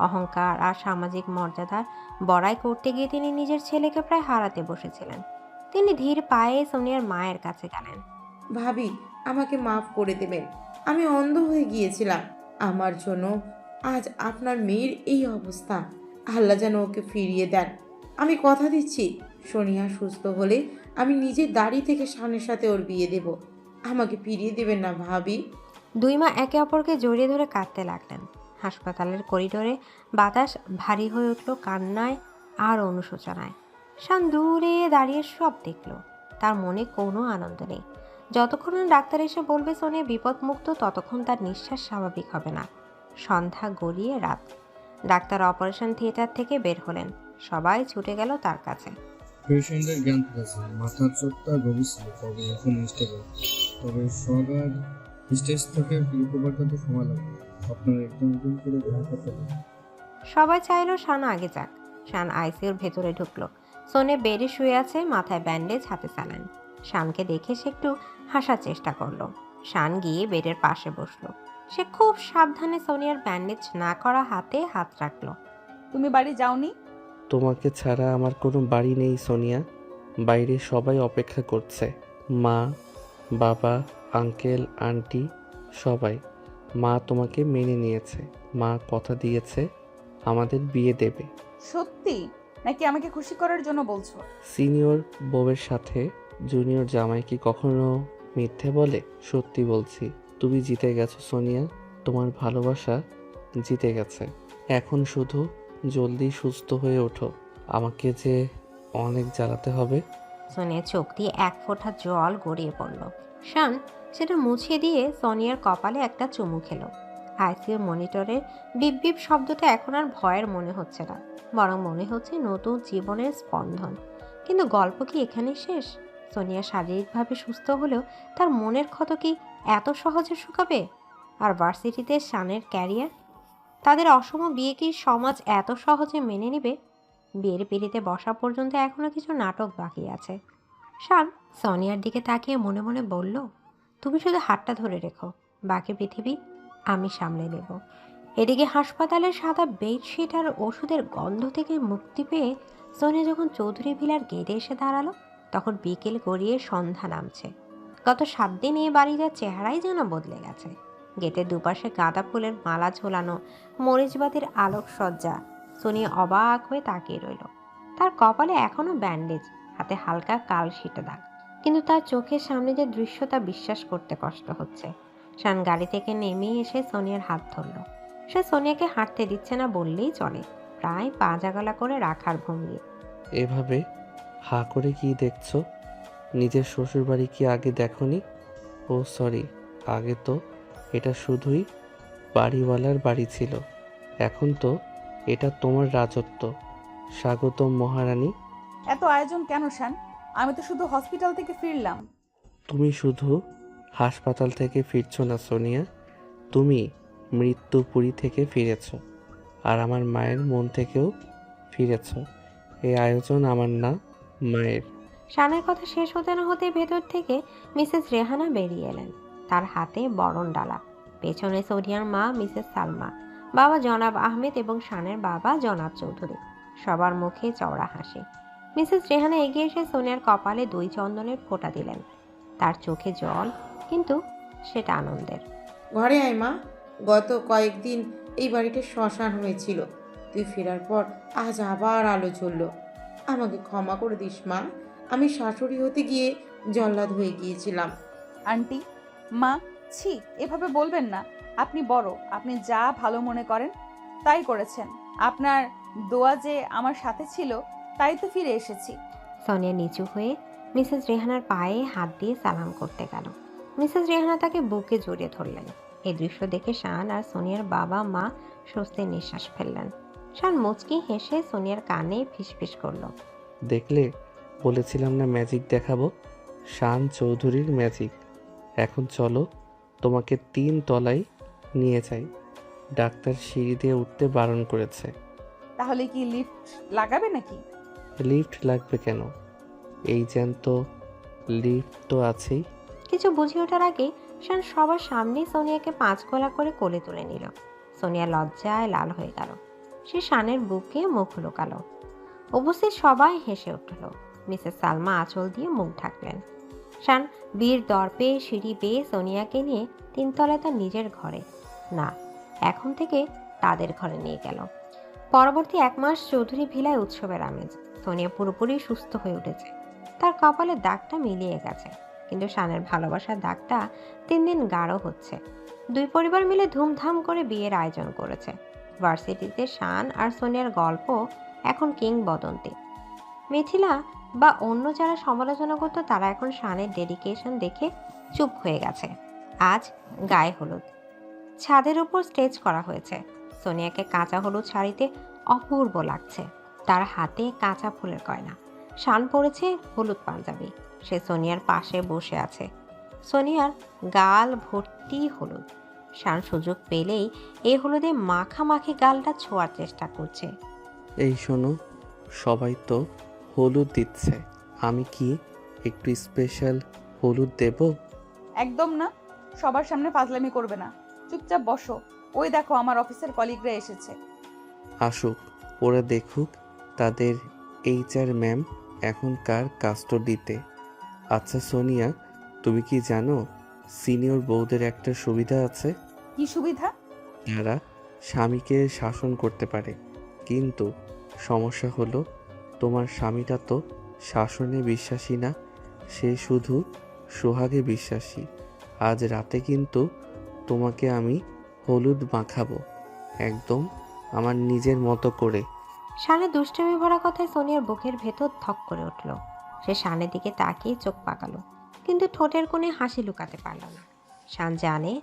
অহংকার আর সামাজিক মর্যাদার বড়াই করতে গিয়ে তিনি নিজের ছেলেকে প্রায় হারাতে বসেছিলেন। তিনি ধীর পায়ে সোনিয়ার মায়ের কাছে গেলেন। ভাবি, আমাকে মাফ করে দেবেন। আমি অন্ধ হয়ে গিয়েছিলাম। আমার জন্য আজ আপনার মেয়ের এই অবস্থা। আল্লাহ যেন ওকে ফিরিয়ে দেন। আমি কথা দিচ্ছি, সোনিয়া সুস্থ হলে আমি নিজের দাড়ি থেকে শানের সাথে ওর বিয়ে দেব। আমাকে ফিরিয়ে দেবেন না ভাবি। দুই মা একে অপরকে জড়িয়ে ধরে কাঁদতে লাগলেন। হাসপাতালের করিডোরে বাতাস ভারী হয়ে উঠল কান্নায় আর অনুশোচনায়। শান দূরে দাঁড়িয়ে সব দেখল। তার মনে কোনো আনন্দ নেই। যতক্ষণ না ডাক্তার এসে বলবে সোনিয়া বিপদমুক্ত, ততক্ষণ তার নিঃশ্বাস স্বাভাবিক হবে না। সন্ধ্যা গড়িয়ে রাত। ডাক্তার অপারেশন থিয়েটার থেকে বের হলেন। সবাই ছুটে গেল তার কাছে। পেশেন্টের জ্ঞান ফিরেছে, মাথার চোটটা গভীর ছিল, তবে এখন স্টেবল। তবে সবার স্টেজ থেকে রিকভার করতে সময় লাগবে। আপনার একদম করে গ্রহণ করতে হবে। সবাই চাইলো শান আগে যাক। শান আইসিইউর ভেতরে ঢুকলো। সোনে বেডে শুয়ে আছে, মাথায় ব্যান্ডেজ, হাতে স্যালাইন। শানকে দেখে সে একটু হাসার চেষ্টা করলো। শান গিয়ে বেডের পাশে বসলো। সে খুব সাবধানে সোনিয়ার ব্যান্ডেজ না করা হাতে হাত রাখলো। তুমি বাড়ি যাওনি? তোমাকে ছাড়া আমার কোনো বাড়ি নেই সোনিয়া। বাইরে সবাই অপেক্ষা করছে, মা, বাবা, আঙ্কেল, আন্টি, সবাই। মা তোমাকে মেনে নিয়েছে। মা কথা দিয়েছে আমাদের বিয়ে দেবে। সত্যি নাকি আমাকে খুশি করার জন্য বলছো? সিনিয়র বউয়ের সাথে জুনিয়র জামাই কি কখনো মিথ্যে বলে? সত্যি বলছি, তুমি জিতে গেছো সোনিয়া। তোমার ভালোবাসা জিতে গেছে। এখন শুধু জলদি সুস্থ হয়ে ওঠো। আমাকে যে অনেক জ্বালাতে হবে। সোনিয়ার চোখ দিয়ে এক ফোঁটা জল গড়িয়ে পড়ল। শান সেটা মুছে দিয়ে সোনিয়ার কপালে একটা চুমু খেলো। আইসিইউর মনিটরের বিপ বিপ শব্দটা এখন আর ভয়ের মনে হচ্ছে না, বরং মনে হচ্ছে নতুন জীবনের স্পন্দন। কিন্তু গল্প কি এখানেই শেষ? সোনিয়া শারীরিকভাবে সুস্থ হলেও তার মনের ক্ষত কি এত সহজে শুকাবে? আর ভার্সিটিতে শানের ক্যারিয়ার? তাদের অসম বিয়ে কি সমাজ এত সহজে মেনে নেবে? বিয়ের পিড়িতে বসা পর্যন্ত এখনো কিছু নাটক বাকি আছে। শান সোনিয়ার দিকে তাকিয়ে মনে মনে বলল, তুমি শুধু হাতটা ধরে রেখো, বাকি পৃথিবী আমি সামলে নেব। এদিকে হাসপাতালের সাদা বেডশিট আর ওষুধের গন্ধ থেকে মুক্তি পেয়ে সোনিয়া যখন চৌধুরী ভিলার গেটে এসে দাঁড়ালো, তখন বিকেল গড়িয়ে সন্ধ্যা নামছে। গত 7 দিন এই বাড়িটার চেহারাই যেন বদলে গেছে। গেটের দুপাশে গাঁদা ফুলের মালা ঝোলানো, মরিচবাতির আলোকসজ্জা। সোনিয়া অবাক হয়ে তাকিয়ে রইল। তার কপালে এখনো ব্যান্ডেজ, হাতে হালকা কালশিটে দাগ, কিন্তু তার চোখের সামনে যে দৃশ্য তা বিশ্বাস করতে কষ্ট হচ্ছে। শান গাড়ি থেকে নেমে এসে সোনিয়ার হাত ধরল। সে সোনিয়াকে হাঁটতে দিচ্ছে না বললেই চলে, প্রায় পা জাগালা করে রাখার ভঙ্গি। এভাবে হা করে কি দেখছো? নিজের শ্বশুর বাড়ি কি আগে দেখোনি? ও সরি, আগে তো এটা শুধুই বাড়িওয়ালার বাড়ি ছিল, এখন তো এটা তোমার রাজত্ব। স্বাগতম মহারানী। এত আয়োজন কেন শান? আমি তো শুধু হসপিটাল থেকে ফিরলাম। তুমি শুধু হাসপাতাল থেকে ফিরছো না সোনিয়া, তুমি মৃত্যুপুরী থেকে ফিরেছ, আর আমার মায়ের মন থেকেও ফিরেছ। এই আয়োজন আমার না, মায়ের। শানের কথা শেষ হতে না হতে ভেতর থেকে মিসেস রেহানা বেরিয়ে এলেন। তার হাতে বরণ ডালা, পেছনে সোনিয়ার মা মিসেস সালমা, বাবা জনাব আহমেদ এবং শানের বাবা জনাব চৌধুরী। সবার মুখে চওড়া হাসি। মিসেস রেহানা এগিয়ে এসে সোনিয়ার কপালে 2 চন্দনের ফোঁটা দিলেন। তার চোখে জল, কিন্তু সেটা আনন্দের। ঘরে আয় মা, গত কয়েকদিন এই বাড়িতে শ্মশান হয়েছিল, তুই ফেরার পর আজ আবার আলো জ্বলল। আমাকে ক্ষমা করে দিস মা, আমি শাশুড়ি হতে গিয়ে জল্লাদ হয়ে গিয়েছিলাম। আন্টি, মা, ছি, এভাবে বলবেন না। আপনি বড়, আপনি যা ভালো মনে করেন তাই করেছেন। আপনার দোয়া যে আমার সাথে ছিল, তাই তো ফিরে এসেছি। সোনিয়া নিচু হয়ে মিসেস রেহানার পায়ে হাত দিয়ে সালাম করতে গেল। মিসেস রেহানা তাকে বুকে জড়িয়ে ধরলেন। এই দৃশ্য দেখে শান আর সোনিয়ার বাবা মা স্বস্তির নিঃশ্বাস ফেললেন। শান মুচকি হেসে সোনিয়ার কানে ফিসফিস করলো, দেখলে, বলেছিলাম না ম্যাজিক দেখাবো। শান চৌধুরীর ম্যাজিক। এখন চলো, তোমাকে 3 তলায় নিয়ে যাই। ডাক্তার সিঁড়ি দিয়ে উঠতে বারণ করেছে। তাহলে কি লিফট লাগাবে নাকি? লিফট লাগবে কেন? এই জ্যান্ত লিফট তো আছেই। কিছু বুঝে ওঠার আগে শান সবার সামনে সোনিয়াকে 5 গলা করে কোলে তুলে নিল। সোনিয়া লজ্জায় লাল হয়ে গেল। সে শানের বুকে মুখ লুকালো। উপস্থিত সবাই হেসে উঠল। মিসেস সালমা আঁচল দিয়ে মুখ ঢাকলেন। শান বীর দর্পে সিঁড়ি বেয়ে সোনিয়াকে নিয়ে 3 তলায় তার নিজের ঘরে, না, এখন থেকে তাদের ঘরে নিয়ে গেল। পরবর্তী 1 মাস চৌধুরী ভিলায় উৎসবের আমেজ। সোনিয়া পুরোপুরি সুস্থ হয়ে উঠেছে। তার কপালের দাগটা মিলিয়ে গেছে, কিন্তু শানের ভালোবাসার দাগটা 3 দিন গাঢ় হচ্ছে। 2 পরিবার মিলে ধুমধাম করে বিয়ের আয়োজন করেছে। ভার্সিটিতে শান আর সোনিয়ার গল্প এখন কিংবদন্তি। মিথিলা বা অন্য যারা সমালোচনা করতো তারা এখন শানের ডেডিকেশন দেখে চুপ হয়ে গেছে। আজ গায়ে হলুদ, ছাদের উপর স্টেজ করা হয়েছে। সোনিয়াকে কাঁচা হলুদ শাড়িতে অপূর্ব লাগছে। তার হাতে কাঁচা ফুলের গয়না। শান পরেছে হলুদ পাঞ্জাবি। সে সোনিয়ার পাশে বসে আছে। সোনিয়ার গাল ভর্তি হলুদ। শান সুযোগ পেলেই এই হলুদে মাখামাখি গালটা ছোঁয়ার চেষ্টা করছে। এই শোনো, সবাই তো হলুদ দিচ্ছে, আমি কি একটু স্পেশাল হলুদ দেব? একদম না, সবার সামনে ফাজলামি করবে না। চুপচাপ বসো। ওই দেখো, আমার অফিসের কলিগরা এসেছে। আসুক, ওরা দেখুক তাদের HR ম্যাম এখন কার কাস্টডিতে। আচ্ছা সোনিয়া, তুমি কি জানো সিনিয়র বউদের একটা সুবিধা আছে? কি সুবিধা? তারা স্বামীকে শাসন করতে পারে, কিন্তু সমস্যা হলো তোমার স্বামীটা তো শাসনে বিশ্বাসী না, সে শুধু সোহাগে বিশ্বাসী। আজ রাতে কিন্তু তোমাকে আমি হলুদ মাখাবো, একদম আমার নিজের মতো করে। শানের দুষ্টুমি ভরা কথায় সোনিয়ার বুকের ভেতর ধক করে উঠল। সে শানের দিকে তাকিয়ে চোখ পাকালো, কিন্তু ঠোঁটের কোণে হাসি লুকাতে পারল না। শান জানে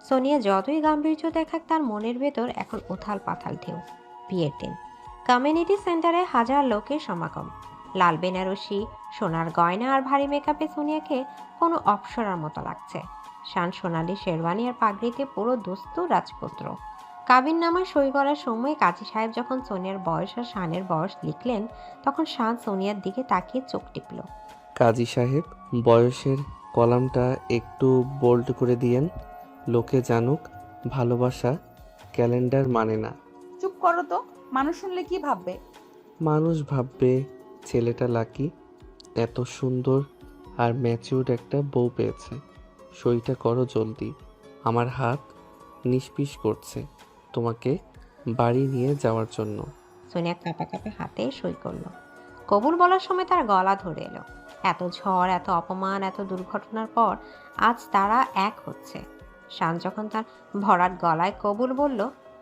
সোনিয়া যতই গাম্ভীর্য দেখাক, তার মনের ভেতর এখন উথাল পাথাল ঢেউ। বিয়ের দিন কমিউনিটি সেন্টারে হাজার লোকের সমাগম। লাল বেনারসি, সোনার গয়না আর ভারী মেকআপে সোনিয়াকে কোনো অপ্সরার মতো লাগছে। শান সোনালি শেরওয়ানি আর পাগড়িতে পুরো দোস্ত রাজপুত্র। কাবিননামায় সই করার সময় কাজী সাহেব যখন সোনিয়ার বয়স আর শানের বয়স লিখলেন, তখন শান সোনিয়ার দিকে তাকিয়ে চোখ টিপল। কাজী সাহেব, বয়সের কলামটা একটু বোল্ড করে দিয়েন, লোকে জানুক ভালোবাসা ক্যালেন্ডার মানে না। চুপ করো তো, মানুষ শুনলে কি ভাববে? মানুষ ভাববে ছেলেটা লাকি, এত সুন্দর আর ম্যাচিউরড একটা বউ পেয়েছে। সইটা করো জলদি, আমার হাত নিষ্পিস করছে তোমাকে বাড়ি নিয়ে যাওয়ার জন্য। সোনিয়া কাঁপা কাঁপা হাতে সই করলো। কবুল বলার সময় তার গলা ধরে এলো। এত ঝড়, এত অপমান, এত দুর্ঘটনার পর আজ তারা এক হচ্ছে। শান যখন তার ভরাট গলায় কবুল বলল,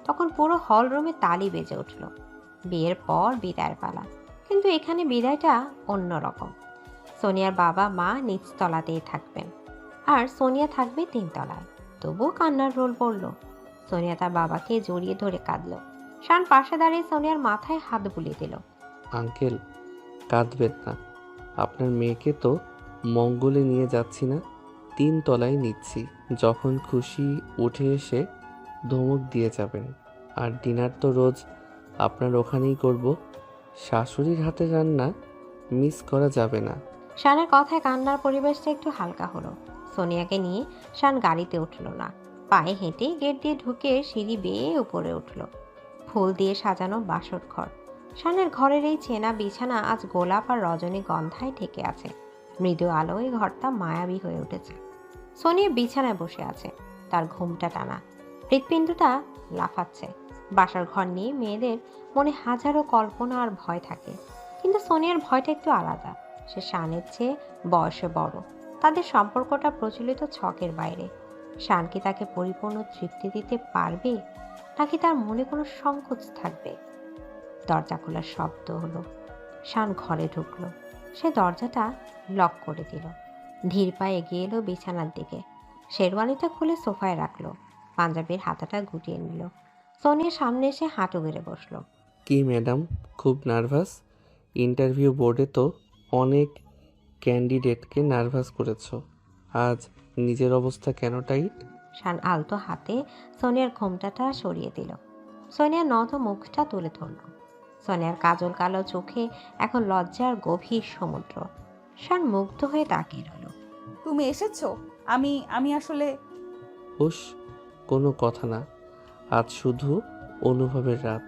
তখন পুরো হল রুমে তালি বেজে উঠল। বিয়ের পর বিদায়ের পালা, কিন্তু এখানে বিদায়টা অন্যরকম। সোনিয়ার বাবা মা নিচতলাতেই থাকবেন, আর সোনিয়া থাকবে 3 তলায়। তবুও কান্নার রোল পড়ল। সোনিয়া তার বাবাকে জড়িয়ে ধরে কাঁদল। শান পাশে দাঁড়িয়ে সোনিয়ার মাথায় হাত বুলিয়ে দিল। আঙ্কেল, কাঁদবেন না, আপনার মেয়েকে তো মঙ্গলে নিয়ে যাচ্ছি না, 3 তলায় নিচ্ছি। যখন খুশি উঠে এসে ধমক দিয়ে যাবেন। আর ডিনার তো রোজ আপনার ওখানেই করব। শাশুড়ির হাতে রান্না মিস করা যাবে না। শানের কথায় কান্নার পরিবেশটা একটু হালকা হলো। সোনিয়াকে নিয়ে শান গাড়িতে উঠল না, পায়ে হেঁটে গেট দিয়ে ঢুকে সিঁড়ি বেয়ে উপরে উঠল। ফুল দিয়ে সাজানো বাসর ঘর। শানের ঘরের এই চেনা বিছানা আজ গোলাপ আর রজনীগন্ধায় ঢেকে আছে। মৃদু আলোয় ঘরটা মায়াবী হয়ে উঠেছে। সোনিয়া বিছানায় বসে আছে, তার ঘুমটা টানা, হৃৎপিণ্ডটা লাফাচ্ছে। বাসার ঘর নিয়ে মেয়েদের মনে হাজারো কল্পনা আর ভয় থাকে, কিন্তু সোনিয়ার ভয়টা একটু আলাদা। সে শানের চেয়ে বয়সে বড়, তাদের সম্পর্কটা প্রচলিত ছকের বাইরে। শান কি তাকে পরিপূর্ণ তৃপ্তি দিতে পারবে, নাকি তার মনে কোনো সংকোচ থাকবে? দরজা খোলার শব্দ হলো। শান ঘরে ঢুকলো। সে দরজাটা লক করে দিল। ধীর পায়ে এগিয়ে এলো বিছানার দিকে। শেরওয়ানিটা খুলে সোফায় রাখলো, পাঞ্জাবির হাতাটা গুটিয়ে নিল। সোনিয়ার সামনে এসে হাঁটু গেড়ে বসলো। কি ম্যাডাম, খুব নার্ভাস? ইন্টারভিউ বোর্ডে তো অনেক ক্যান্ডিডেটকে নার্ভাস করেছো, আজ নিজের অবস্থা কেন টাইট? শান আলতো হাতে সোনিয়ার ঘোমটাটা সরিয়ে দিল। সোনিয়ার নত মুখটা তুলে ধরল। সোনিয়ার কাজল কালো চোখে এখন লজ্জার গভীর সমুদ্র। শান মুগ্ধ হয়ে তাকিয়ে রইল। তুমি এসেছো? আমি আসলে হুশ, কোনো কথা না, আজ শুধু অনুভবের রাত।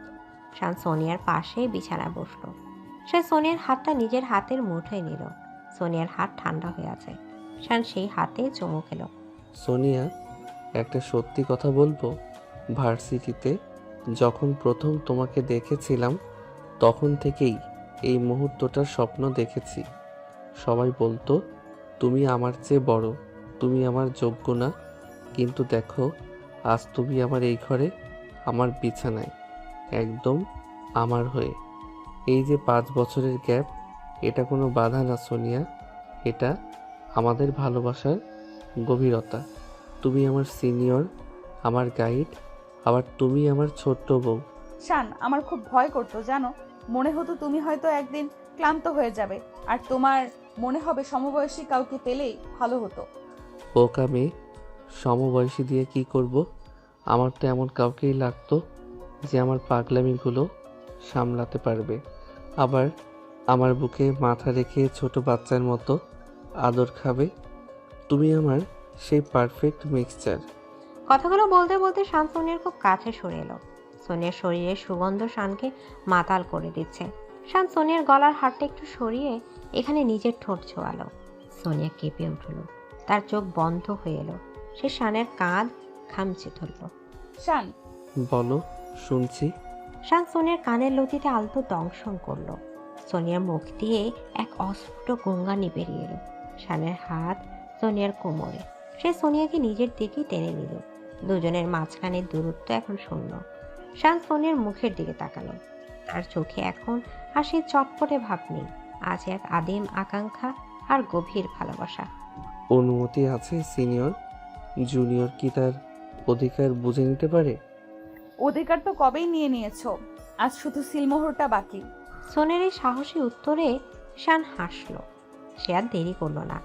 শান সোনিয়ার পাশে বিছানায় বসলো। সে সোনিয়ার হাতটা নিজের হাতের মুঠোয় নিল। সোনিয়ার হাত ঠান্ডা হয়ে আছে। শান সেই হাতে চুমু খেল। সোনিয়া, একটা সত্যি কথা বলবো? ভার্সিটিতে যখন প্রথম তোমাকে দেখেছিলাম, তখন থেকেই এই মুহূর্তটার স্বপ্ন দেখেছি। সবাই বলতো তুমি আমার চেয়ে বড়, তুমি আমার যোগ্য না, কিন্তু দেখো আজ তুমি আমার এই ঘরে, আমার বিছানায়, একদম আমার হয়ে। এই যে 5 বছরের গ্যাপ, এটা কোনো বাধা না সোনিয়া, এটা আমাদের ভালোবাসার গভীরতা। তুমি আমার সিনিয়র, আমার গাইড, আবার তুমি আমার ছোট্ট বউ। শান, আমার খুব ভয় করতো জানো। মনে হতো তুমি হয়তো একদিন ক্লান্ত হয়ে যাবে, আর তোমার মনে হবে সমবয়সী কাউকে পেলেই ভালো হতো। বোকা মেয়ে, সমবয়সী দিয়ে কি করব? আমার তো এমন কাউকেই লাগতো যে আমার পাগলামিগুলো সামলাতে পারবে, আবার আমার বুকে মাথা রেখে ছোট বাচ্চার মতো আদর খাবে। তুমি আমার সেই পারফেক্ট মিক্সচার। কথাগুলো বলতে বলতে শান সোনিয়ার খুব কাছে সরে এলো। সোনিয়ার শরীরের সুগন্ধ শানকে মাতাল করে দিচ্ছে। শান সোনিয়ার গলার হাতটা একটু সরিয়ে এখানে নিজের ঠোঁট ছোঁয়ালো। সোনিয়া কেঁপে উঠল, তার চোখ বন্ধ হয়ে এলো। সে শানের কাঁধ খামচে ধরল। শান, বলো, শুনছি। শান সোনিয়ার কানের লতিতে আলতো দংশন করলো। সোনিয়ার মুখ দিয়ে এক অস্ফুট গঙ্গানি বেরিয়ে এলো। শানের হাত সোনিয়ার কোমরে। সে সোনিয়াকে নিজের দিকে টেনে নিল। দুজনের মাঝখানের দূরত্ব এখন শূন্য। শান সোনিয়ার মুখের দিকে তাকালো। তার চোখে এখন আর সেই চটপটে ভাব নেই, আজ এক আদিম আকাঙ্ক্ষা আর গভীর ভালোবাসা। অনুমতি আছে সিনিয়র? জুনিয়র কি তার অধিকার বুঝে নিতে পারে? অধিকার তো কবেই নিয়ে নিয়েছো, আজ শুধু সিলমোহরটা বাকি। সোনিয়ার এই সাহসী উত্তরে শান হাসল। সে আর দেরি করলো না।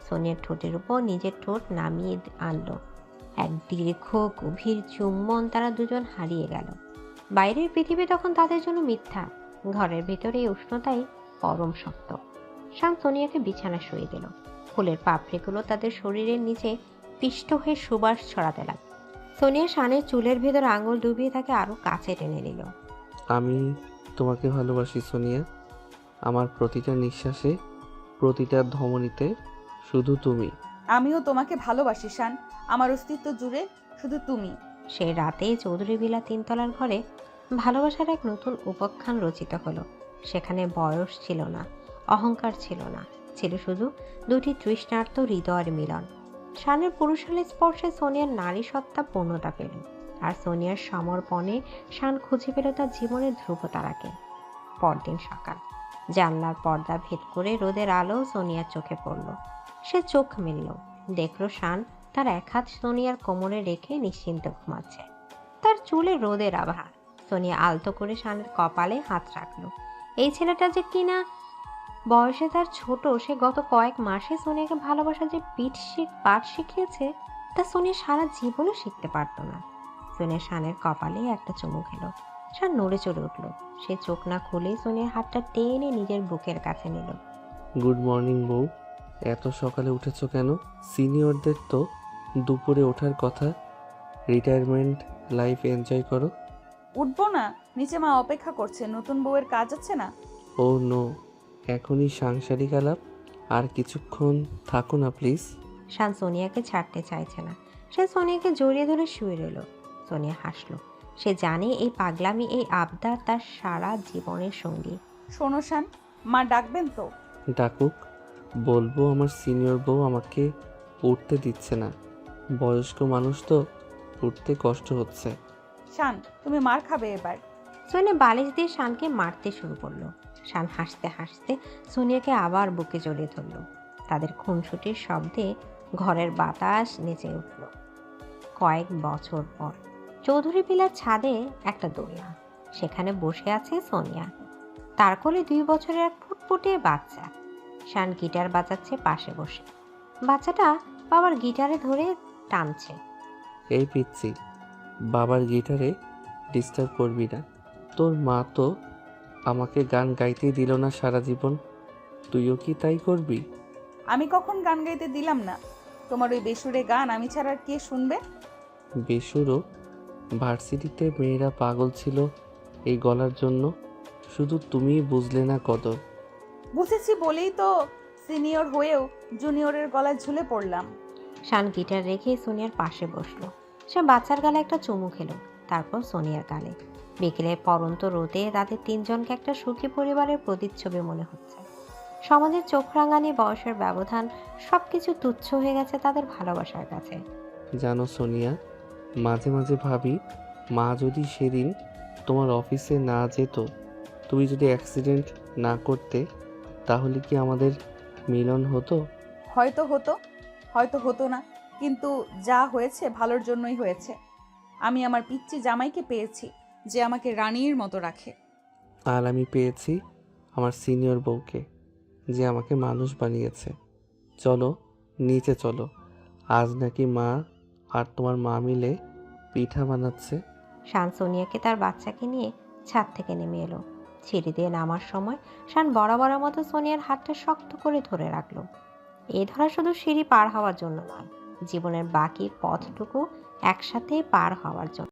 সোনিয়ার ঠোঁটের উপর নিজের ঠোঁট নামিয়ে আনলো। এক দীর্ঘ গভীর চুম্বন তারা দুজন হারিয়ে গেল। বাইরের পৃথিবী তখন তাদের জন্য মিথ্যা, ঘরের ভেতরে এই উষ্ণতাই পরম সত্য। শান সোনিয়াকে বিছানা শুয়ে দিল। ফুলের পাপড়িগুলো তাদের শরীরের নিচে পিষ্ট হয়ে সুবাস ছড়াতে লাগল। সোনিয়া শানের চুলের ভেতর আঙুল ডুবিয়ে তাকে আরো কাছে টেনে নিল। আমি তোমাকে ভালোবাসি সোনিয়া। আমার প্রতিটা নিঃশ্বাসে, প্রতিটা ধমনীতে শুধু তুমি। আমিও তোমাকে ভালোবাসি শান, আমার অস্তিত্ব জুড়ে শুধু তুমি। সে রাতে চৌধুরী বিলা তিনতলার ঘরে ভালোবাসার এক নতুন উপাখ্যান রচিত হলো। সেখানে বয়স ছিল না, অহংকার ছিল না, ছিল শুধু দুটি তৃষ্ণার্ত হৃদয়ের মিলন। শানের পুরুষালী স্পর্শে সোনিয়ার নারী সত্তা পূর্ণতা পেল, আর সোনিয়ার সমর্পণে শান খুঁজে পেল তার জীবনের ধ্রুবতারাকে। পরদিন সকাল, জানলার পর্দা ভেদ করে রোদের আলো সোনিয়ার চোখে পড়ল। সে চোখ মেলল, দেখল শান তার এক হাত সোনিয়ার কোমরে রেখে নিশ্চিন্ত ঘুমাচ্ছে। তার চুলে রোদের আভা। সোনিয়া আলতো করে শানের কপালে হাত রাখলো। এই ছেলেটা যে কিনা বয়সে তার ছোট, সে গত কয়েক মাসে সোনিয়াকে ভালোবাসা যে পাঠ শিখিয়েছে তা সোনিয়া সারা জীবনও শিখতে পারত না। সোনিয়া শানের কপালে একটা চুমু খেলো। শান নড়ে চড়ে উঠল। সে চোখ না খুলে সোনিয়ার হাতটা টেনে নিজের বুকের কাছে নিল। গুড মর্নিং বউ। এত সকালে উঠেছো কেন? সিনিয়রদের তো দুপুরে ওঠার কথা। রিটায়ারমেন্ট লাইফ এনজয় করো। উঠবো না, নিচে মা অপেক্ষা করছে, নতুন বউয়ের কাজ আছে না। ও নো, এখনই সাংসারিক আলাপ? আর কিছুক্ষণ থাকো না প্লিজ। শান সোনিয়াকে ছাড়তে চাইছে না। সে সোনিয়াকে জড়িয়ে ধরে শুয়ে রইল। সোনিয়া হাসলো। সে জানে এই পাগলামি, এই আবদার তার সারা জীবনের সঙ্গী। শোনো শান, মা ডাকবেন তো? ডাকুক, বলবো আমার সিনিয়র বউ আমাকে উঠতে দিচ্ছে না। বয়স্ক মানুষ তো, উঠতে কষ্ট হচ্ছে। শান, তুমি মার খাবে এবার। সোনিয়া বালিশ দিয়ে শানকে মারতে শুরু করলো। শান হাসতে হাসতে সোনিয়াকে আবার বুকে জড়িয়ে ধরল। তাদের খুনসুটির শব্দে ঘরের বাতাস নেচে উঠল। কয়েক বছর পর চৌধুরী বিলার ছাদে একটা দোলনা। সেখানে বসে আছে সোনিয়া, তার কোলে 2 বছরের এক ফুটফুটে বাচ্চা। শান গিটার বাজাচ্ছে পাশে বসে। বাচ্চাটা বাবার গিটারে ধরে টানছে। এই পিচ্ছি, বাবার গিটারে ডিস্টার্ব করবি না। তোর মা তো আমাকে গান গাইতেই দিল না সারা জীবন, তুইও কি তাই করবি? আমি কখন গান গাইতে দিলাম না? তোমার ওই বেসুরে গান আমি ছাড়া আর কে শুনবে? বেসুরো? ভার্সিটিতে মেয়েরা পাগল ছিল এই গলার জন্য, শুধু তুমিই বুঝলে না কদর। বুঝেছি বলেই তো সিনিয়র হয়েও জুনিয়রের গলায় ঝুলে পড়লাম। শান গিটার রেখে সোনিয়ার পাশে বসলো। সে বাচ্চার গালে একটা চুমু খেলো, তারপর সোনিয়ার গালে। বিকেলে পরন্ত রোদে তাদের তিনজনকে একটা সুখী পরিবারের প্রতিচ্ছবি মনে হচ্ছে। সমাজের চোখ রাঙানি, বয়সের ব্যবধান, সবকিছু তুচ্ছ হয়ে গেছে তাদের ভালোবাসার কাছে। জানো সোনিয়া, মাঝে মাঝে ভাবি, মা যদি সেদিন তোমার অফিসে না যেত, তুমি যদি অ্যাক্সিডেন্ট না করতে, তাহলে কি আমাদের মিলন হতো? হয়তো হতো, হয়তো হতো না, কিন্তু যা হয়েছে ভালোর জন্যই হয়েছে। আমি আমার পিচ্চি জামাইকে পেয়েছি, যে আমাকে রানীর মতো রাখে। আর আমি পেয়েছি আমার সিনিয়র বউকে, যে আমাকে মানুষ বানিয়েছে। চলো নিচে চলো, আজ নাকি মা আর তোমার মা মিলে পিঠা বানাচ্ছে। শান সোনিয়াকে তার বাচ্চাকে নিয়ে ছাদ থেকে নেমে এলো। সিঁড়ি দিয়ে নামার সময় শান বরাবরের মতো সোনিয়ার হাতটা শক্ত করে ধরে রাখলো। এই ধরা শুধু সিঁড়ি পার হওয়ার জন্য নয়, জীবনের বাকি পথটুকু একসাথে পার হওয়ার জন্য।